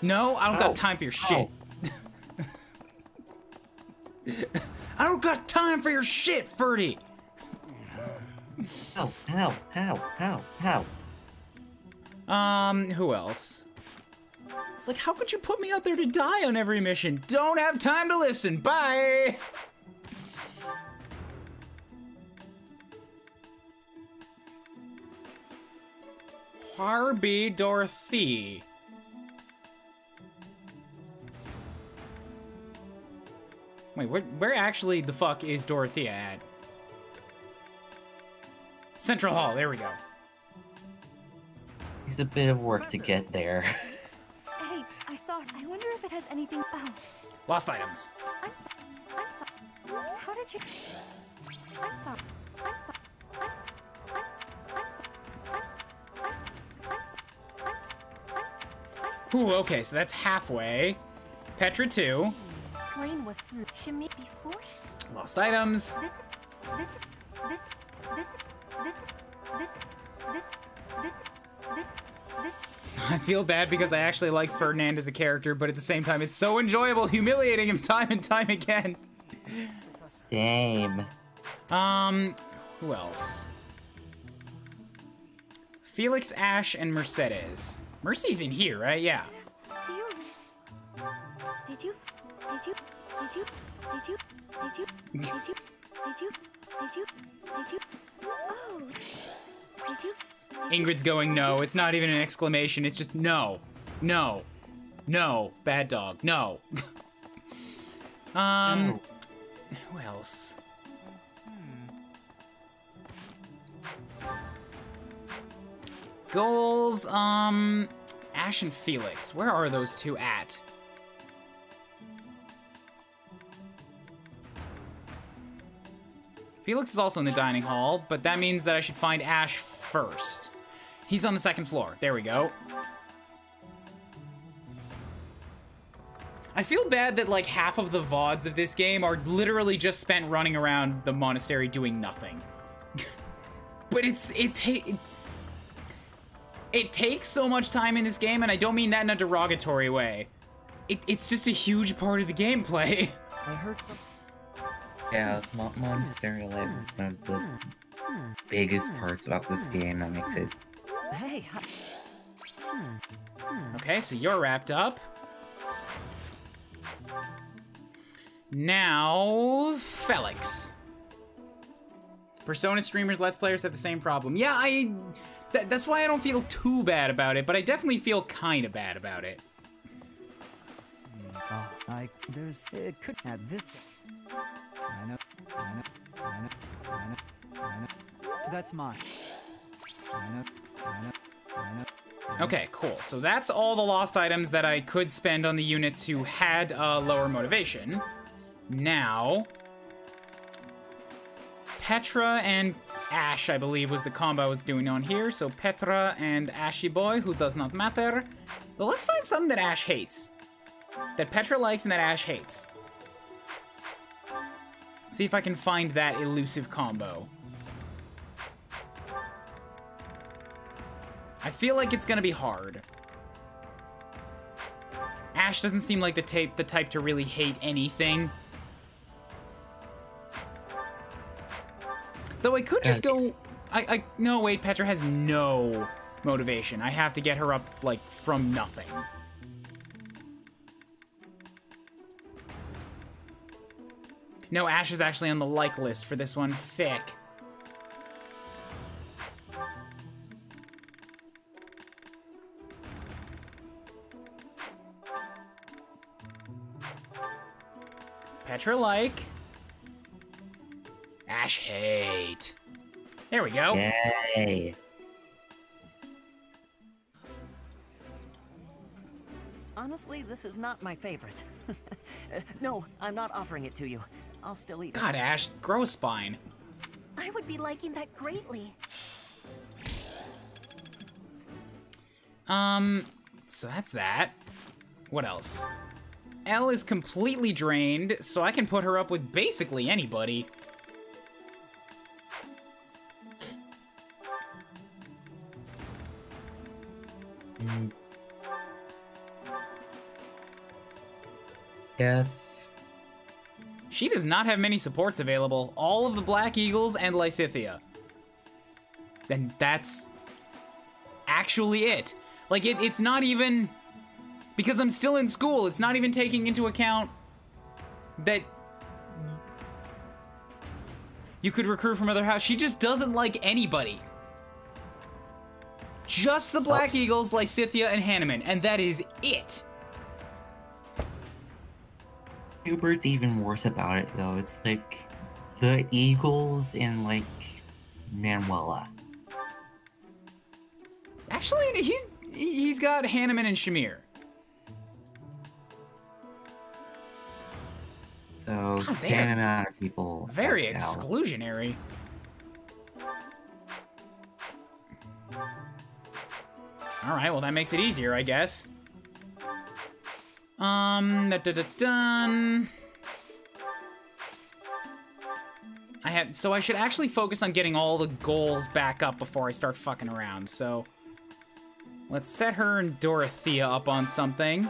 No, I don't got time for your shit. I don't got time for your shit, Ferdy. How? Who else? It's like, how could you put me out there to die on every mission? Don't have time to listen. Bye. Harby Dorothy. Wait, where actually the fuck is Dorothea at? Central Hall, there we go. It's a bit of work to get there. Hey, I wonder if it has anything. Oh. Lost items. I'm sorry. How did you? I'm sorry. Ooh, okay, so that's halfway. Petra 2. Flame was Shamir before. Lost items. This. I feel bad because I actually like Ferdinand as a character, but at the same time, it's so enjoyable humiliating him time and time again. Same. Who else? Felix, Ash, and Mercedes. Mercy's in here, right? Yeah. Did you? Oh. Did you? Ingrid's going, no. It's not even an exclamation. It's just no. No. No. Bad dog. No. Who else? Goals, Ash and Felix. Where are those two at? Felix is also in the dining hall, but that means that I should find Ash first. He's on the second floor. There we go. I feel bad that like half of the VODs of this game are literally just spent running around the monastery doing nothing. But it takes so much time in this game, and I don't mean that in a derogatory way. It's just a huge part of the gameplay. I heard some... Yeah, monastery life is one of the biggest parts about this game that makes it... Hey, Okay, so you're wrapped up. Now, Felix. Persona streamers, Let's Players have the same problem. Yeah, that's why I don't feel too bad about it, but I definitely feel kind of bad about it. It could add this. I know. That's mine. I know. Okay, cool. So that's all the lost items that I could spend on the units who had lower motivation. Now, Petra and Ash, I believe, was the combo I was doing on here. So Petra and Ashy Boy, who does not matter. But let's find something that Ash hates. That Petra likes and that Ash hates. See if I can find that elusive combo. I feel like it's gonna be hard. Ash doesn't seem like the type to really hate anything. Though I could just go... No, wait, Petra has no motivation. I have to get her up, like, from nothing. No, Ash is actually on the like list for this one. Fick. Petra like. Ash hate. There we go. Yay. Honestly, this is not my favorite. No, I'm not offering it to you. I'll still eat it. God, Ash, grow a spine. I would be liking that greatly. So that's that. What else? Elle is completely drained, so I can put her up with basically anybody. Yes. She does not have many supports available. All of the Black Eagles and Lysithia. And that's actually it. Like, it's not even... Because I'm still in school, it's not even taking into account that you could recruit from other houses. She just doesn't like anybody. Just the Black Eagles, Lysithia, and Hanneman, and that is it. Hubert's even worse about it, though. It's like the Eagles and, like, Manuela. Actually, he's got Hanneman and Shamir. So, same amount of people. Very exclusionary. Alright, well that makes it easier, I guess. Done. So I should actually focus on getting all the goals back up before I start fucking around. So let's set her and Dorothea up on something.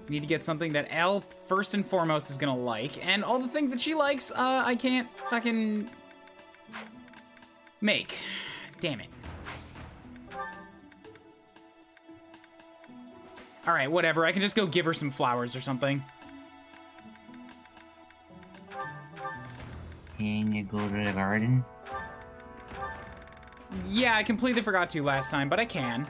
Need to get something that Elle, first and foremost, is gonna like. And all the things that she likes, I can't fucking make. Damn it. Alright, whatever. I can just go give her some flowers or something. Can you go to the garden? Yeah, I completely forgot to last time, but I can.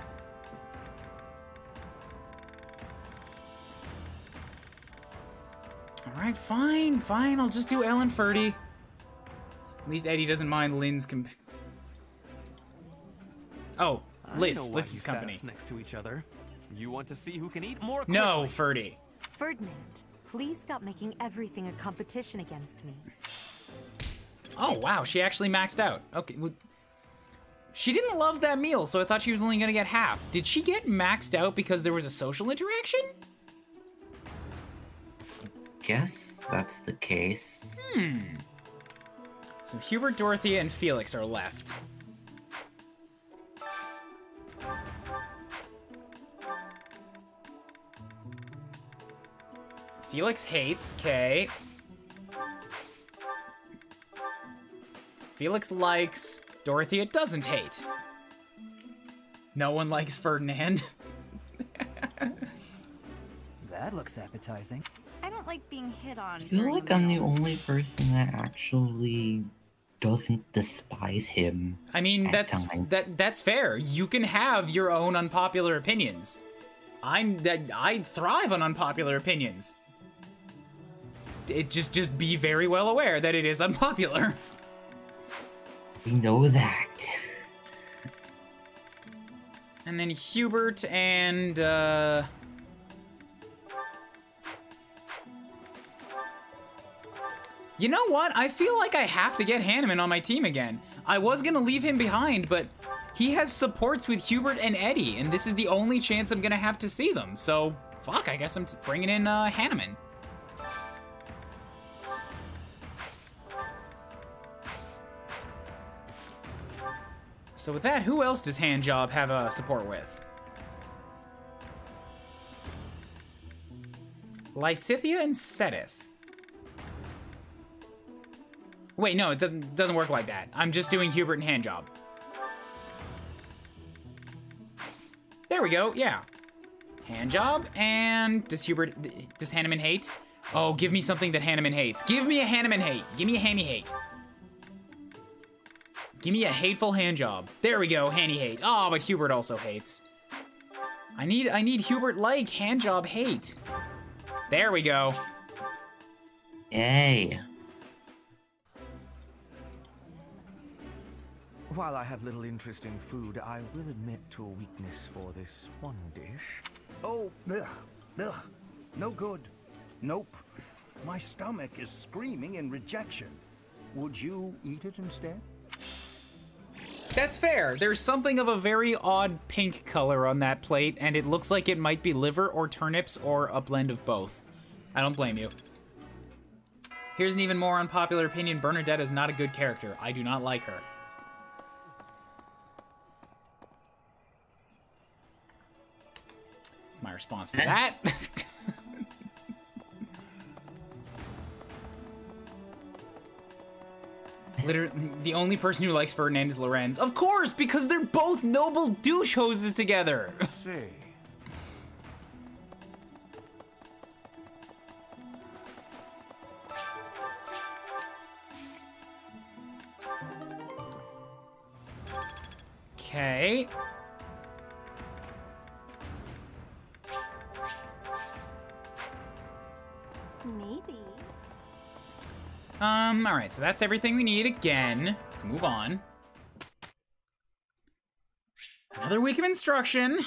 Alright, fine, fine. I'll just do Ellen Ferdy. At least Eddie doesn't mind Lynn's Oh, Liz. Liz's company. Next to each other. You want to see who can eat more quickly. No, Ferdy. Ferdinand, please stop making everything a competition against me. Oh, wow. She actually maxed out. Okay. Well, she didn't love that meal, so I thought she was only going to get half. Did she get maxed out because there was a social interaction? Guess that's the case. So Hubert, Dorothea, and Felix are left. Felix hates, okay. Felix likes, Dorothea doesn't hate. No one likes Ferdinand. That looks appetizing. I don't like being hit on. I feel like I'm the only person that actually doesn't despise him. I mean, that's fair. You can have your own unpopular opinions. I thrive on unpopular opinions. Just be very well aware that it is unpopular. We know that. And then Hubert and you know what? I feel like I have to get Hanneman on my team again. I was gonna leave him behind, but he has supports with Hubert and Eddie, and this is the only chance I'm gonna have to see them. So, fuck, I guess I'm bringing in Hanneman. So with that, who else does Handjob have a support with? Lysithia and Sedith. Wait, no, it doesn't work like that. I'm just doing Hubert and Handjob. There we go, yeah. Handjob, and does Hanneman hate? Oh, give me something that Hanneman hates. Give me a Hanneman hate. Give me a Hammy hate. Give me a hateful Handjob. There we go, Hanny hate. Oh, but Hubert also hates. I need Hubert like, Handjob hate. There we go. Yay. While I have little interest in food, I will admit to a weakness for this one dish. Oh, ugh, ugh, no good. Nope. My stomach is screaming in rejection. Would you eat it instead? That's fair. There's something of a very odd pink color on that plate, and it looks like it might be liver or turnips or a blend of both. I don't blame you. Here's an even more unpopular opinion. Bernadette is not a good character. I do not like her. That's my response to that. Literally, the only person who likes Ferdinand is Lorenz. Of course, because they're both noble douche hoses together. See. Okay. Maybe. Alright, so that's everything we need again. Let's move on. Another week of instruction.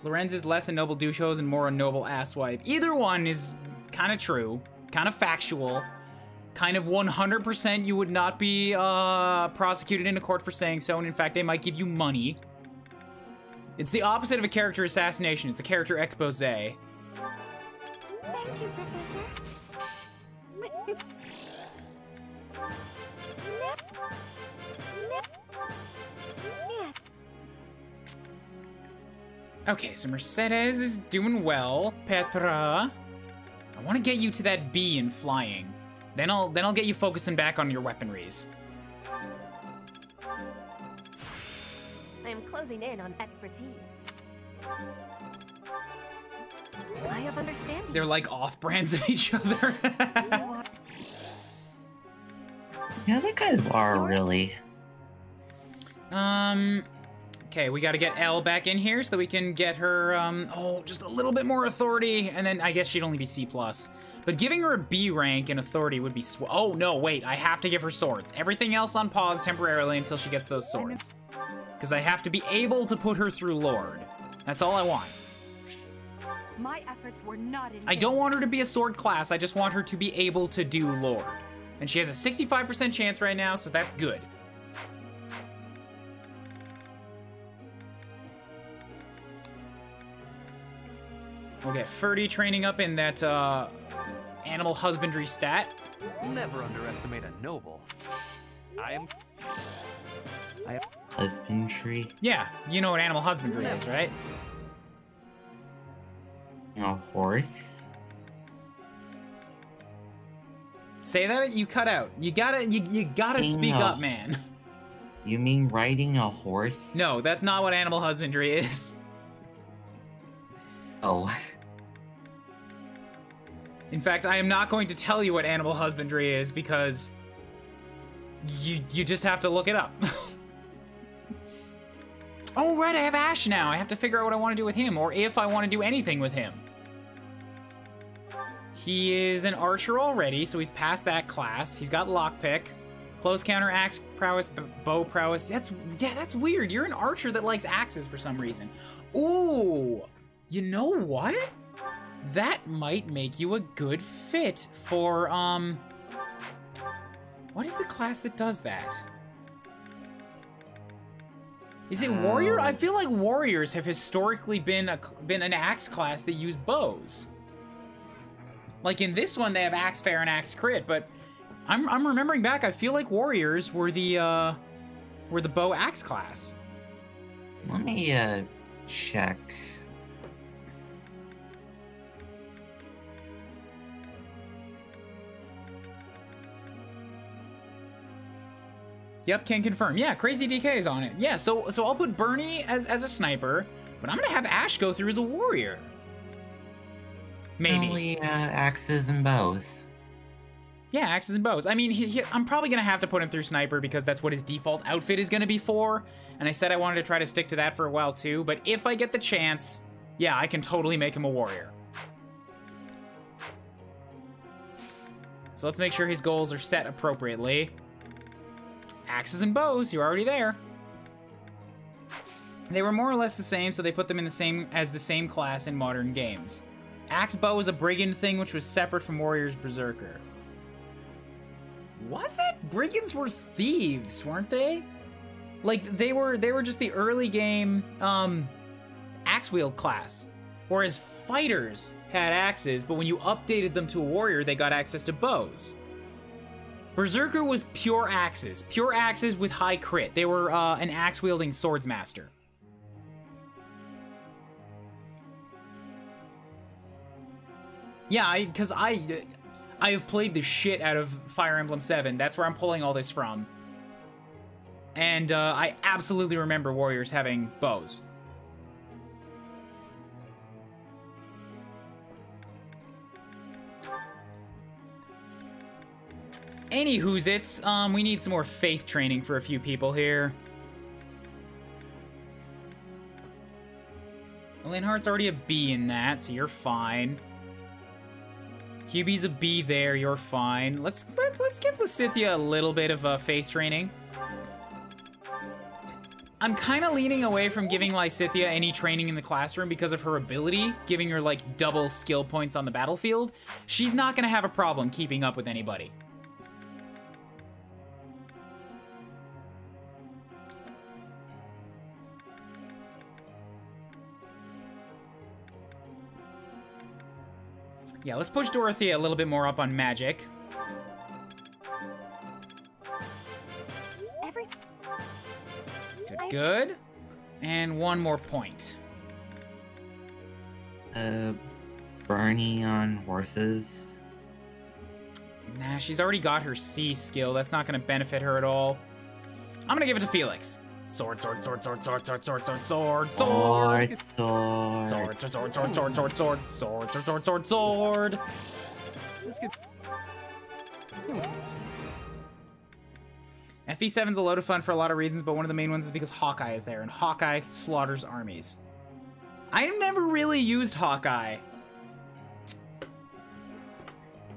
Lorenz is less a noble douche hose and more a noble asswipe. Either one is kind of true, kind of factual, kind of 100% you would not be prosecuted in a court for saying so, and in fact, they might give you money. It's the opposite of a character assassination. It's a character expose. Thank you, Professor. Okay, so Mercedes is doing well. Petra, I want to get you to that B in flying. Then I'll get you focusing back on your weaponries. I am closing in on expertise. I have understanding. They're like off-brands of each other. Yeah, they kind of are, really. Okay, we gotta get Elle back in here so that we can get her, just a little bit more authority, and then I guess she'd only be C+. But giving her a B rank in authority would be oh, no, wait, I have to give her swords. Everything else on pause temporarily until she gets those swords. Because I have to be able to put her through Lord. That's all I want. My efforts were not in I don't want her to be a sword class, I just want her to be able to do Lord. And she has a 65% chance right now, so that's good. We'll get Ferdy training up in that animal husbandry stat. Never underestimate a noble. I am... Husbandry? Yeah, you know what animal husbandry is, right? A horse? Say that, you cut out. You gotta speak up, man. You mean riding a horse? No, that's not what animal husbandry is. Oh. In fact, I am not going to tell you what animal husbandry is because you just have to look it up. Oh, right, I have Ash now. I have to figure out what I want to do with him, or if I want to do anything with him. He is an archer already, so he's past that class. He's got lockpick, close counter, axe prowess, bow prowess. That's weird. You're an archer that likes axes for some reason. Ooh, you know what? That might make you a good fit for, what is the class that does that? Is it warrior? I feel like warriors have historically been an axe class that use bows. Like in this one, they have axe fair and axe crit, but I'm remembering back. I feel like warriors were the bow axe class. Let me check. Yep, can confirm. Yeah, Crazy DK is on it. Yeah, so I'll put Bernie as a sniper, but I'm gonna have Ash go through as a warrior. Maybe. Only axes and bows. Yeah, axes and bows. I mean, I'm probably gonna have to put him through sniper because that's what his default outfit is gonna be for. And I said I wanted to try to stick to that for a while too, but if I get the chance, yeah, I can totally make him a warrior. So let's make sure his goals are set appropriately. Axes and bows, you're already there. They were more or less the same, so they put them in the same class in modern games. Axe bow is a brigand thing, which was separate from warrior's berserker. Was it? Brigands were thieves, weren't they? Like they were just the early game axe wield class, whereas fighters had axes, but when you updated them to a warrior, they got access to bows. Berserker was pure axes with high crit. They were an axe-wielding swordsmaster. Yeah, because I have played the shit out of Fire Emblem 7. That's where I'm pulling all this from. And I absolutely remember warriors having bows. Anywho's-its, we need some more faith training for a few people here. Linhart's already a B in that, so you're fine. QB's a B there, you're fine. Let's give Lysithea a little bit of faith training. I'm kind of leaning away from giving Lysithea any training in the classroom because of her ability, giving her like double skill points on the battlefield. She's not gonna have a problem keeping up with anybody. Yeah, let's push Dorothea a little bit more up on magic. Good, good. And one more point. Bernie on horses. Nah, she's already got her C skill. That's not gonna benefit her at all. I'm gonna give it to Felix. Sword, sword, sword, sword, sword, sword, sword, sword, sword, sword, Sword, sword. Sword, sword, sword, sword, sword, sword, sword, sword, sword, sword, sword, sword. FE7's a load of fun for a lot of reasons, but one of the main ones is because Hawkeye is there, and Hawkeye slaughters armies. I've never really used Hawkeye.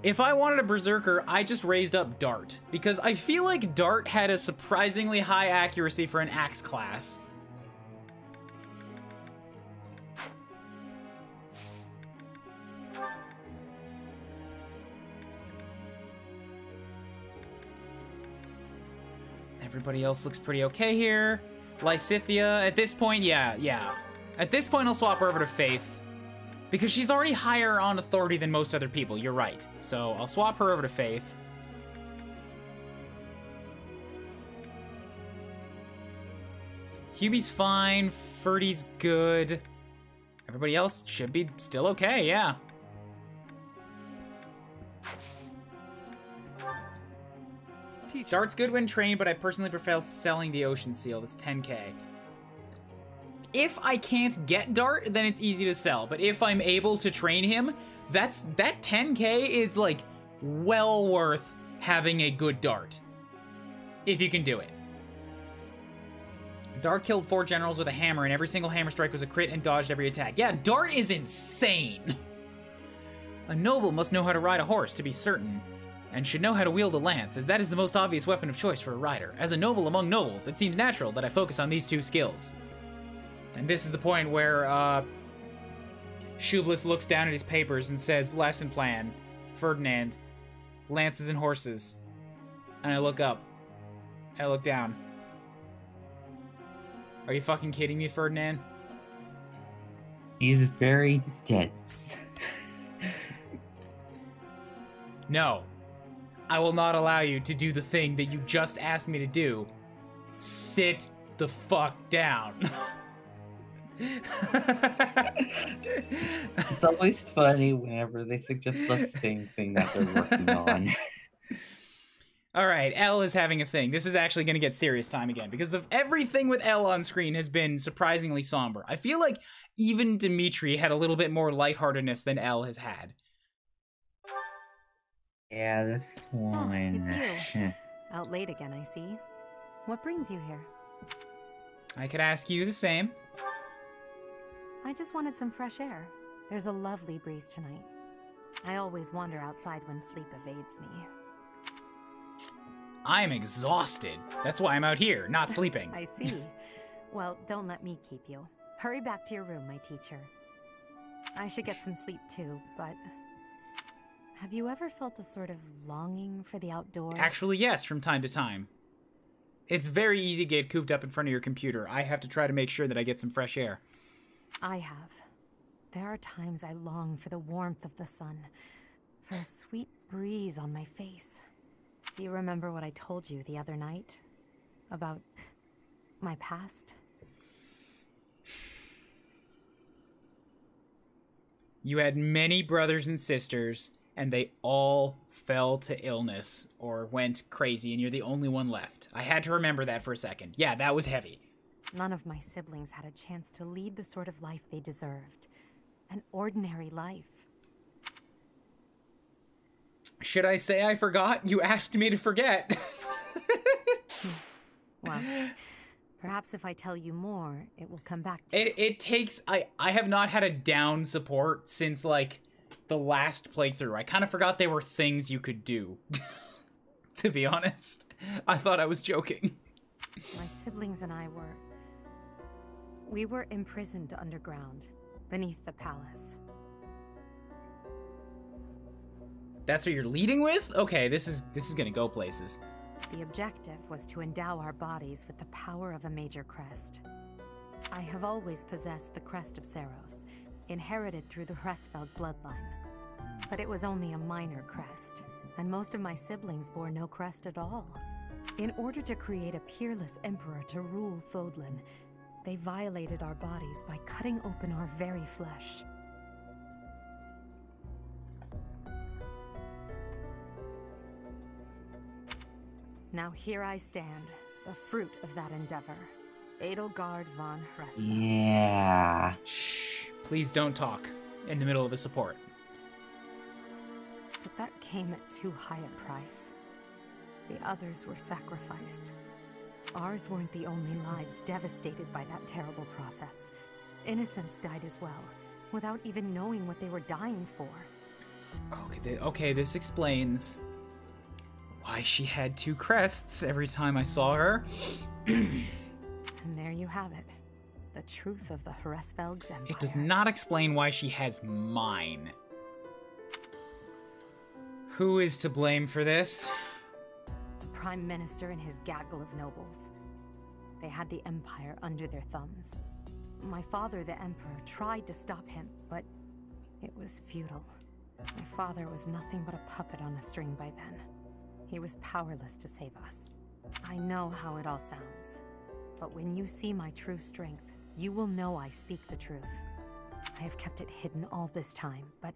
If I wanted a Berserker, I just raised up Dart, because I feel like Dart had a surprisingly high accuracy for an Axe class. Everybody else looks pretty okay here. Lysithia, at this point, yeah. At this point, I'll swap her over to Faith. Because she's already higher on authority than most other people, you're right. So I'll swap her over to Faith. Hubie's fine, Ferdy's good. Everybody else should be still okay, yeah. Dart's good when trained, but I personally prefer selling the Ocean Seal. That's 10k. If I can't get Dart, then it's easy to sell. But if I'm able to train him, that 10k is like well worth having a good Dart. If you can do it. Dart killed 4 generals with a hammer, and every single hammer strike was a crit and dodged every attack. Yeah, Dart is insane. A noble must know how to ride a horse, to be certain, and should know how to wield a lance, as that is the most obvious weapon of choice for a rider. As a noble among nobles, it seems natural that I focus on these 2 skills. And this is the point where Shublis looks down at his papers and says, lesson plan, Ferdinand, lances and horses. And I look up. I look down. Are you fucking kidding me, Ferdinand? He's very dense. No. I will not allow you to do the thing that you just asked me to do. Sit the fuck down. It's always funny whenever they suggest the same thing that they're working on. Alright, Elle is having a thing. This is actually going to get serious time again, because everything with Elle on screen has been surprisingly somber. I feel like even Dimitri had a little bit more lightheartedness than Elle has had. Yeah, this one. It's you. Out late again, I see. What brings you here? I could ask you the same. I just wanted some fresh air. There's a lovely breeze tonight. I always wander outside when sleep evades me. I'm exhausted. That's why I'm out here, not sleeping. I see. Well, don't let me keep you. Hurry back to your room, my teacher. I should get some sleep too, but... have you ever felt a sort of longing for the outdoors? Actually, yes, from time to time. It's very easy to get cooped up in front of your computer. I have to try to make sure that I get some fresh air. I have. There are times I long for the warmth of the sun, for a sweet breeze on my face. Do you remember what I told you the other night? About my past? You had many brothers and sisters, and they all fell to illness or went crazy, and you're the only one left. I had to remember that for a second. Yeah, that was heavy. None of my siblings had a chance to lead the sort of life they deserved. An ordinary life. Should I say I forgot? You asked me to forget. Well, perhaps if I tell you more, it will come back to you. It takes... I have not had a down support since, like, the last playthrough. I kind of forgot there were things you could do. To be honest. I thought I was joking. My siblings and I were... we were imprisoned underground, beneath the palace. That's what you're leading with? Okay, this is gonna go places. The objective was to endow our bodies with the power of a major crest. I have always possessed the crest of Saros, inherited through the Hresfeld bloodline. But it was only a minor crest, and most of my siblings bore no crest at all. In order to create a peerless emperor to rule Fodlan, they violated our bodies by cutting open our very flesh. Now here I stand, the fruit of that endeavor. Edelgard von Hresper. Yeah. Shh. Please don't talk in the middle of a support. But that came at too high a price. The others were sacrificed. Ours weren't the only lives devastated by that terrible process. Innocents died as well, without even knowing what they were dying for. Okay, this explains why she had 2 crests every time I saw her. And there you have it. The truth of the Hresvelg's empire. It does not explain why she has mine. Who is to blame for this? The Prime Minister and his gaggle of nobles. They had the empire under their thumbs. My father, the Emperor, tried to stop him, but it was futile. My father was nothing but a puppet on a string by then. He was powerless to save us. I know how it all sounds, but when you see my true strength, you will know I speak the truth. I have kept it hidden all this time, but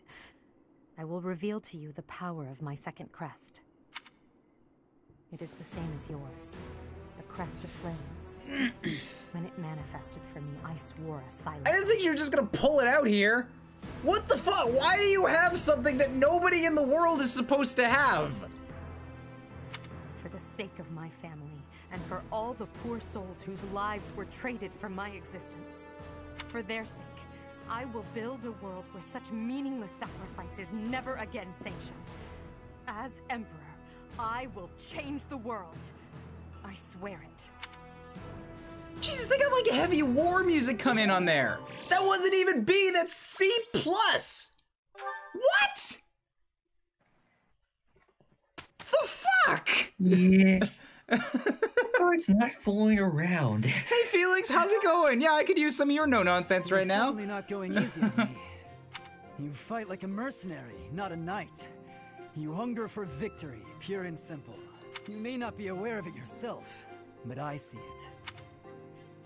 I will reveal to you the power of my second crest. It is the same as yours, the crest of flames. When it manifested for me, I swore a silence. I didn't think you were just gonna pull it out here. What the fuck? Why do you have something that nobody in the world is supposed to have? For the sake of my family, and for all the poor souls whose lives were traded for my existence. For their sake, I will build a world where such meaningless sacrifice is never again sanctioned. As Emperor, I will change the world. I swear it. Jesus, they got like heavy war music come in on there. That wasn't even B, that's C+. What? The fuck? Yeah. It's not fooling around. Hey Felix, how's it going? Yeah, I could use some of your no-nonsense right now. Certainly not going easy on me. You fight like a mercenary, not a knight. You hunger for victory, pure and simple. You may not be aware of it yourself, but I see it.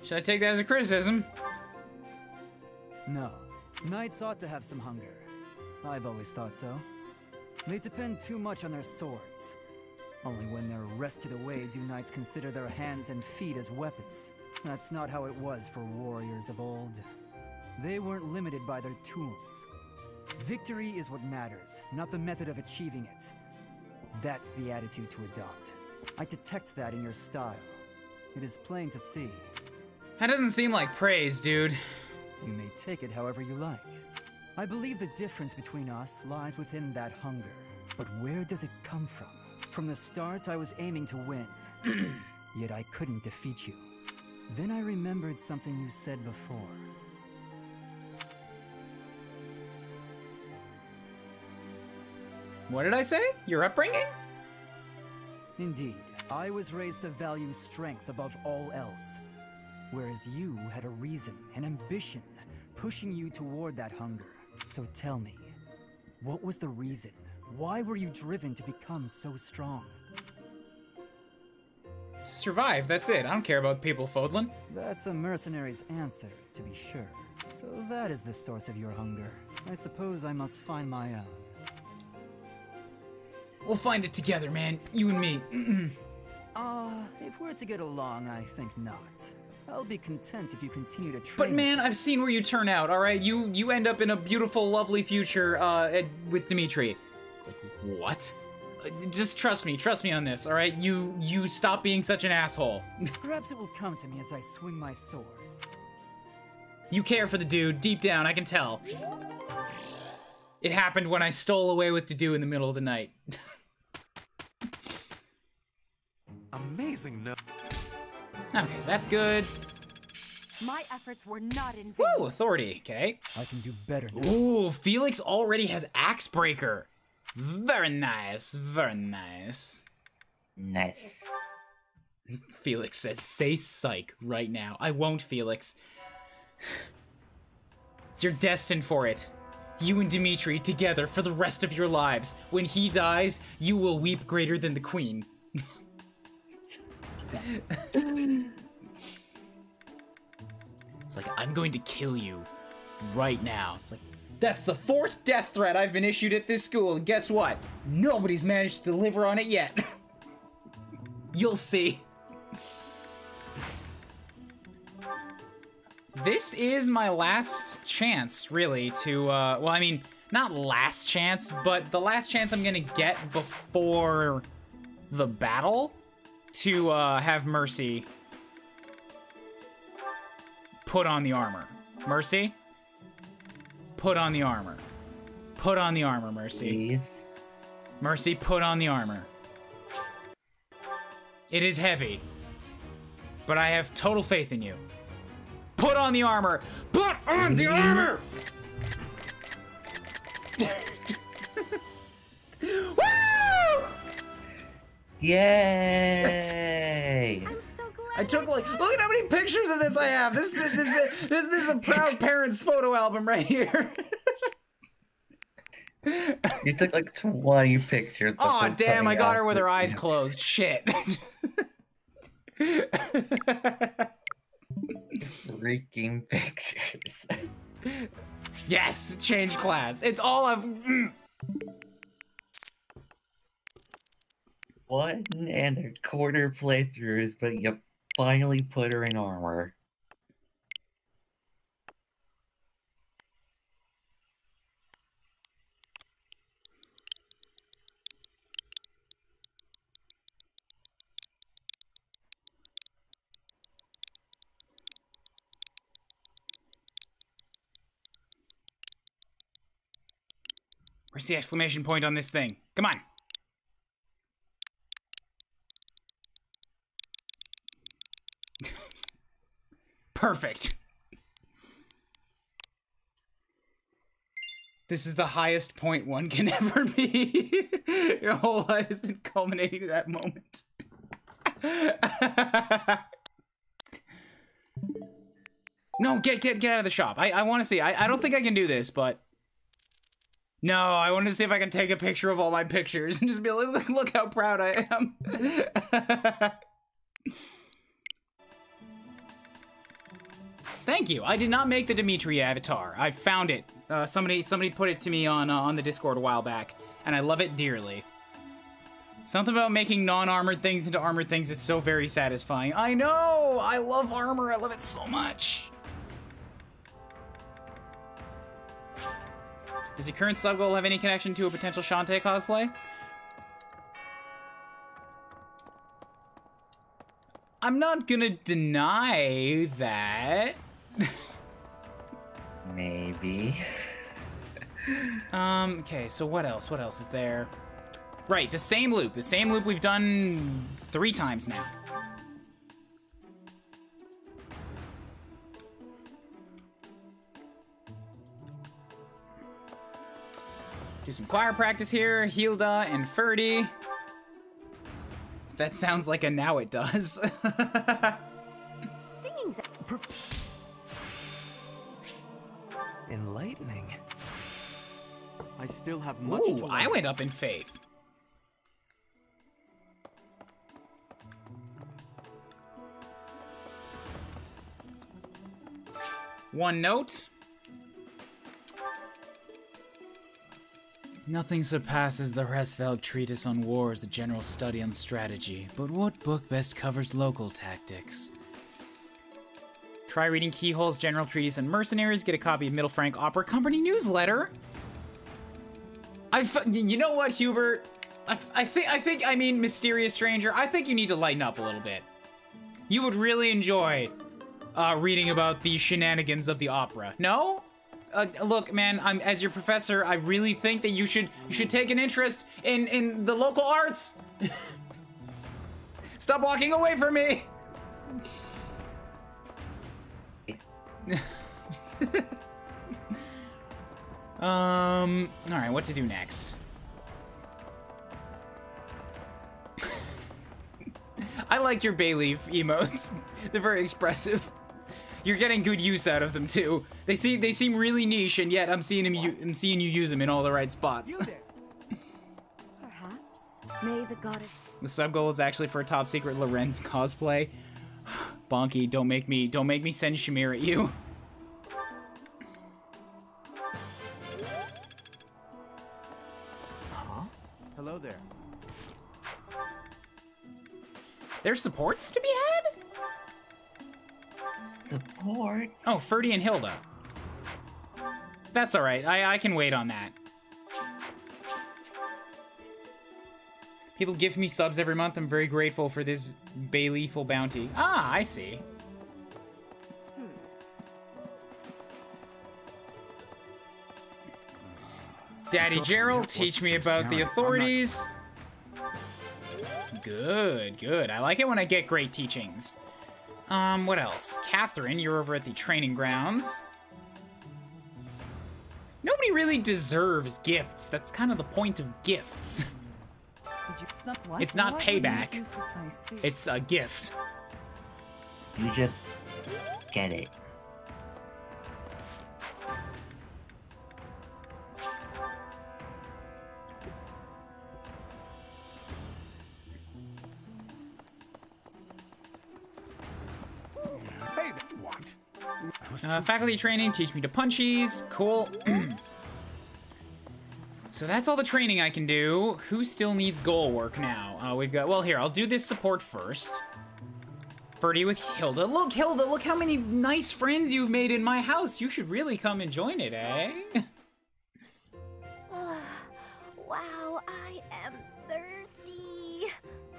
Should I take that as a criticism? No. Knights ought to have some hunger. I've always thought so. They depend too much on their swords. Only when they're wrested away do knights consider their hands and feet as weapons. That's not how it was for warriors of old. They weren't limited by their tools. Victory is what matters, not the method of achieving it. That's the attitude to adopt. I detect that in your style. It is plain to see. That doesn't seem like praise, dude. You may take it however you like. I believe the difference between us lies within that hunger. But where does it come from? From the start, I was aiming to win. Yet I couldn't defeat you. Then I remembered something you said before. What did I say? Your upbringing? Indeed, I was raised to value strength above all else. Whereas you had a reason, an ambition, pushing you toward that hunger. So tell me, what was the reason? Why were you driven to become so strong? Survive, that's it. I don't care about people, Fodlan. That's a mercenary's answer, to be sure. So that is the source of your hunger. I suppose I must find my own. We'll find it together, man. You and me. If we're to get along, I think not. I'll be content if you continue to train. But man, I've seen where you turn out, alright? You end up in a beautiful, lovely future with Dimitri. It's like, what? Just trust me on this, alright? You stop being such an asshole. Perhaps it will come to me as I swing my sword. You care for the dude, deep down, I can tell. It happened when I stole away with Dedu in the middle of the night. Amazing, no. Okay, so that's good. My efforts were not in vain. Woo, authority, okay. I can do better now. Ooh, Felix already has Axebreaker. Very nice, very nice. Nice. Felix says, say psych right now. I won't, Felix. You're destined for it. You and Dimitri together for the rest of your lives. When he dies, you will weep greater than the queen. It's like, I'm going to kill you right now. It's like, that's the 4th death threat I've been issued at this school, and guess what? Nobody's managed to deliver on it yet. You'll see. This is my last chance, really, to, well, I mean, not last chance, but the last chance I'm gonna get before the battle to, have Mercy put on the armor. Mercy? Put on the armor. Put on the armor, Mercy. Please. Mercy, put on the armor. It is heavy, but I have total faith in you. Put on the armor! Put on the armor! Woo! Yay! I'm so glad. I took like, look at how many pictures of this I have. This is a proud parents photo album right here. You took like 20 pictures. Oh damn! I got her with her eyes closed. Shit. Freaking pictures. Yes, change class. It's all of. 1.25 playthroughs, but you finally put her in armor. Where's the exclamation point on this thing? Come on. Perfect. This is the highest point one can ever be. Your whole life has been culminating to that moment. No, get out of the shop. I want to see. I don't think I can do this, but... No, I want to see if I can take a picture of all my pictures and just be like, look how proud I am. Thank you. I did not make the Dimitri avatar. I found it. Somebody put it to me on the Discord a while back, and I love it dearly. Something about making non-armored things into armored things is so very satisfying. I know! I love armor. I love it so much. Does your current sub goal have any connection to a potential Shantae cosplay? I'm not gonna deny that. Maybe. Okay, so what else? What else is there? Right, the same loop. The same loop we've done 3 times now. Do some choir practice here. Hilda and Ferdy. That sounds like a now it does. Singing's enlightening. I still have much to learn. I went up in faith. One note. Nothing surpasses the Hresfeld Treatise on Wars, the general study on strategy, but what book best covers local tactics? Try reading Keyhole's General Treatise on Mercenaries, get a copy of Middle Frank Opera Company newsletter. You know what, Hubert? I mean, Mysterious Stranger, I think you need to lighten up a little bit. You would really enjoy reading about the shenanigans of the opera. No? Look, man, as your professor, I really think that you should take an interest in the local arts. Stop walking away from me. All right, what to do next? I like your bay leaf emotes. They're very expressive. You're getting good use out of them too. They seem really niche, and yet I'm seeing you use them in all the right spots. Perhaps. May the goddess. The sub goal is actually for a top secret Lorenz cosplay. Bonky, don't make me send Shamir at you. Huh? Hello there. There's supports to be had? Supports? Oh, Ferdy and Hilda. That's alright. I can wait on that. People give me subs every month. I'm very grateful for this Bayleaful bounty. Ah, I see. Daddy Gerald, teach me about the authorities. Good, good. I like it when I get great teachings. What else? Catherine, you're over at the training grounds. Nobody really deserves gifts. That's kind of the point of gifts. It's not payback. It's a gift. You just get it. Hey, what? Faculty training, teach me to punchies. Cool. So that's all the training I can do. Who still needs goal work now? We've got, well, here, I'll do this support first. Ferdy with Hilda. Look, Hilda, look how many nice friends you've made in my house. You should really come and join it, eh? Wow, I am thirsty.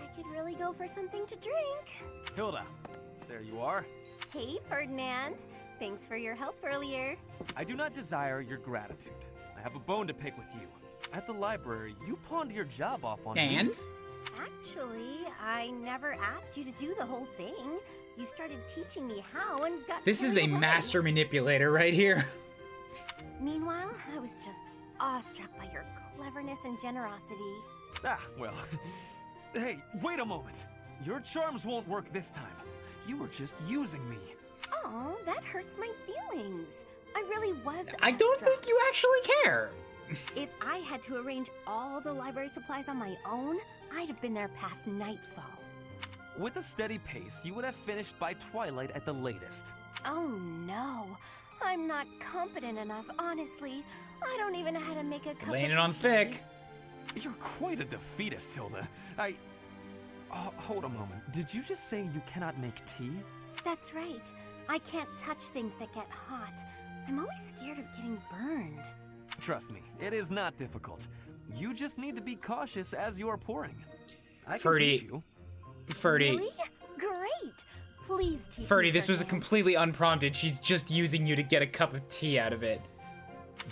I could really go for something to drink. Hilda, there you are. Hey, Ferdinand. Thanks for your help earlier. I do not desire your gratitude. I have a bone to pick with you. At the library, you pawned your job off on me. And? Actually, I never asked you to do the whole thing. You started teaching me how and got This is a carried away. master manipulator right here. Meanwhile, I was just awestruck by your cleverness and generosity. Ah, well. Hey, wait a moment. Your charms won't work this time. You were just using me. Oh, that hurts my feelings. I really was I don't awestruck. think you actually care. If I had to arrange all the library supplies on my own, I'd have been there past nightfall. With a steady pace, you would have finished by twilight at the latest. Oh no, I'm not competent enough, honestly. I don't even know how to make a cup Laying of it on tea. thick. You're quite a defeatist, Hilda. Oh, hold a moment. Did you just say you cannot make tea? That's right. I can't touch things that get hot. I'm always scared of getting burned. Trust me, it is not difficult. You just need to be cautious as you are pouring. I can Ferdy. teach you. Ferdy. Really? Great. Please teach Ferdy, me. this was Ferdinand. completely unprompted. She's just using you to get a cup of tea out of it.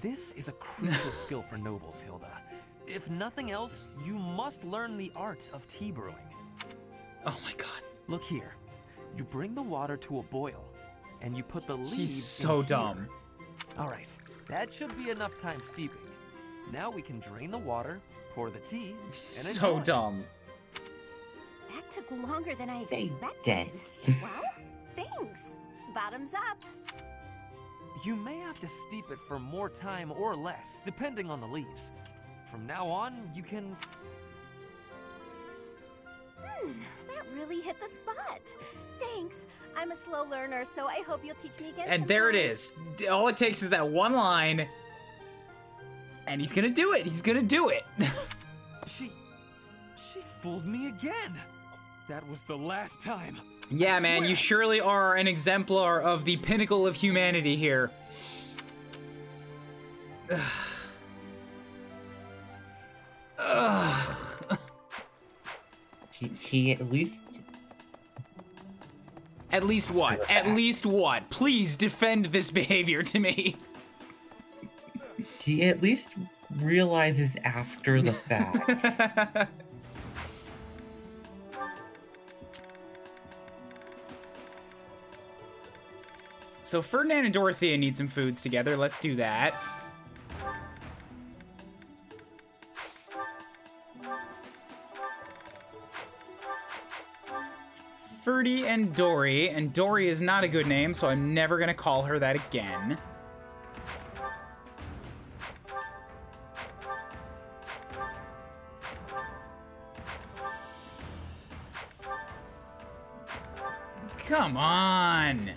This is a crucial skill for nobles, Hilda. If nothing else, you must learn the art of tea brewing. Oh my god. Look here. You bring the water to a boil, and you put the leaves She's so in dumb. here. All right, that should be enough time steeping. Now we can drain the water, pour the tea, and So enjoy. dumb. That took longer than I Say expected. death. Well, thanks. Bottoms up. You may have to steep it for more time or less, depending on the leaves. From now on, you can... That really hit the spot. Thanks. I'm a slow learner, so I hope you'll teach me again And there it sometime. is. All it takes is that one line. And he's gonna do it. He's gonna do it. She fooled me again. That was the last time. Yeah, I man, swear. you surely are an exemplar of the pinnacle of humanity here. Ugh. Ugh. He at least... At least what? At least what? Please defend this behavior to me. He at least realizes after the fact. So Ferdinand and Dorothea need some foods together. Let's do that. Ferdy and Dory, and Dory is not a good name, so I'm never gonna call her that again. Come on!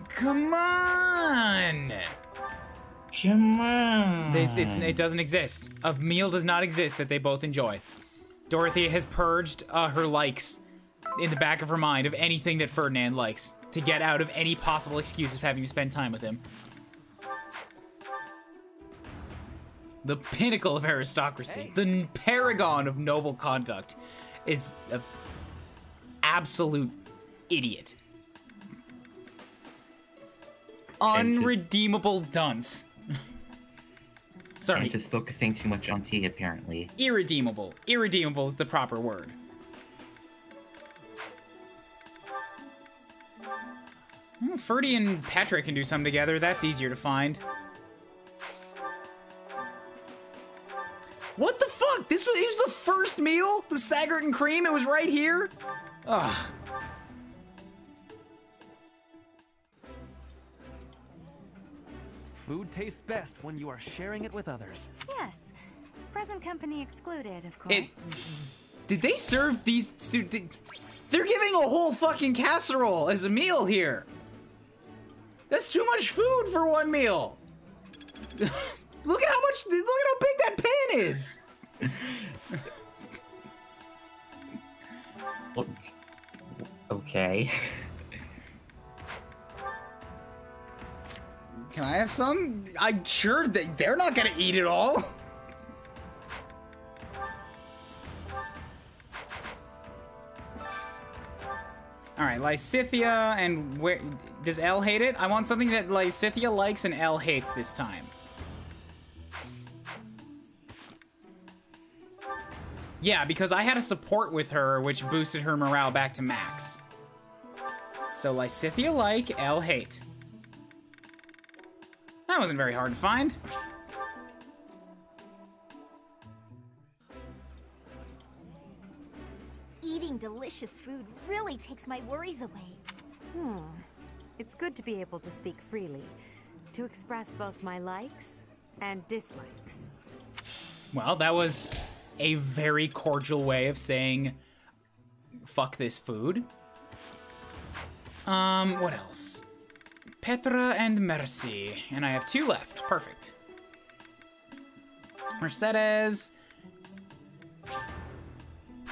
Come on! Come on! It doesn't exist. A meal does not exist that they both enjoy. Dorothy has purged her likes in the back of her mind of anything that Ferdinand likes to get out of any possible excuse of having to spend time with him. The pinnacle of aristocracy, the paragon of noble conduct, is an absolute idiot. Unredeemable dunce. Sorry. And just focusing too much on tea, apparently. Irredeemable. Irredeemable is the proper word. Ferdy and Petra can do something together. That's easier to find. What the fuck? It was the first meal? The Saggart and cream? It was right here? Ugh. Food tastes best when you are sharing it with others. Yes. Present company excluded, of course. Did they serve these They're giving a whole fucking casserole as a meal here. That's too much food for one meal. Look at how big that pan is. Okay. Can I have some? I'm sure that they're not gonna eat it all. All right, Lysithia, and where does Elle hate it? I want something that Lysithia likes and Elle hates this time. Yeah, because I had a support with her, which boosted her morale back to max. So Lysithia like, Elle hate. That wasn't very hard to find. Eating delicious food really takes my worries away. It's good to be able to speak freely, to express both my likes and dislikes. Well, that was a very cordial way of saying, fuck this food. What else? Petra and Mercy, and I have 2 left. Perfect. Mercedes.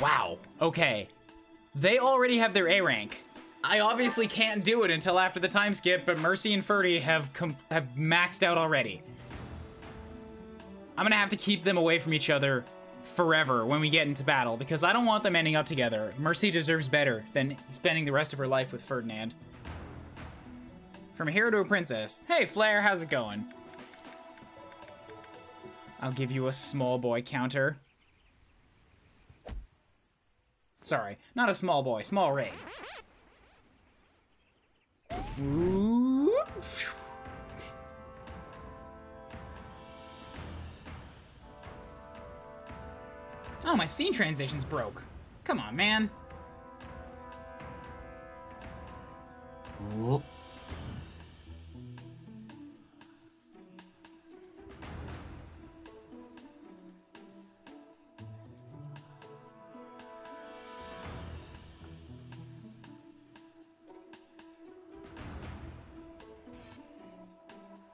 Wow, okay. They already have their A rank. I obviously can't do it until after the time skip, but Mercy and Ferdy have maxed out already. I'm gonna have to keep them away from each other forever when we get into battle, because I don't want them ending up together. Mercy deserves better than spending the rest of her life with Ferdinand. From a hero to a princess. Hey, Flair, how's it going? I'll give you a small boy counter. Sorry, not a small boy, small raid. Ooh. Oh, my scene transitions broke. Come on, man. Whoop.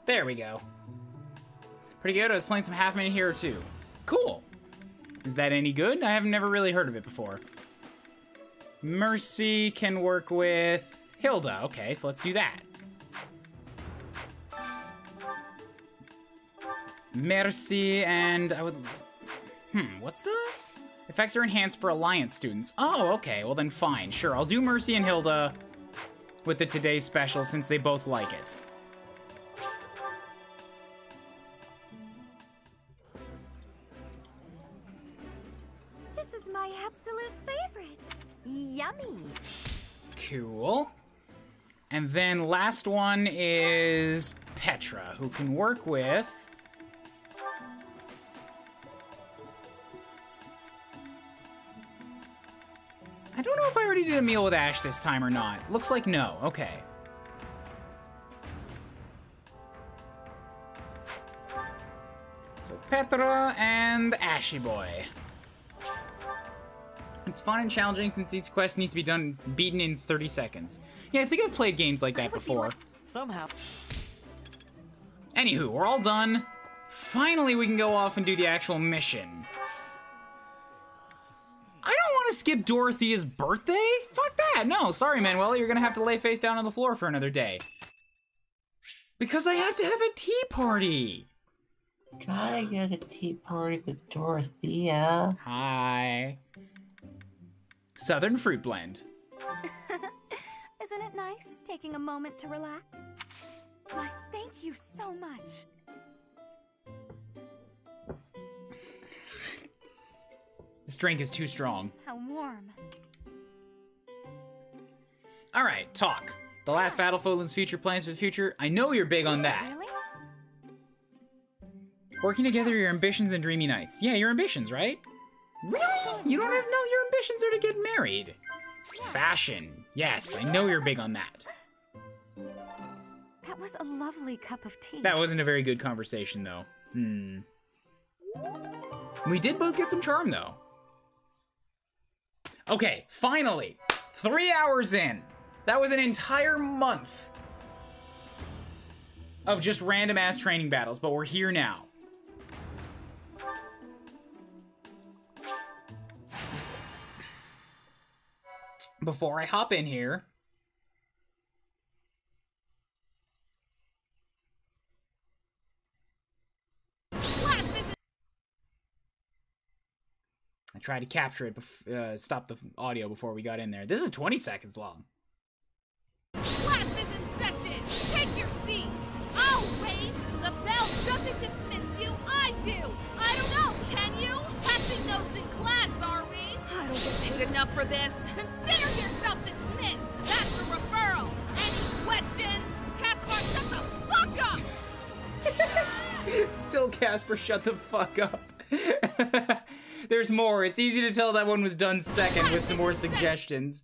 There we go. Pretty good. I was playing some half minute here too. Cool. Is that any good? I have never really heard of it before. Mercy can work with Hilda. Okay, so let's do that. Mercy and I would... what's the... Effects are enhanced for Alliance students. Oh, okay. Well then fine. Sure, I'll do Mercy and Hilda with the Today's Special since they both like it. My absolute favorite. Yummy. Cool. And then last one is Petra, who can work with... I don't know know if I already did a meal with Ash this time or not. Looks like no. Okay. So Petra and Ashy Boy. It's fun and challenging since each quest needs to be beaten in 30 seconds. Yeah, I think I've played games like that before. Somehow. Anywho, we're all done. Finally, we can go off and do the actual mission. I don't want to skip Dorothea's birthday. Fuck that. No, sorry, Manuela. You're going to have to lay face down on the floor for another day. Because I have to have a tea party. Gotta get a tea party with Dorothea. Hi. Southern Fruit Blend. Isn't it nice taking a moment to relax? Why, thank you so much. This drink is too strong. How warm. Alright, talk. The last battle, Fodlan's future plans for the future. I know you're big on that. Really? Working together, your ambitions and dreamy nights. Yeah, your ambitions, right? Really? You don't have your ambitions are to get married. Fashion. Yes, I know you're big on that. That was a lovely cup of tea. That wasn't a very good conversation, though. We did both get some charm, though. Okay, finally. 3 hours in. That was an entire month of just random-ass training battles, but we're here now. Before I hop in here, I tried to capture it, stop the audio before we got in there. This is 20 seconds long. Class is in session! Take your seats! Oh, wait! The bell doesn't dismiss you, I do! I don't know, can you? Passing notes in class, are we? I don't get paid enough for this. Consider yourself dismissed! That's a referral! Any questions? Caspar, shut the fuck up! Still Casper, shut the fuck up. There's more. It's easy to tell that one was done second with some more suggestions.